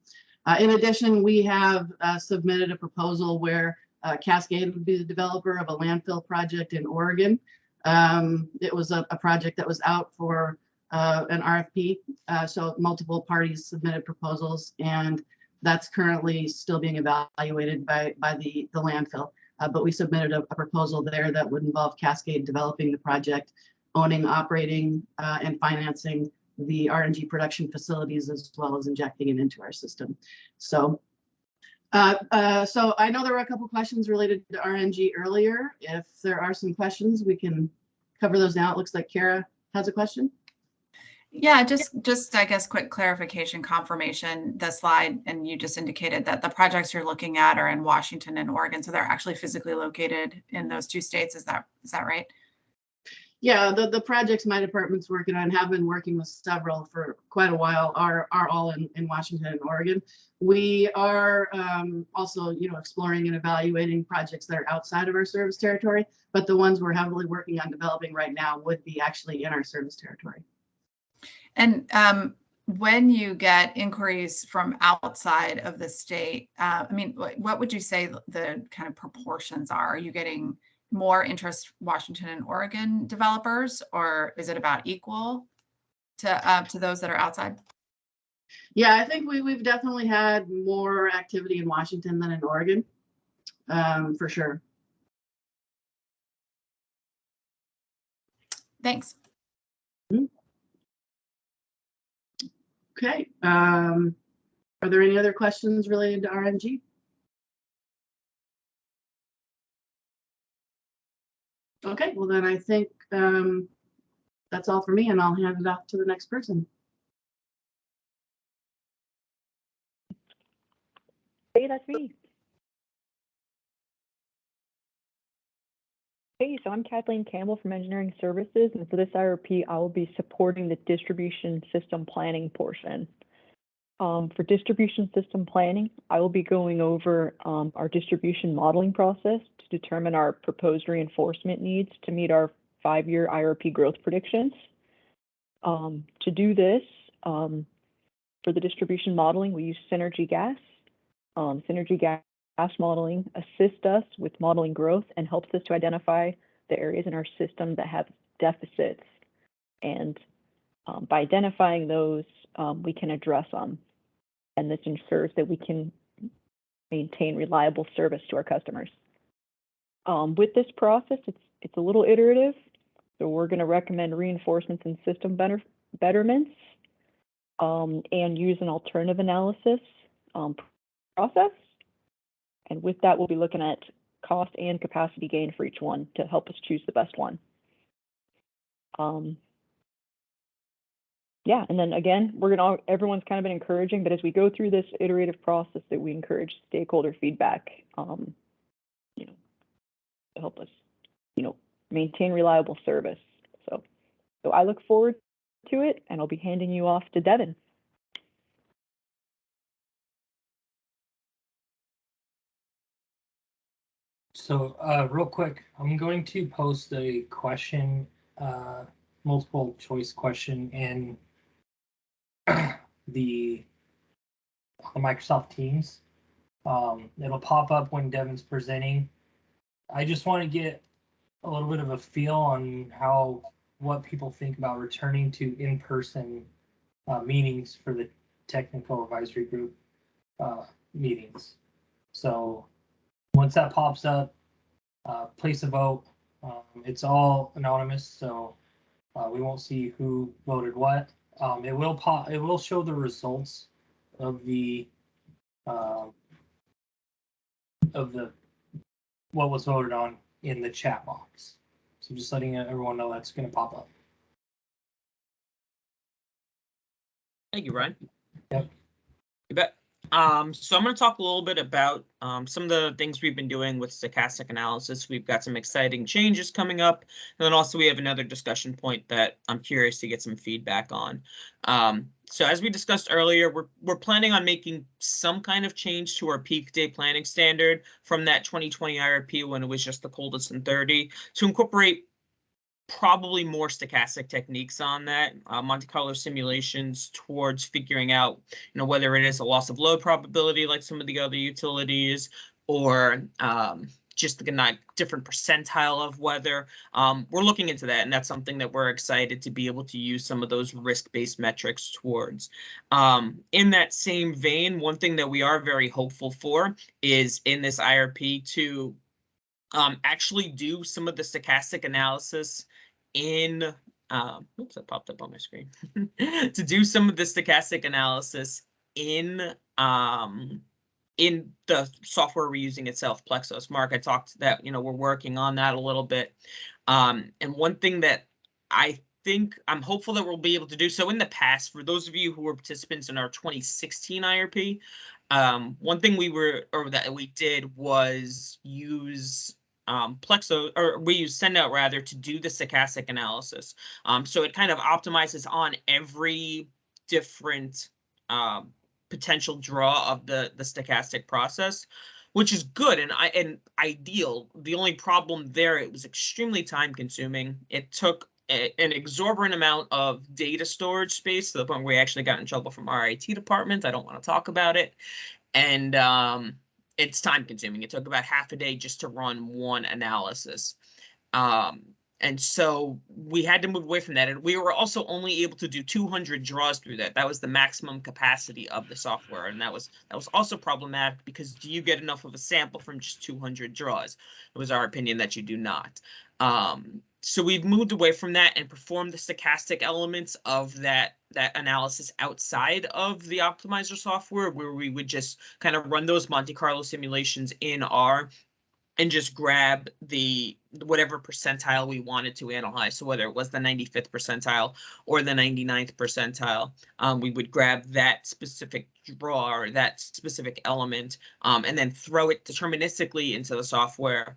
In addition, we have submitted a proposal where Cascade would be the developer of a landfill project in Oregon. It was a project that was out for an RFP, so multiple parties submitted proposals, and that's currently still being evaluated by the landfill. But we submitted a proposal there that would involve Cascade developing the project, owning, operating, and financing the RNG production facilities, as well as injecting it into our system. So I know there were a couple questions related to RNG earlier. If there are some questions, we can cover those now. It looks like Kara has a question. Yeah, just I guess quick clarification, confirmation, the slide, and you just indicated that the projects you're looking at are in Washington and Oregon, so they're actually physically located in those two states. Is that right? Yeah, the projects my department's working on, have been working with several for quite a while, are all in Washington and Oregon. We are also, exploring and evaluating projects that are outside of our service territory, but the ones we're heavily working on developing right now would be actually in our service territory. And when you get inquiries from outside of the state, what would you say the kind of proportions are? Are you getting more interest Washington and Oregon developers, or is it about equal to those that are outside? Yeah, I think we've definitely had more activity in Washington than in Oregon, for sure. Thanks. Okay. Are there any other questions related to RNG? Okay, well then I think that's all for me, and I'll hand it off to the next person. Hey, that's me. Hey, so I'm Kathleen Campbell from Engineering Services, and for this IRP, I will be supporting the distribution system planning portion. For distribution system planning, I will be going over our distribution modeling process to determine our proposed reinforcement needs to meet our 5-year IRP growth predictions. To do this, for the distribution modeling, we use Synergy Gas. Synergy Gas modeling assists us with modeling growth and helps us to identify the areas in our system that have deficits. And by identifying those, we can address them. And this ensures that we can maintain reliable service to our customers. With this process, it's a little iterative. So we're going to recommend reinforcements and system betterments and use an alternative analysis process. And with that, we'll be looking at cost and capacity gain for each one to help us choose the best one. Yeah, and then again, everyone's kind of been encouraging, but as we go through this iterative process, that we encourage stakeholder feedback, to help us maintain reliable service. So I look forward to it, and I'll be handing you off to Devin. So real quick, I'm going to post a question, multiple choice question in the Microsoft Teams. It'll pop up when Devin's presenting. I just want to get a little bit of a feel on what people think about returning to in-person meetings for the technical advisory group meetings. So once that pops up, place a vote. It's all anonymous, so we won't see who voted what. It will show the results of the what was voted on in the chat box. So just letting everyone know that's going to pop up. Thank you, Ryan. Yep. You bet. So I'm going to talk a little bit about some of the things we've been doing with stochastic analysis. We've got some exciting changes coming up, and then also we have another discussion point that I'm curious to get some feedback on. So as we discussed earlier, we're planning on making some kind of change to our peak day planning standard from that 2020 IRP when it was just the coldest in 30 to incorporate probably more stochastic techniques on that, Monte Carlo simulations towards figuring out, whether it is a loss of load probability like some of the other utilities, or just the different percentile of weather. We're looking into that, and that's something that we're excited to be able to use some of those risk-based metrics towards. In that same vein, one thing that we are very hopeful for is in this IRP to actually do some of the stochastic analysis in, oops, that popped up on my screen, to do some of the stochastic analysis in the software we're using itself, Plexos. Mark, I talked that, we're working on that a little bit. And one thing that I think I'm hopeful that we'll be able to do, so in the past, for those of you who were participants in our 2016 IRP, one thing we did was use Plexo, or we use Sendout rather, to do the stochastic analysis. So it kind of optimizes on every different potential draw of the stochastic process, which is good and ideal. The only problem there, it was extremely time consuming. It took an exorbitant amount of data storage space to the point where we actually got in trouble from our IT department. I don't want to talk about it. And it's time consuming. It took about half a day just to run one analysis. And so we had to move away from that. And we were also only able to do 200 draws through that. That was the maximum capacity of the software. And that was also problematic because do you get enough of a sample from just 200 draws? It was our opinion that you do not. So we've moved away from that and performed the stochastic elements of that analysis outside of the optimizer software, where we would just kind of run those Monte Carlo simulations in R and just grab whatever percentile we wanted to analyze. So whether it was the 95th percentile or the 99th percentile, we would grab that specific draw or that specific element and then throw it deterministically into the software.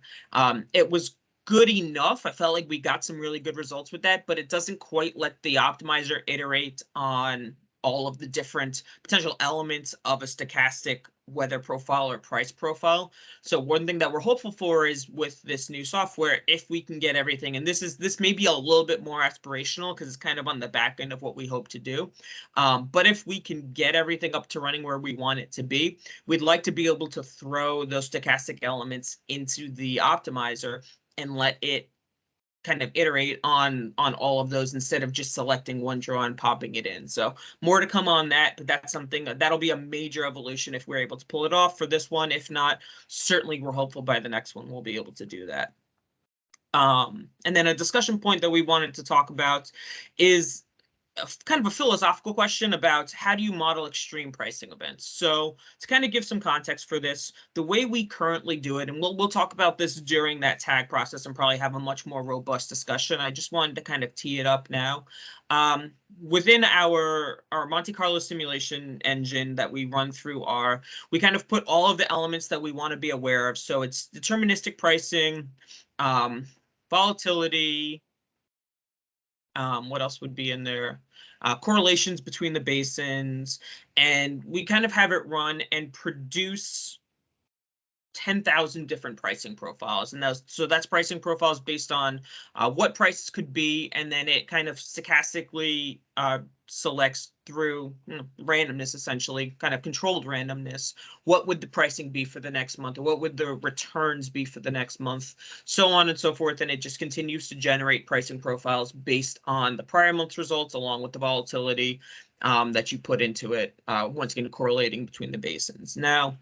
It was good enough. I felt like we got some really good results with that, but it doesn't quite let the optimizer iterate on all of the different potential elements of a stochastic weather profile or price profile. So one thing that we're hopeful for is with this new software, if we can get everything, and this may be a little bit more aspirational because it's kind of on the back end of what we hope to do. But if we can get everything up to running where we want it to be, we'd like to be able to throw those stochastic elements into the optimizer and let it kind of iterate on all of those instead of just selecting one draw and popping it in. So more to come on that, but that's something that'll be a major evolution if we're able to pull it off for this one. If not, certainly we're hopeful by the next one we'll be able to do that. And then a discussion point that we wanted to talk about is kind of a philosophical question about how do you model extreme pricing events. So to kind of give some context for this, the way we currently do it, and we'll talk about this during that tag process and probably have a much more robust discussion. I just wanted to kind of tee it up now. Within our Monte Carlo simulation engine that we run through R, we kind of put all of the elements that we want to be aware of. So it's deterministic pricing, volatility. What else would be in there? Correlations between the basins, and we kind of have it run and produce 10,000 different pricing profiles, and that's pricing profiles based on what prices could be, and then it kind of stochastically selects through randomness, essentially kind of controlled randomness, what would the pricing be for the next month, or what would the returns be for the next month, so on and so forth, and it just continues to generate pricing profiles based on the prior month's results along with the volatility that you put into it, once again correlating between the basins. Now,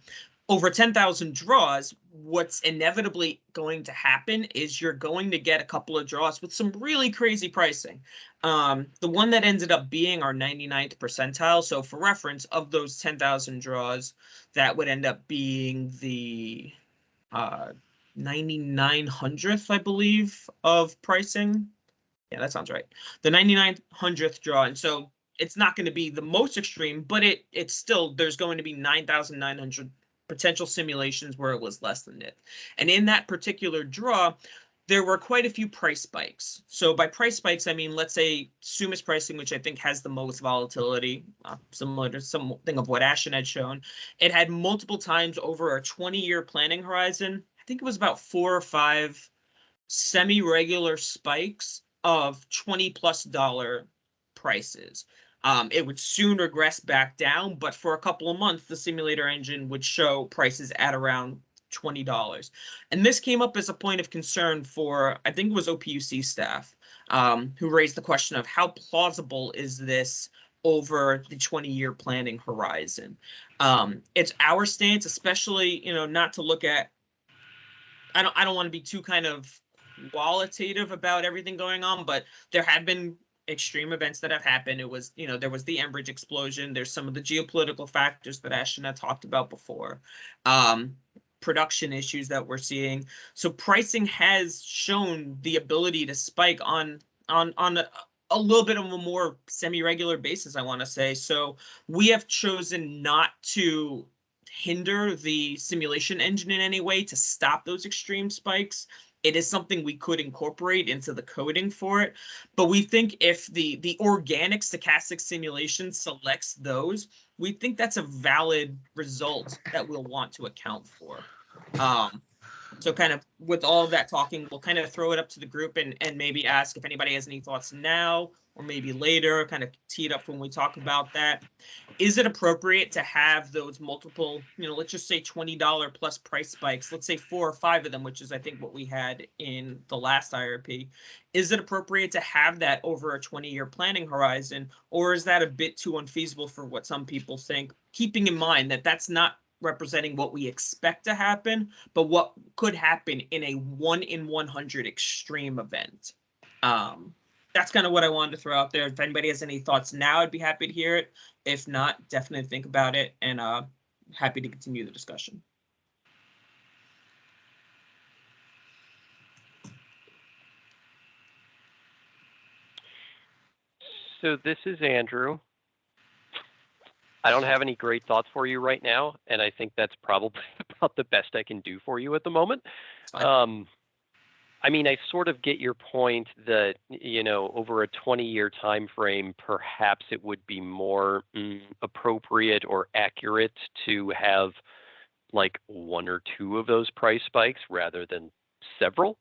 over 10,000 draws, what's inevitably going to happen is you're going to get a couple of draws with some really crazy pricing. The one that ended up being our 99th percentile. So for reference, of those 10,000 draws, that would end up being the 9900th, I believe, of pricing. Yeah, that sounds right. The 9900th draw. And so it's not going to be the most extreme, but it's still, there's going to be 9,900 potential simulations where it was less than it. And in that particular draw, there were quite a few price spikes. So by price spikes, I mean, let's say Sumis pricing, which I think has the most volatility, similar to something of what Ashton had shown. It had multiple times over a 20-year planning horizon. I think it was about 4 or 5 semi-regular spikes of $20+ prices. It would soon regress back down, but for a couple of months, the simulator engine would show prices at around $20. And this came up as a point of concern for, I think it was OPUC staff, who raised the question of how plausible is this over the 20-year planning horizon. It's our stance, especially, not to look at, I don't want to be too kind of qualitative about everything going on, but there have been extreme events that have happened. It was, there was the Enbridge explosion. There's some of the geopolitical factors that Ashton had talked about before, production issues that we're seeing. So pricing has shown the ability to spike on a little bit of a more semi-regular basis, I want to say. So we have chosen not to hinder the simulation engine in any way to stop those extreme spikes. It is something we could incorporate into the coding for it, but we think if the organic stochastic simulation selects those, we think that's a valid result that we'll want to account for. So kind of with all of that talking, we'll kind of throw it up to the group and maybe ask if anybody has any thoughts now or maybe later, kind of tee it up when we talk about that. Is it appropriate to have those multiple, let's just say $20+ price spikes, let's say 4 or 5 of them, which is I think what we had in the last IRP. Is it appropriate to have that over a 20-year planning horizon, or is that a bit too unfeasible for what some people think, keeping in mind that that's not representing what we expect to happen, but what could happen in a 1 in 100 extreme event. That's kind of what I wanted to throw out there. If anybody has any thoughts now, I'd be happy to hear it. If not, definitely think about it, and happy to continue the discussion. So this is Andrew. I don't have any great thoughts for you right now, and I think that's probably about the best I can do for you at the moment. I mean, I sort of get your point that, over a 20-year time frame, perhaps it would be more appropriate or accurate to have like 1 or 2 of those price spikes rather than several.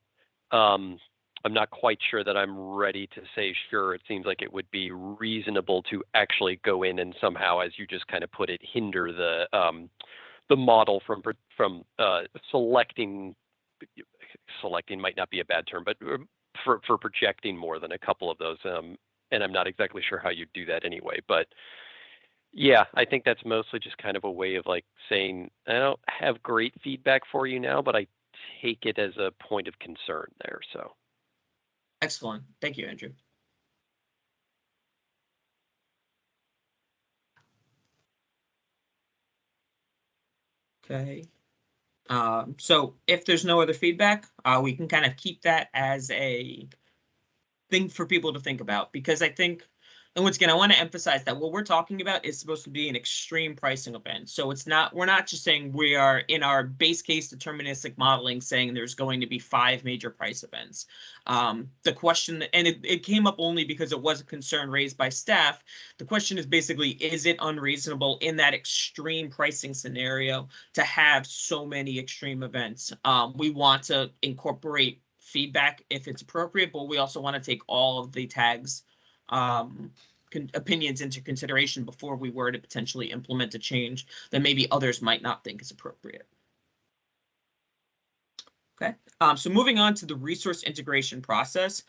I'm not quite sure that I'm ready to say sure. It seems like it would be reasonable to actually go in and somehow, as you just kind of put it, hinder the model from selecting. Selecting might not be a bad term, but for projecting more than a couple of those. And I'm not exactly sure how you do that anyway. But yeah, I think that's mostly just kind of a way of like saying, I don't have great feedback for you now, but I take it as a point of concern there. So. Excellent. Thank you, Andrew. Okay. So if there's no other feedback, we can kind of keep that as a thing for people to think about, because I think And once again, I want to emphasize that what we're talking about is supposed to be an extreme pricing event. So we're not just saying we are in our base case deterministic modeling saying there's going to be 5 major price events. The question, and it came up only because it was a concern raised by staff. The question is basically, is it unreasonable in that extreme pricing scenario to have so many extreme events? We want to incorporate feedback if it's appropriate, but we also want to take all of the tags opinions into consideration before we were to potentially implement a change that maybe others might not think is appropriate. Okay, so moving on to the resource integration process,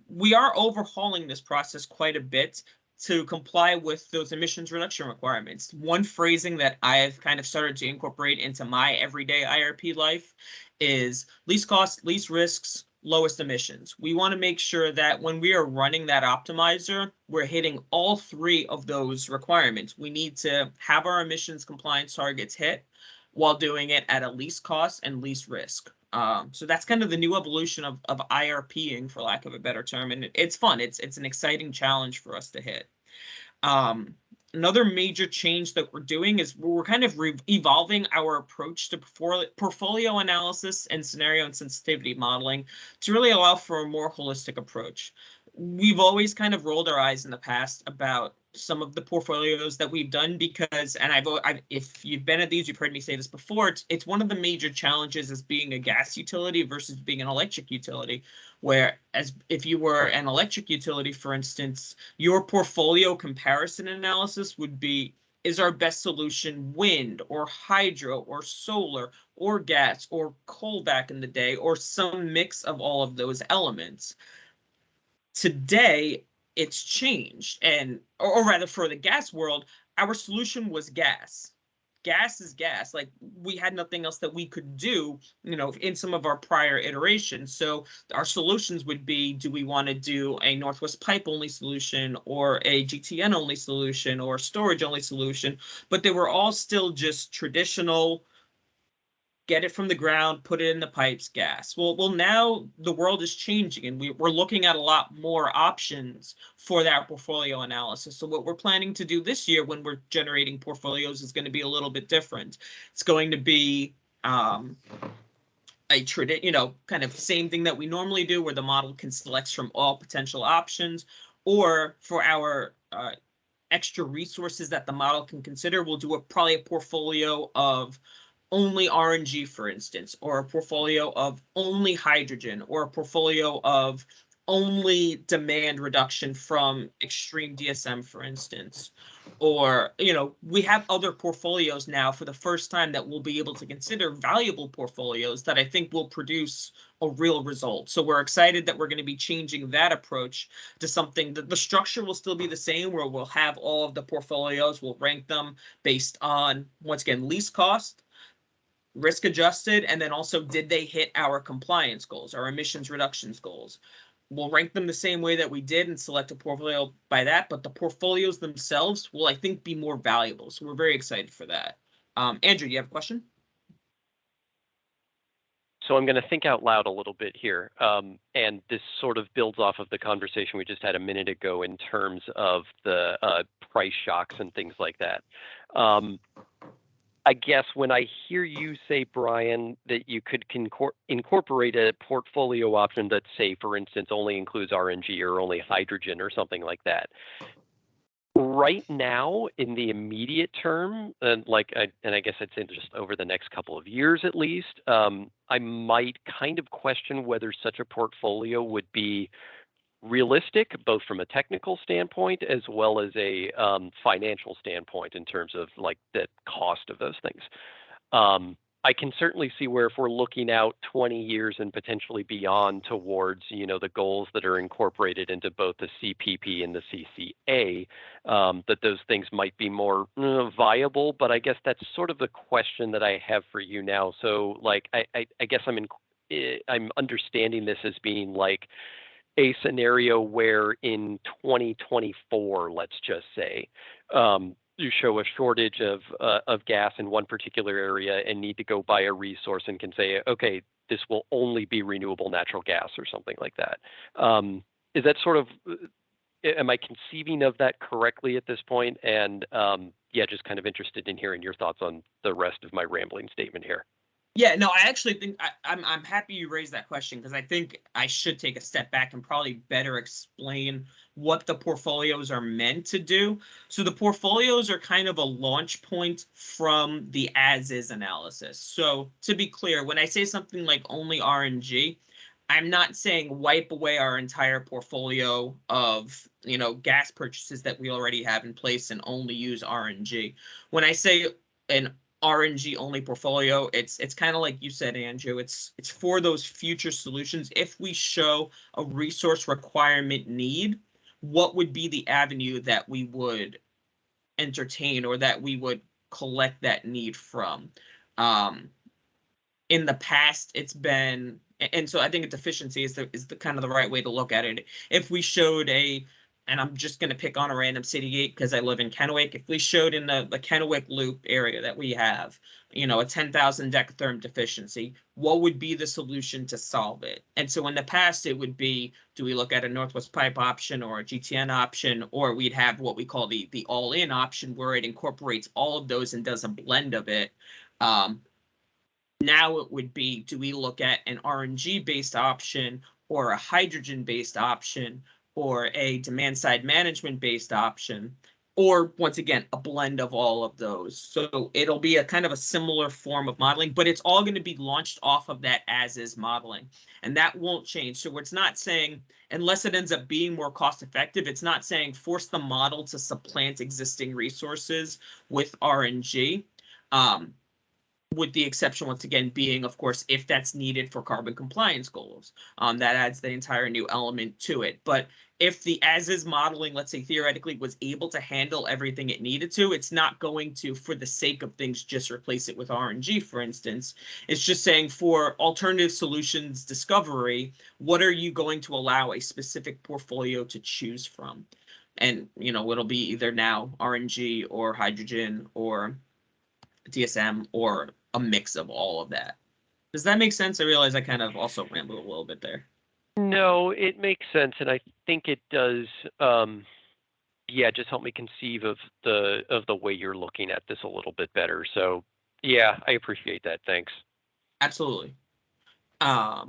we are overhauling this process quite a bit to comply with those emissions reduction requirements. One phrasing that I've kind of started to incorporate into my everyday IRP life is least cost, least risks, lowest emissions. We want to make sure that when we are running that optimizer, we're hitting all 3 of those requirements. We need to have our emissions compliance targets hit while doing it at a least cost and least risk. So that's kind of the new evolution of IRPing, for lack of a better term, and it's fun. It's an exciting challenge for us to hit. Another major change that we're doing is we're kind of evolving our approach to portfolio analysis and scenario and sensitivity modeling to really allow for a more holistic approach. We've always kind of rolled our eyes in the past about some of the portfolios that we've done because, and if you've been at these, you've heard me say this before, it's one of the major challenges as being a gas utility versus being an electric utility, whereas if you were an electric utility, for instance, your portfolio comparison analysis would be, is our best solution wind or hydro or solar or gas or coal back in the day, or some mix of all of those elements? Today, it's changed, or rather for the gas world, our solution was gas. Gas is gas. Like, we had nothing else that we could do, in some of our prior iterations. So our solutions would be, do we want to do a Northwest Pipe only solution or a GTN only solution or storage only solution? But they were all still just traditional, get it from the ground, put it in the pipes, gas. Well, now the world is changing, and we're looking at a lot more options for that portfolio analysis. So what we're planning to do this year when we're generating portfolios is going to be a little bit different. It's going to be kind of same thing that we normally do, where the model can select from all potential options, or for our extra resources that the model can consider, we'll do probably a portfolio of only RNG, for instance, or a portfolio of only hydrogen, or a portfolio of only demand reduction from extreme DSM, for instance. Or, we have other portfolios now for the first time that we'll be able to consider valuable portfolios that I think will produce a real result. So we're excited that we're going to be changing that approach to something that the structure will still be the same, where we'll have all of the portfolios, we'll rank them based on, once again, least cost, risk adjusted, and then also did they hit our compliance goals, our emissions reductions goals. We'll rank them the same way that we did and select a portfolio by that, but the portfolios themselves will, I think, be more valuable. So we're very excited for that. Andrew, do you have a question? So I'm going to think out loud a little bit here, and this sort of builds off of the conversation we just had a minute ago in terms of the price shocks and things like that. I guess when I hear you say, Brian, that you could incorporate a portfolio option that, say, for instance, only includes RNG or only hydrogen or something like that. Right now, in the immediate term, and I guess I'd say just over the next couple of years at least, I might kind of question whether such a portfolio would be realistic, both from a technical standpoint as well as a financial standpoint in terms of the cost of those things. I can certainly see where if we're looking out 20 years and potentially beyond towards, the goals that are incorporated into both the CPP and the CCA, that those things might be more viable. But I guess that's sort of the question that I have for you now. So I guess I'm understanding this as being a scenario where in 2024, let's just say, you show a shortage of gas in one particular area and need to go buy a resource and can say, okay, this will only be renewable natural gas or something like that. Is that sort of am I conceiving of that correctly at this point? And yeah, just kind of interested in hearing your thoughts on the rest of my rambling statement here. Yeah, no, I actually think I'm happy you raised that question, because I think I should take a step back and probably better explain what the portfolios are meant to do. So the portfolios are kind of a launch point from the as-is analysis. So to be clear, when I say something like only RNG, I'm not saying wipe away our entire portfolio of, gas purchases that we already have in place and only use RNG. When I say an RNG only portfolio, it's kind of like you said, Andrew. It's for those future solutions. If we show a resource requirement need, what would be the avenue that we would entertain or that we would collect that need from? In the past, it's been, and so I think its efficiency is the kind of the right way to look at it. If we showed and I'm just going to pick on a random city gate because I live in Kennewick. If we showed in the Kennewick loop area that we have, a 10,000 decatherm deficiency, what would be the solution to solve it? And so in the past, it would be, do we look at a Northwest Pipe option or a GTN option, or we'd have what we call the all-in option, where it incorporates all of those and does a blend of it. Now it would be, do we look at an RNG-based option or a hydrogen-based option or a demand-side management-based option, or once again, a blend of all of those. So it'll be a kind of a similar form of modeling, but it's all going to be launched off of that as-is modeling, and that won't change. So it's not saying, unless it ends up being more cost-effective, it's not saying force the model to supplant existing resources with RNG. With the exception, once again, being, of course, if that's needed for carbon compliance goals. That adds the entire new element to it. But if the as-is modeling, let's say theoretically, was able to handle everything it needed to, it's not going to, for the sake of things, just replace it with RNG, for instance. It's just saying, for alternative solutions discovery, what are you going to allow a specific portfolio to choose from? And, it'll be either now RNG or hydrogen or DSM or a mix of all of that. Does that make sense? I realize I kind of also rambled a little bit there. No, it makes sense, and I think it does. Yeah, just help me conceive of the way you're looking at this a little bit better. So, yeah, I appreciate that. Thanks. Absolutely. I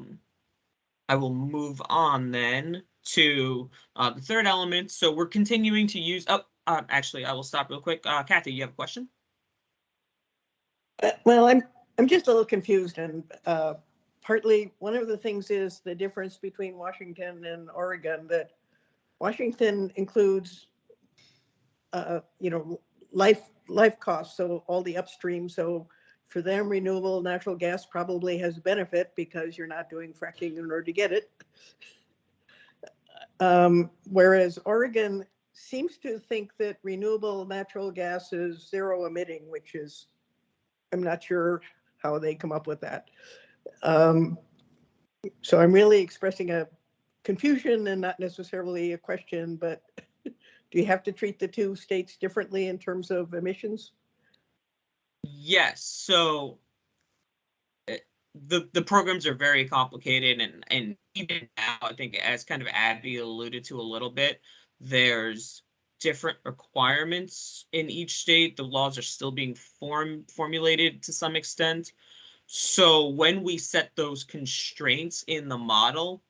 will move on then to the third element. So we're continuing to use. Actually, I will stop real quick. Kathy, you have a question? Well, I'm just a little confused, and partly one of the things is the difference between Washington and Oregon, that Washington includes life costs, so all the upstream. So for them, renewable natural gas probably has benefit because you're not doing fracking in order to get it. Whereas Oregon seems to think that renewable natural gas is zero emitting, which is, I'm not sure how they come up with that. So I'm really expressing a confusion and not necessarily a question, but do you have to treat the two states differently in terms of emissions? Yes. So the programs are very complicated, and even now, I think, as kind of Abby alluded to a little bit, there's different requirements in each state. The laws are still being formulated to some extent. So when we set those constraints in the model,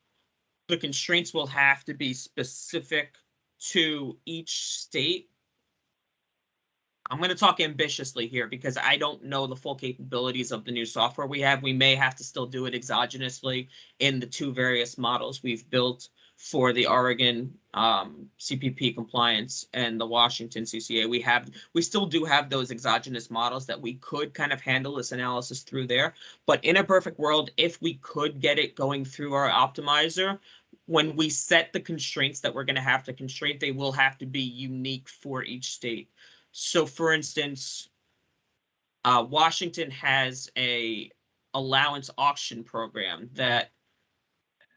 the constraints will have to be specific to each state. I'm going to talk ambitiously here because I don't know the full capabilities of the new software we have. We may have to still do it exogenously in the two various models we've built for the Oregon CPP compliance and the Washington CCA. We still do have those exogenous models that we could kind of handle this analysis through there. But in a perfect world, if we could get it going through our optimizer, when we set the constraints that we're going to have to constrain, they will have to be unique for each state. So, for instance, Washington has a allowance auction program that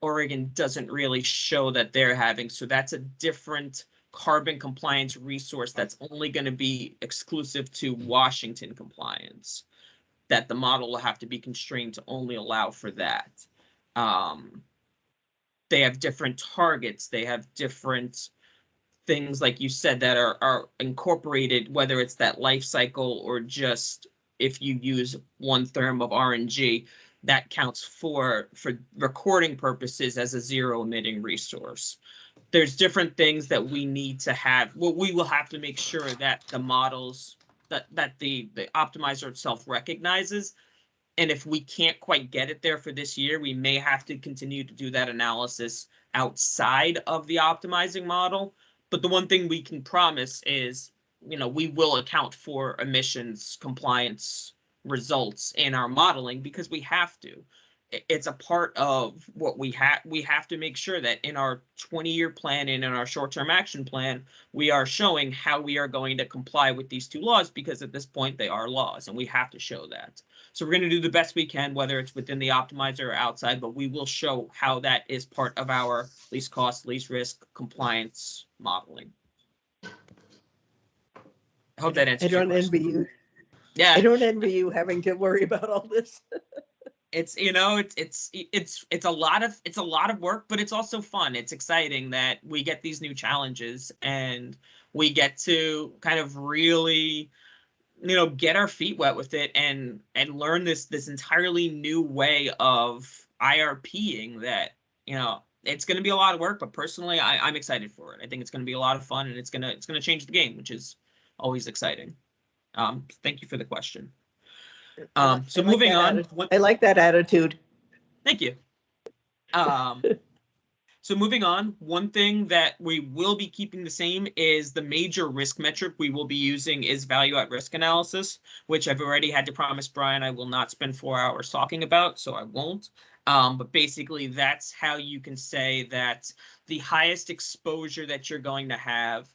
Oregon doesn't really show that they're having. So that's a different carbon compliance resource that's only going to be exclusive to Washington compliance, that the model will have to be constrained to only allow for that. They have different targets. They have different things like you said that are incorporated, whether it's that life cycle or just if you use 1 therm of RNG, that counts for recording purposes as a 0 emitting resource. There's different things that we need to have. Well, we will have to make sure that the models that the optimizer itself recognizes. And if we can't quite get it there for this year, we may have to continue to do that analysis outside of the optimizing model. But the one thing we can promise is, we will account for emissions compliance results in our modeling because we have to. It's a part of what we have. We have to make sure that in our 20-year plan and in our short-term action plan, we are showing how we are going to comply with these 2 laws, because at this point they are laws and we have to show that. So we're going to do the best we can, whether it's within the optimizer or outside, but we will show how that is part of our least cost, least risk compliance modeling. I hope that answers your question. I don't envy you. Yeah. I don't envy you having to worry about all this. It's it's a lot of work, but it's also fun. It's exciting that we get these new challenges and we get to kind of really get our feet wet with it and learn this entirely new way of IRPing that it's going to be a lot of work, but personally I'm excited for it. I think it's going to be a lot of fun, and it's going to change the game, which is always exciting. Thank you for the question. So moving on. I like that attitude. Thank you. So moving on, one thing that we will be keeping the same is the major risk metric we will be using is value at risk analysis, which I've already had to promise Brian I will not spend 4 hours talking about, so I won't. But basically, that's how you can say that the highest exposure that you're going to have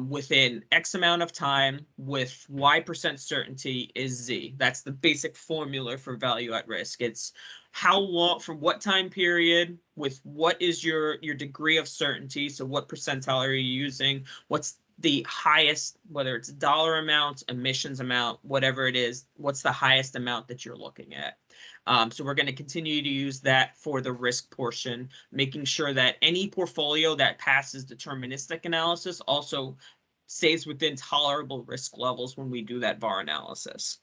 within X amount of time with Y% certainty is Z. That's the basic formula for value at risk. It's how long, for what time period, with what is your degree of certainty. So what percentile are you using? What's the highest, whether it's dollar amount, emissions amount, whatever it is, what's the highest amount that you're looking at? So we're going to continue to use that for the risk portion, making sure that any portfolio that passes deterministic analysis also stays within tolerable risk levels when we do that VAR analysis.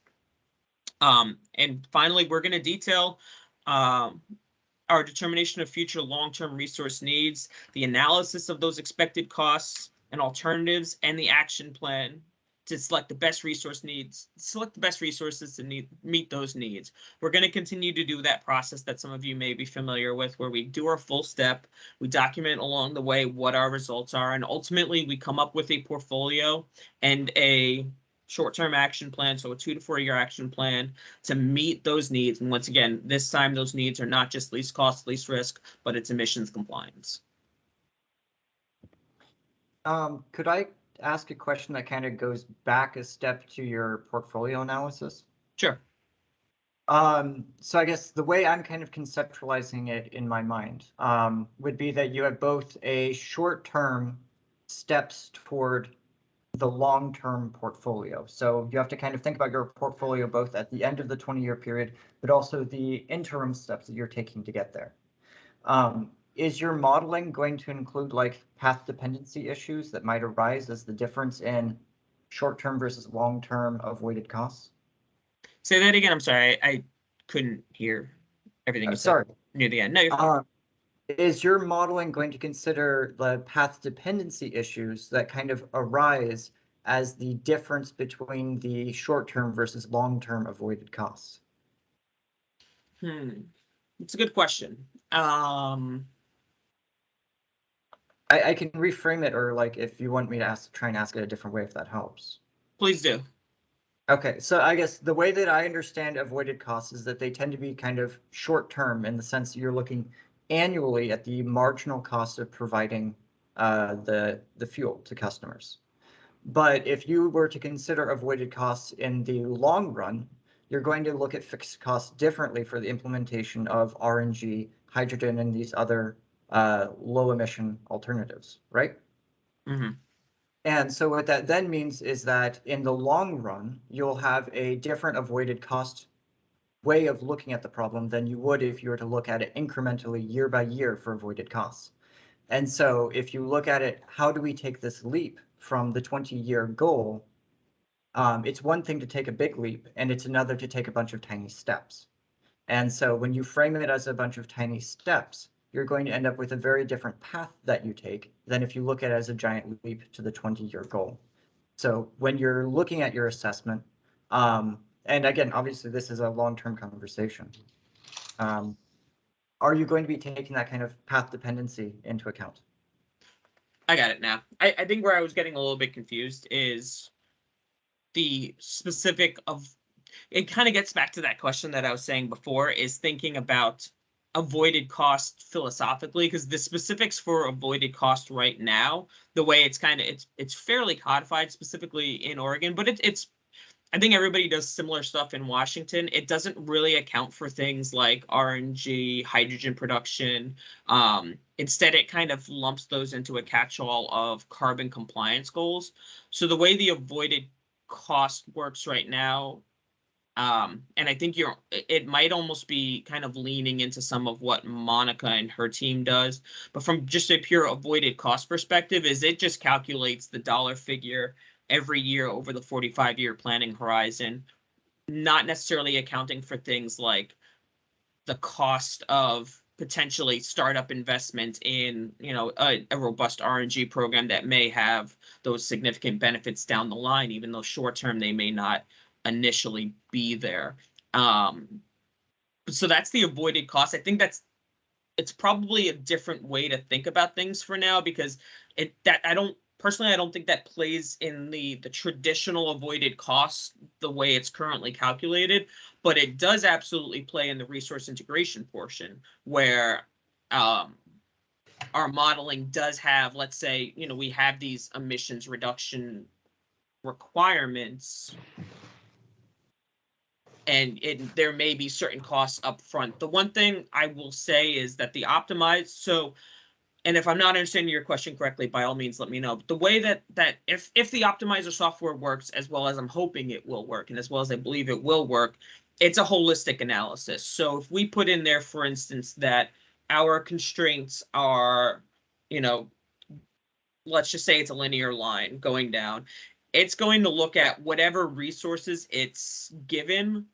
And finally, we're going to detail our determination of future long-term resource needs, the analysis of those expected costs and alternatives, and the action plan to select the best resources to meet those needs. We're going to continue to do that process that some of you may be familiar with, where we do our full step, we document along the way what our results are, and ultimately we come up with a portfolio and a short-term action plan, so a 2 to 4 year action plan to meet those needs. And once again, this time those needs are not just least cost, least risk, but it's emissions compliance. Could I ask a question that kind of goes back a step to your portfolio analysis? Sure. So I guess the way I'm kind of conceptualizing it in my mind would be that you have both a short-term steps toward the long-term portfolio. So you have to kind of think about your portfolio both at the end of the 20-year period, but also the interim steps that you're taking to get there. Is your modeling going to include like path dependency issues that might arise as the difference in short-term versus long-term avoided costs? Say that again. I'm sorry. I couldn't hear everything you said near the end. No, you're fine. Is your modeling going to consider the path dependency issues that kind of arise as the difference between the short-term versus long-term avoided costs? It's a good question. I can reframe it, or like if you want me to try and ask it a different way, if that helps. Please do. Okay, so I guess the way that I understand avoided costs is that they tend to be kind of short-term in the sense that you're looking annually at the marginal cost of providing the fuel to customers. But if you were to consider avoided costs in the long run, you're going to look at fixed costs differently for the implementation of RNG, hydrogen, and these other low emission alternatives, right? Mm-hmm. And so what that then means is that in the long run, you'll have a different avoided cost way of looking at the problem than you would if you were to look at it incrementally year by year for avoided costs. And so if you look at it, how do we take this leap from the 20-year goal? It's one thing to take a big leap, and it's another to take a bunch of tiny steps. And so when you frame it as a bunch of tiny steps, you're going to end up with a very different path that you take than if you look at it as a giant leap to the 20-year goal. So when you're looking at your assessment, and again, obviously this is a long-term conversation, are you going to be taking that kind of path dependency into account? I got it now. I think where I was getting a little bit confused is the specific of, it kind of gets back to that question that I was saying before, is thinking about avoided cost philosophically, because the specifics for avoided cost right now, the way it's kind of, it's fairly codified specifically in Oregon, but it's I think everybody does similar stuff in Washington. It doesn't really account for things like RNG, hydrogen production. Instead, it kind of lumps those into a catch-all of carbon compliance goals. So the way the avoided cost works right now, and I think it might almost be kind of leaning into some of what Monica and her team does, but from just a pure avoided cost perspective, is it just calculates the dollar figure every year over the 45-year planning horizon, not necessarily accounting for things like the cost of potentially startup investment in, a robust RNG program that may have those significant benefits down the line, even though short term they may not initially be there. So that's the avoided cost. I think it's probably a different way to think about things for now, because I don't think that plays in the traditional avoided costs the way it's currently calculated, but it does absolutely play in the resource integration portion, where our modeling does have, let's say, we have these emissions reduction requirements, and there may be certain costs up front. The one thing I will say is that the optimized, and if I'm not understanding your question correctly, by all means, let me know. But the way that if the optimizer software works as well as I'm hoping it will work, and as well as I believe it will work, it's a holistic analysis. So if we put in there, for instance, that our constraints are, let's just say it's a linear line going down, it's going to look at whatever resources it's given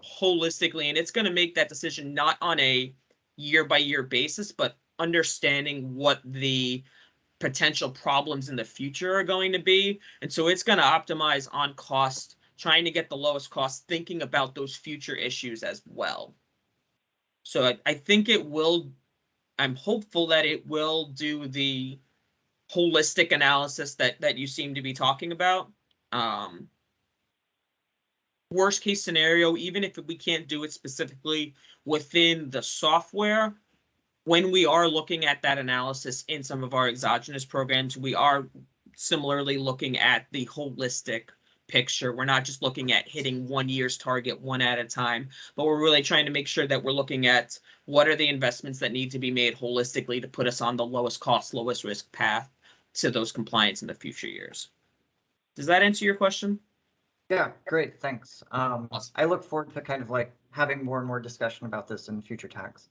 holistically, and it's going to make that decision not on a year-by-year basis, but understanding what the potential problems in the future are going to be. And so it's going to optimize on cost, trying to get the lowest cost, thinking about those future issues as well. So I think it will, I'm hopeful that it will do the holistic analysis that you seem to be talking about. Worst case scenario, even if we can't do it specifically within the software, when we are looking at that analysis in some of our exogenous programs, we are similarly looking at the holistic picture. We're not just looking at hitting 1 year's target one at a time, but we're really trying to make sure that we're looking at what are the investments that need to be made holistically to put us on the lowest cost, lowest risk path to those compliance in the future years. Does that answer your question? Yeah, great, thanks. I look forward to kind of like having more and more discussion about this in future tags.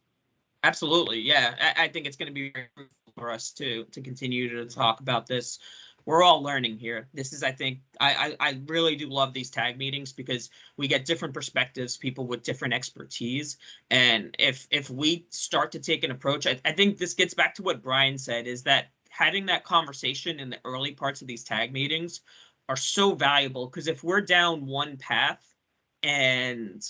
Absolutely, yeah. I think it's going to be very fruitful for us to continue to talk about this. We're all learning here. This is, I think, I really do love these tag meetings because we get different perspectives, people with different expertise. And if we start to take an approach, I think this gets back to what Brian said, is that having that conversation in the early parts of these tag meetings are so valuable, because if we're down one path and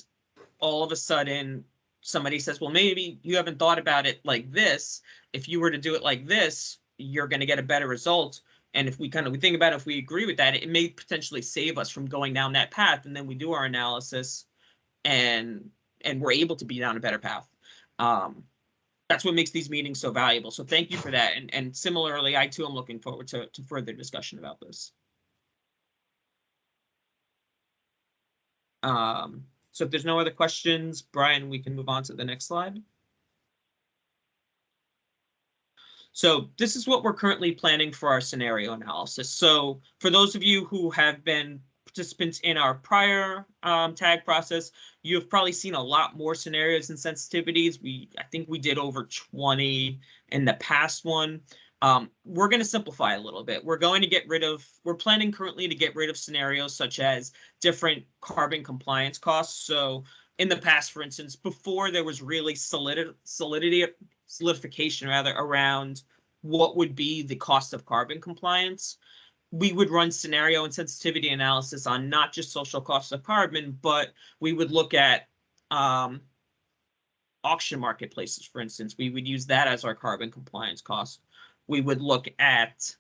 all of a sudden somebody says, well, maybe you haven't thought about it like this. If you were to do it like this, you're going to get a better result. And if we think about it, if we agree with that, it may potentially save us from going down that path. And then we do our analysis and we're able to be down a better path. That's what makes these meetings so valuable. So thank you for that. And similarly, I too am looking forward to further discussion about this. So if there's no other questions, Brian, we can move on to the next slide. So this is what we're currently planning for our scenario analysis. So for those of you who have been participants in our prior tag process, you've probably seen a lot more scenarios and sensitivities. I think we did over 20 in the past one. We're going to simplify a little bit. We're planning currently to get rid of scenarios such as different carbon compliance costs. So in the past, for instance, before there was really solidification rather around what would be the cost of carbon compliance, we would run scenario and sensitivity analysis on not just social costs of carbon, but we would look at auction marketplaces, for instance. We would use that as our carbon compliance cost. We would look at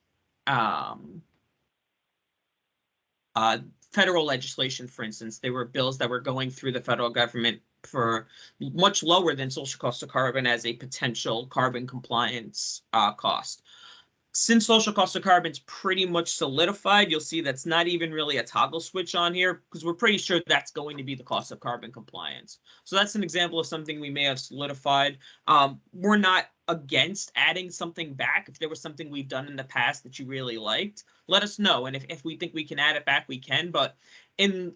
federal legislation, for instance. There were bills that were going through the federal government for much lower than social cost of carbon as a potential carbon compliance cost. Since social cost of carbon is pretty much solidified, you'll see that's not even really a toggle switch on here because we're pretty sure that's going to be the cost of carbon compliance. So that's an example of something we may have solidified. We're not against adding something back. If there was something we've done in the past that you really liked, let us know. And if we think we can add it back, we can. But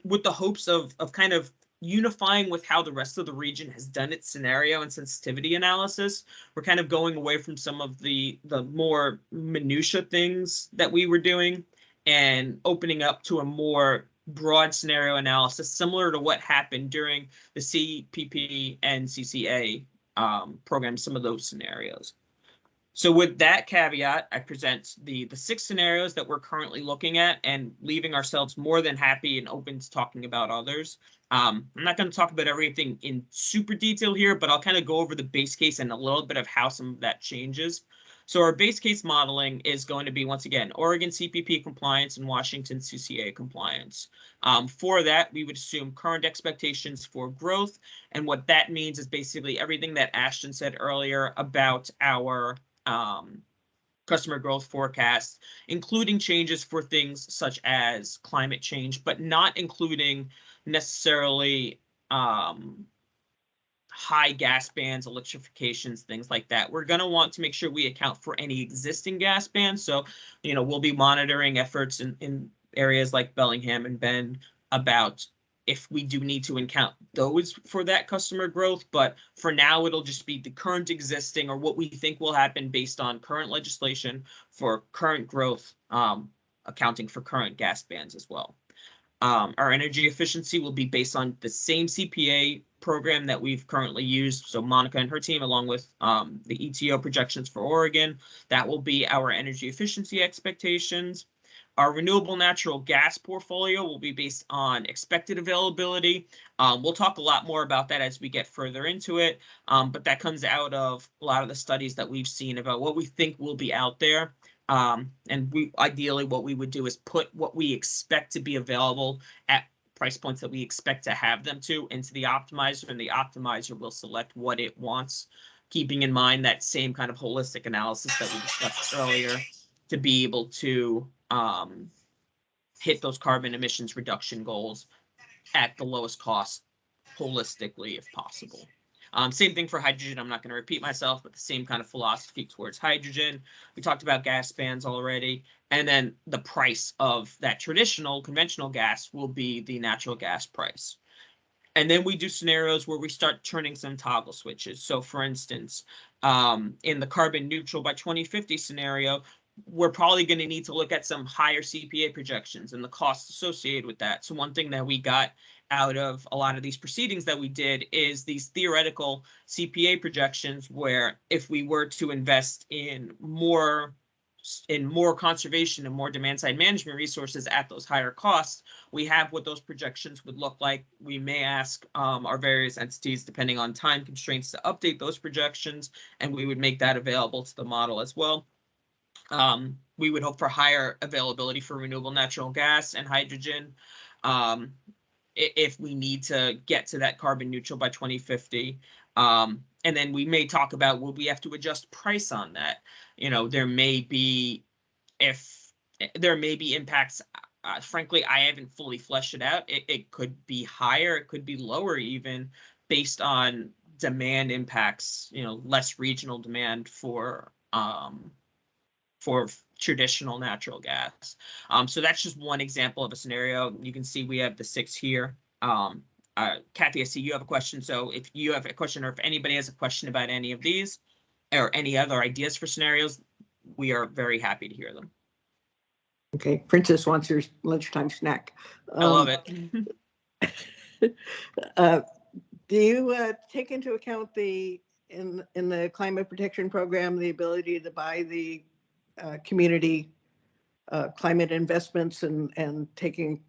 with the hopes of kind of unifying with how the rest of the region has done its scenario and sensitivity analysis, we're kind of going away from some of the more minutia things that we were doing and opening up to a more broad scenario analysis similar to what happened during the CPP and CCA programs, some of those scenarios. So with that caveat, I present the 6 scenarios that we're currently looking at and leaving ourselves more than happy and open to talking about others. I'm not going to talk about everything in super detail here, but I'll kind of go over the base case and a little bit of how some of that changes. So our base case modeling is going to be, once again, Oregon CPP compliance and Washington CCA compliance. For that, we would assume current expectations for growth. And what that means is basically everything that Ashton said earlier about our customer growth forecast, including changes for things such as climate change, but not including necessarily high gas bans, electrifications, things like that. We're going to want to make sure we account for any existing gas bans. So, we'll be monitoring efforts in areas like Bellingham and Bend about if we do need to account those for that customer growth. But for now, it'll just be the current existing or what we think will happen based on current legislation for current growth, accounting for current gas bans as well. Our energy efficiency will be based on the same CPA program that we've currently used. So Monica and her team, along with the ETO projections for Oregon, that will be our energy efficiency expectations. Our renewable natural gas portfolio will be based on expected availability. We'll talk a lot more about that as we get further into it, but that comes out of a lot of the studies that we've seen about what we think will be out there. And ideally what we would do is put what we expect to be available at price points that we expect to have them to into the optimizer, and the optimizer will select what it wants, keeping in mind that same kind of holistic analysis that we discussed earlier to be able to hit those carbon emissions reduction goals at the lowest cost holistically if possible. Same thing for hydrogen. I'm not going to repeat myself, but the same kind of philosophy towards hydrogen. We talked about gas bans already. And then the price of that traditional conventional gas will be the natural gas price. And then we do scenarios where we start turning some toggle switches. So for instance, in the carbon neutral by 2050 scenario, we're probably going to need to look at some higher CPA projections and the costs associated with that. So one thing that we got out of a lot of these proceedings that we did is these theoretical CPA projections, where if we were to invest in more conservation and more demand side management resources at those higher costs, we have what those projections would look like. We may ask our various entities, depending on time constraints, to update those projections, and we would make that available to the model as well. We would hope for higher availability for renewable natural gas and hydrogen if we need to get to that carbon neutral by 2050. And then we may talk about, will we have to adjust price on that? There may be impacts. Frankly, I haven't fully fleshed it out. It could be higher, it could be lower even, based on demand impacts, less regional demand for traditional natural gas. So that's just one example of a scenario. You can see we have the 6 here. Kathy, I see you have a question. So if you have a question, or if anybody has a question about any of these, or any other ideas for scenarios, we are very happy to hear them. Okay, Princess wants her lunchtime snack. I love it. Do you take into account in the climate protection program, the ability to buy the community climate investments and taking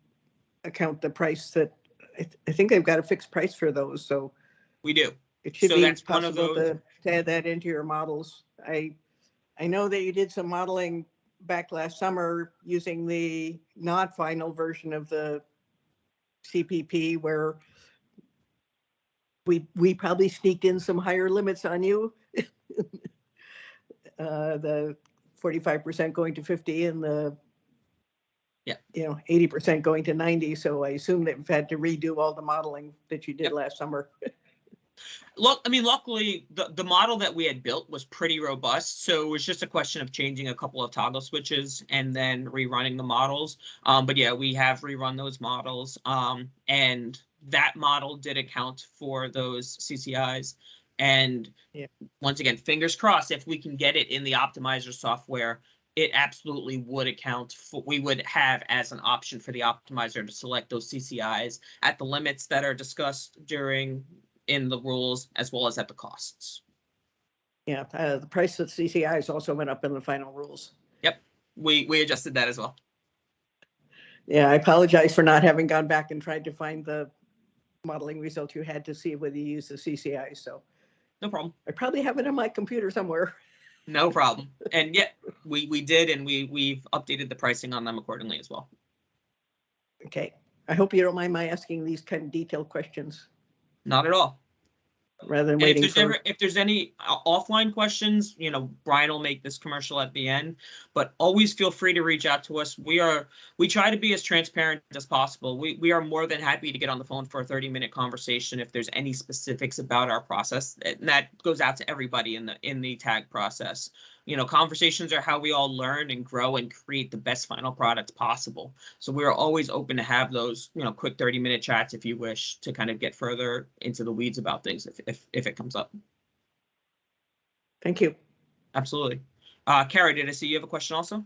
account the price that I think they've got a fixed price for those, so We do. it should So be that's one of possible those. to add that into your models. I know that you did some modeling back last summer using the not final version of the CPP, where we probably sneaked in some higher limits on you. The 45% going to 50 and the 80% going to 90. So I assume that we've had to redo all the modeling that you did last summer. Look, I mean, luckily the model that we had built was pretty robust, so it was just a question of changing a couple of toggle switches and then rerunning the models. But yeah, we have rerun those models, and that model did account for those CCIs. And once again, fingers crossed, if we can get it in the optimizer software, it absolutely would account for, we would have as an option for the optimizer to select those CCIs at the limits that are discussed in the rules, as well as at the costs. Yeah, the price of CCIs also went up in the final rules. Yep, we adjusted that as well. Yeah, I apologize for not having gone back and tried to find the modeling result you had to see whether you use the CCI. So no problem. I probably have it on my computer somewhere. No problem. And yeah, we did, and we've updated the pricing on them accordingly as well. Okay, I hope you don't mind my asking these kind of detailed questions. Not at all. Rather than And waiting if there's any offline questions, Brian will make this commercial at the end, but always feel free to reach out to us. We try to be as transparent as possible. We are more than happy to get on the phone for a 30-minute conversation if there's any specifics about our process. And that goes out to everybody in the tag process. Conversations are how we all learn and grow and create the best final product possible. So we're always open to have those, quick 30-minute chats if you wish to kind of get further into the weeds about things if it comes up. Thank you. Absolutely. Kara, did I see you have a question also?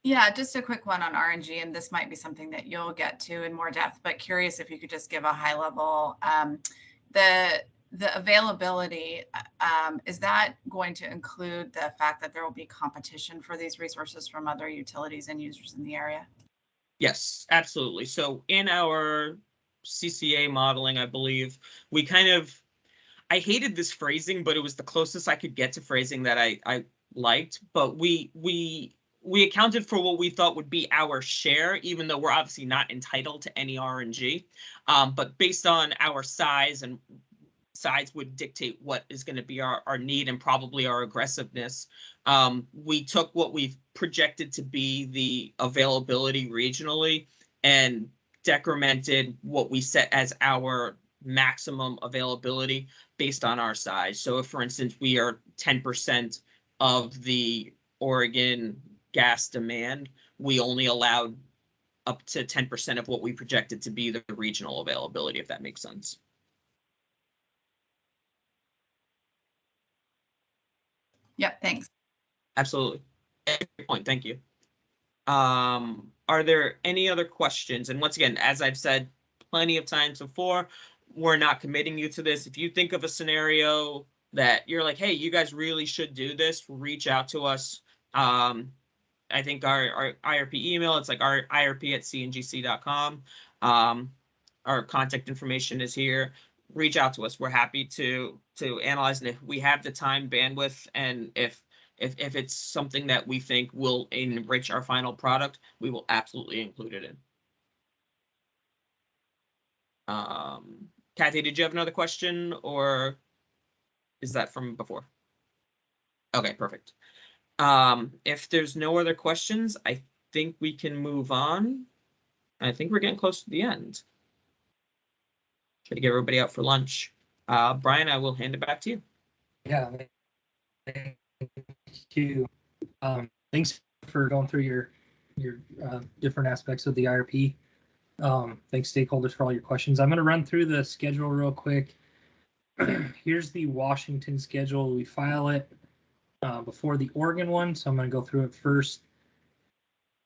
Yeah, just a quick one on RNG, and this might be something that you'll get to in more depth, but curious if you could just give a high level. The availability, is that going to include the fact that there will be competition for these resources from other utilities and users in the area? Yes, absolutely. So in our CCA modeling, I believe we I hated this phrasing, but it was the closest I could get to phrasing that I liked. But we accounted for what we thought would be our share, even though we're obviously not entitled to any RNG. But based on our size would dictate what is going to be our need and probably our aggressiveness. We took what we've projected to be the availability regionally and decremented what we set as our maximum availability based on our size. So if, for instance, we are 10% of the Oregon gas demand, we only allowed up to 10% of what we projected to be the regional availability, if that makes sense. Yep, thanks. Absolutely. Good point. Thank you. Are there any other questions? And once again, as I've said plenty of times before, we're not committing you to this. If you think of a scenario that you're like, hey, you guys really should do this, reach out to us. I think our IRP email, it's like our IRP@cngc.com. Our contact information is here. Reach out to us. We're happy to analyze, and if we have the time, bandwidth, and if it's something that we think will enrich our final product, we will absolutely include it in. Kathy, did you have another question, or is that from before? Okay, perfect. If there's no other questions, I think we can move on. I think we're getting close to the end. Try to get everybody out for lunch. Brian, I will hand it back to you. Yeah, thank you. Thanks for going through your different aspects of the IRP. Thanks, stakeholders, for all your questions. I'm going to run through the schedule real quick. Here's the Washington schedule. We file it before the Oregon one, so I'm going to go through it first.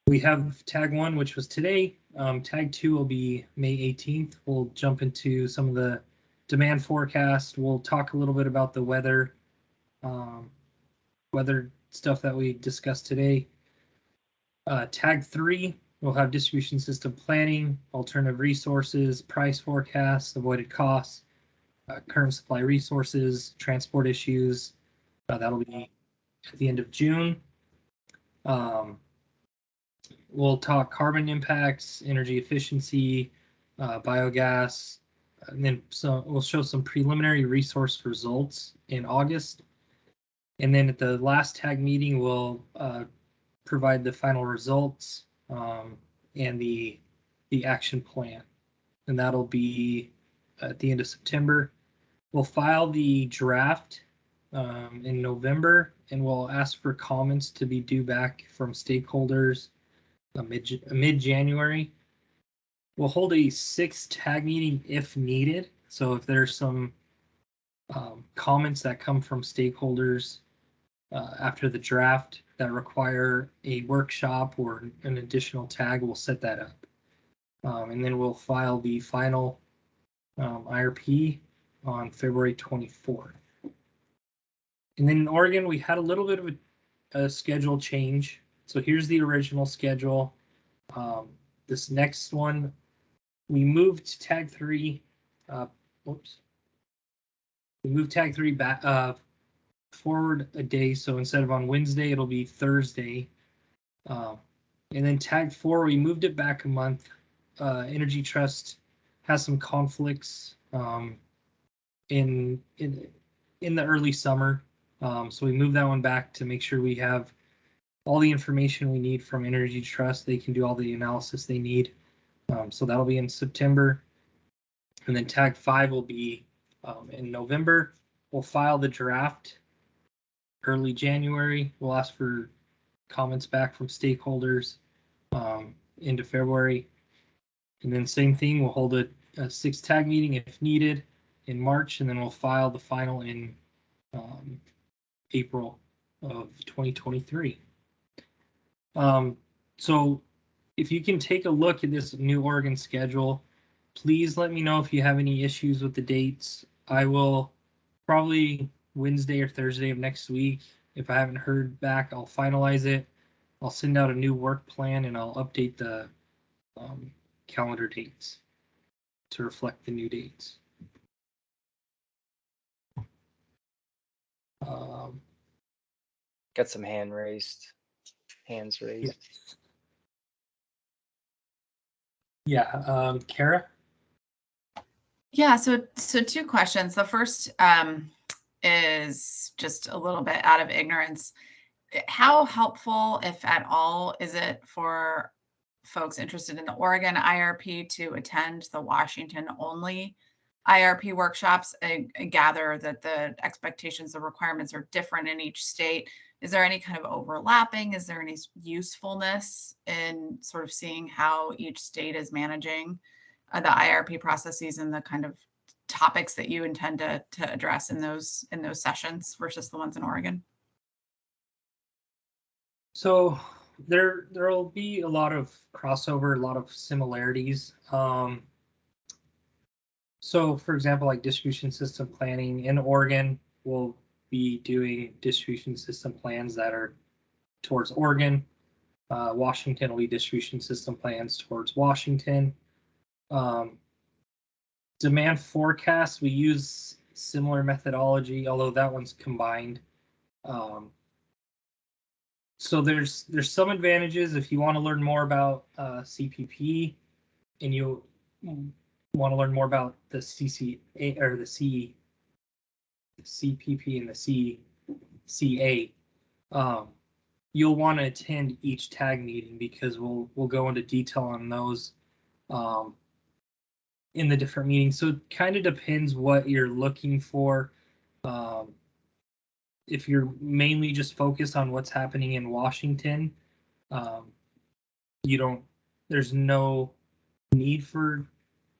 We have tag 1, which was today. Tag 2 will be May 18th. We'll jump into some of the demand forecast. We'll talk a little bit about the weather stuff that we discussed today. Tag 3, we'll have distribution system planning, alternative resources, price forecasts, avoided costs, current supply resources, transport issues. That'll be at the end of June. We'll talk carbon impacts, energy efficiency, biogas, and then we'll show some preliminary resource results in August. And then at the last tag meeting, we'll provide the final results and the action plan. And that'll be at the end of September. We'll file the draft in November, and we'll ask for comments to be due back from stakeholders mid-January. We'll hold a 6th tag meeting if needed. So if there's some comments that come from stakeholders after the draft that require a workshop or an additional tag, we'll set that up. And then we'll file the final IRP on February 24th. And then in Oregon, we had a little bit of a schedule change. So here's the original schedule. This next one, we moved tag 3. We moved tag 3 back forward a day. So instead of on Wednesday, it'll be Thursday. And then tag 4, we moved it back a month. Energy Trust has some conflicts in the early summer. So we moved that one back to make sure we have all the information we need from Energy Trust. They can do all the analysis they need. So that'll be in September. And then tag 5 will be in November. We'll file the draft early January. We'll ask for comments back from stakeholders into February. And then same thing, we'll hold a 6th tag meeting if needed in March, and then we'll file the final in April of 2023. So if you can take a look at this new Oregon schedule, please let me know if you have any issues with the dates. I will probably Wednesday or Thursday of next week. If I haven't heard back, I'll finalize it. I'll send out a new work plan and I'll update the calendar dates to reflect the new dates. Got some hands raised. Yeah, Kara? Yeah, so 2 questions. The first is just a little bit out of ignorance. How helpful, if at all, is it for folks interested in the Oregon IRP to attend the Washington only IRP workshops? I gather that the expectations, the requirements are different in each state. Is there any kind of overlapping? Is there any usefulness in sort of seeing how each state is managing the IRP processes and the kind of topics that you intend to address in those sessions versus the ones in Oregon? So there will be a lot of crossover, a lot of similarities. So for example, like distribution system planning in Oregon, we'll be doing distribution system plans that are towards Oregon. Washington will be distribution system plans towards Washington. Demand forecast, we use similar methodology, although that one's combined. So there's some advantages if you want to learn more about CPP and you want to learn more about the CCA or the CPP and the CCA. You'll want to attend each tag meeting because we'll go into detail on those in the different meetings. So it kind of depends what you're looking for. If you're mainly just focused on what's happening in Washington, there's no need for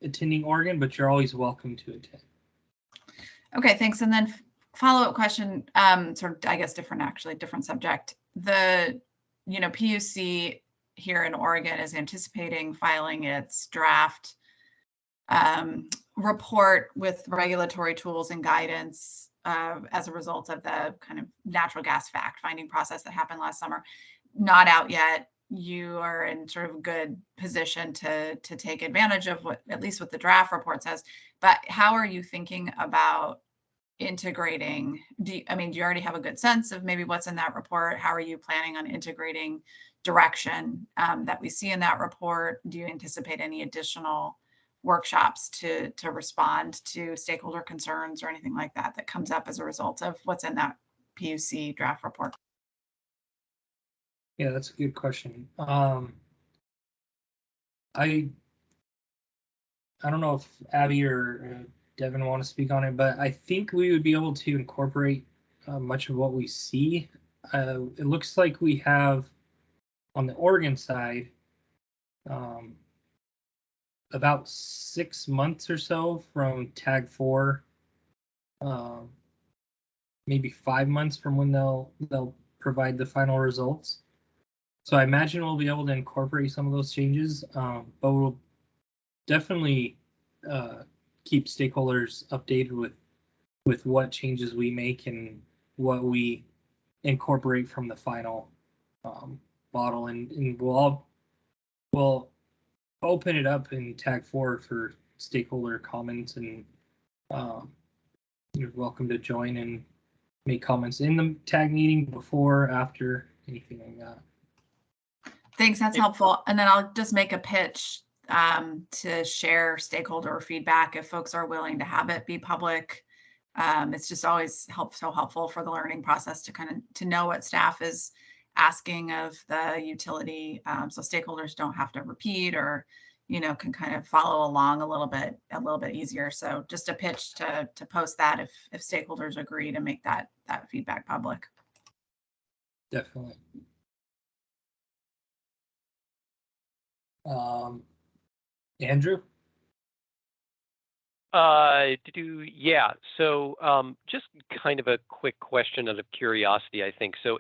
attending Oregon, but you're always welcome to attend. Okay, thanks. And then follow-up question, sort of, I guess, different subject. The, PUC here in Oregon is anticipating filing its draft report with regulatory tools and guidance as a result of the kind of natural gas fact-finding process that happened last summer. Not out yet. You are in sort of good position to take advantage of what, at least what the draft report says. But how are you thinking about integrating? Do you already have a good sense of maybe what's in that report? How are you planning on integrating direction that we see in that report? Do you anticipate any additional workshops to respond to stakeholder concerns or anything like that that comes up as a result of what's in that PUC draft report? Yeah, that's a good question. I don't know if Abby or Devin want to speak on it, but I think we would be able to incorporate much of what we see. It looks like we have on the Oregon side about 6 months or so from tag 4, maybe 5 months from when they'll provide the final results. So I imagine we'll be able to incorporate some of those changes, but we'll definitely keep stakeholders updated with what changes we make and what we incorporate from the final model, and we'll open it up in tag 4 for stakeholder comments, and you're welcome to join and make comments in the tag meeting before, after, anything like that. Thanks, that's helpful. And then I'll just make a pitch to share stakeholder feedback if folks are willing to have it be public. It's just always so helpful for the learning process to know what staff is asking of the utility, so stakeholders don't have to repeat, or can kind of follow along a little bit easier. So just a pitch to post that if stakeholders agree to make that feedback public. Definitely. Andrew? Yeah. So just kind of a quick question out of curiosity, I think. So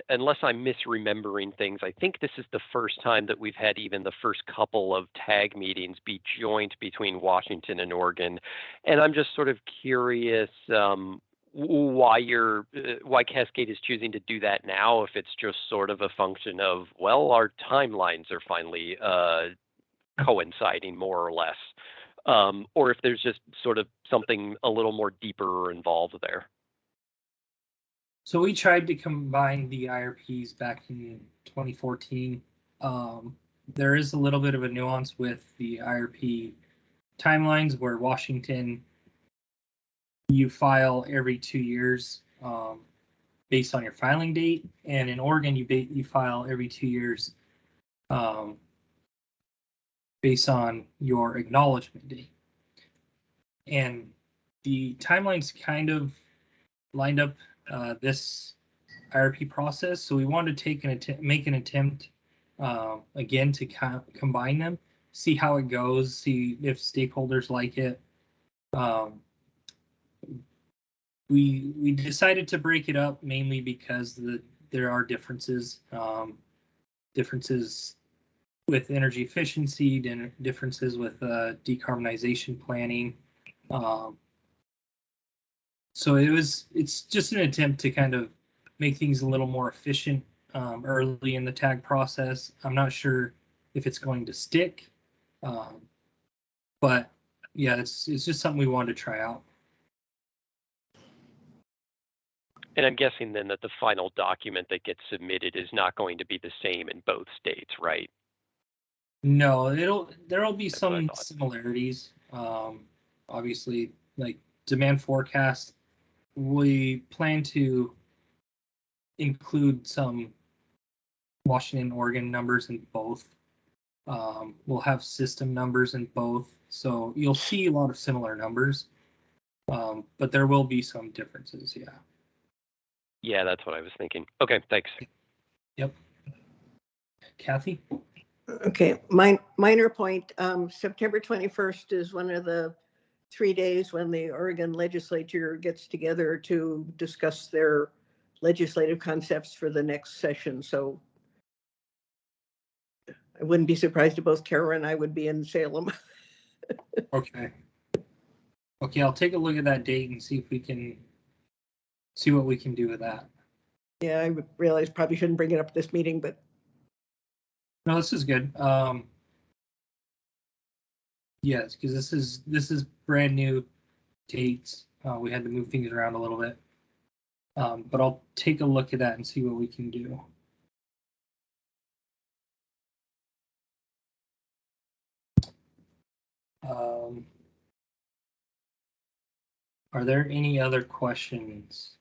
unless I'm misremembering things, I think this is the first time that we've had even the first couple of tag meetings be joint between Washington and Oregon. And I'm just sort of curious why Cascade is choosing to do that now, if it's just sort of a function of, well, our timelines are finally coinciding more or less. Or if there's just sort of something a little more deeper involved there. So we tried to combine the IRPs back in 2014. There is a little bit of a nuance with the IRP timelines, where Washington, you file every 2 years based on your filing date, and in Oregon you file every 2 years based on your acknowledgement date. And the timelines kind of lined up this IRP process, so we wanted to make an attempt again to combine them, see how it goes, see if stakeholders like it. We decided to break it up mainly because there are differences with energy efficiency, differences with decarbonization planning. So it's just an attempt to kind of make things a little more efficient early in the tag process. I'm not sure if it's going to stick, but yeah, it's just something we wanted to try out. And I'm guessing then that the final document that gets submitted is not going to be the same in both states, right? No, there'll be some similarities. Obviously, like demand forecast, we plan to include some Washington, Oregon numbers in both. We'll have system numbers in both, so you'll see a lot of similar numbers, but there will be some differences. Yeah. Yeah, that's what I was thinking. Okay, thanks. Yep. Kathy? Okay, minor point. September 21st is one of the 3 days when the Oregon legislature gets together to discuss their legislative concepts for the next session. So I wouldn't be surprised if both Kara and I would be in Salem. Okay. Okay, I'll take a look at that date and see if we can see what we can do with that. Yeah, I realize probably shouldn't bring it up at this meeting, but no, this is good. Yes, because this is brand new dates. We had to move things around a little bit. But I'll take a look at that and see what we can do. Are there any other questions?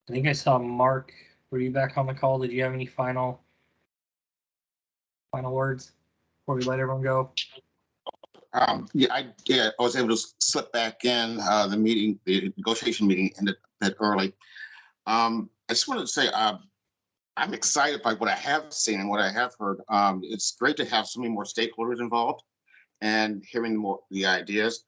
I think I saw Mark. Were you back on the call? Did you have any final words before we let everyone go? Yeah, I was able to slip back in. The negotiation meeting ended a bit early. I just wanted to say I'm excited by what I have seen and what I have heard. It's great to have so many more stakeholders involved and hearing the ideas.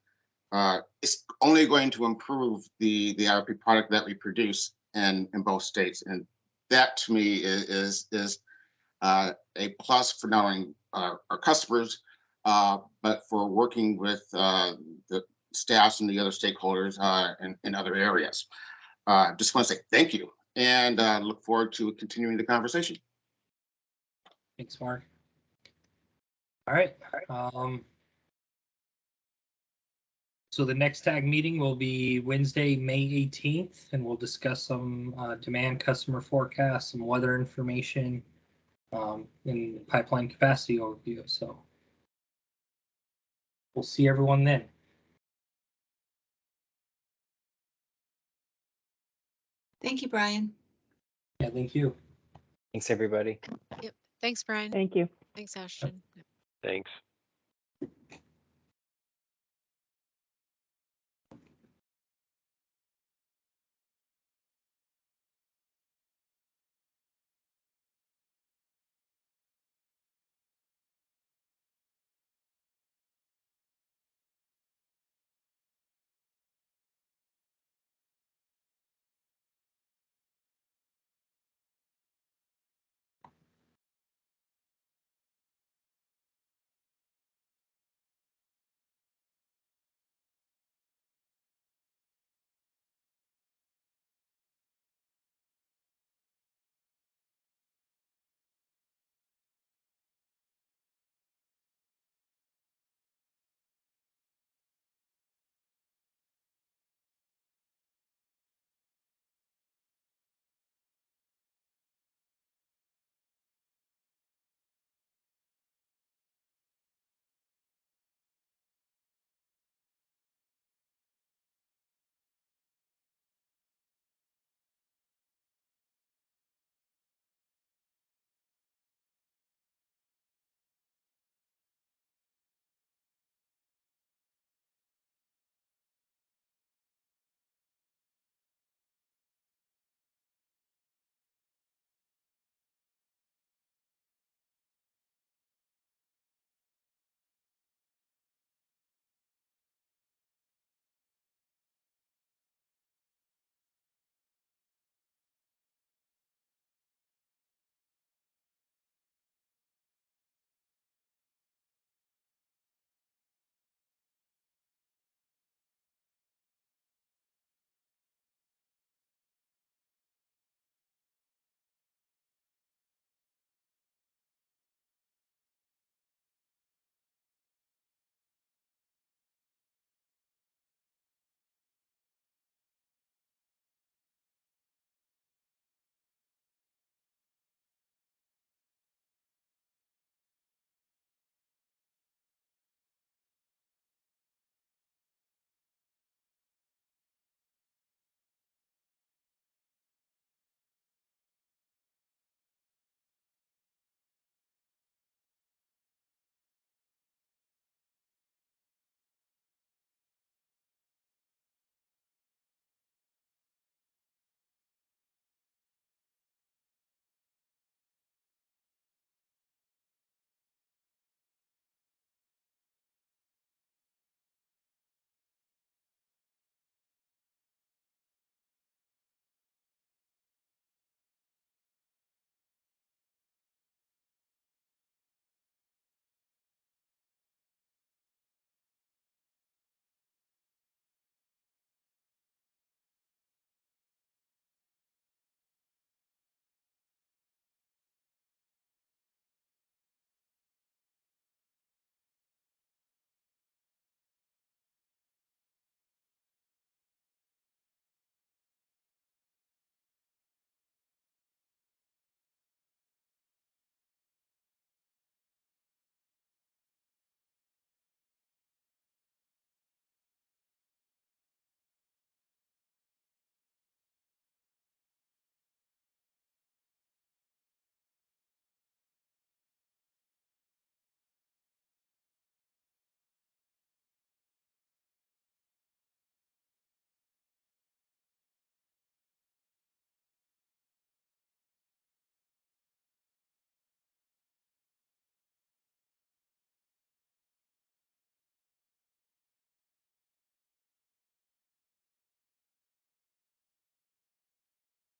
It's only going to improve the IRP product that we produce in both states, and that to me is a plus for not only our customers, but for working with the staffs and the other stakeholders in other areas. Just want to say thank you and look forward to continuing the conversation. Thanks, Mark. All right. So the next TAG meeting will be Wednesday, May 18th, and we'll discuss some demand customer forecasts, some weather information, and pipeline capacity overview. So we'll see everyone then. Thank you, Brian. Yeah, thank you. Thanks, everybody. Yep. Thanks, Brian. Thank you. Thanks, Ashton. Thanks.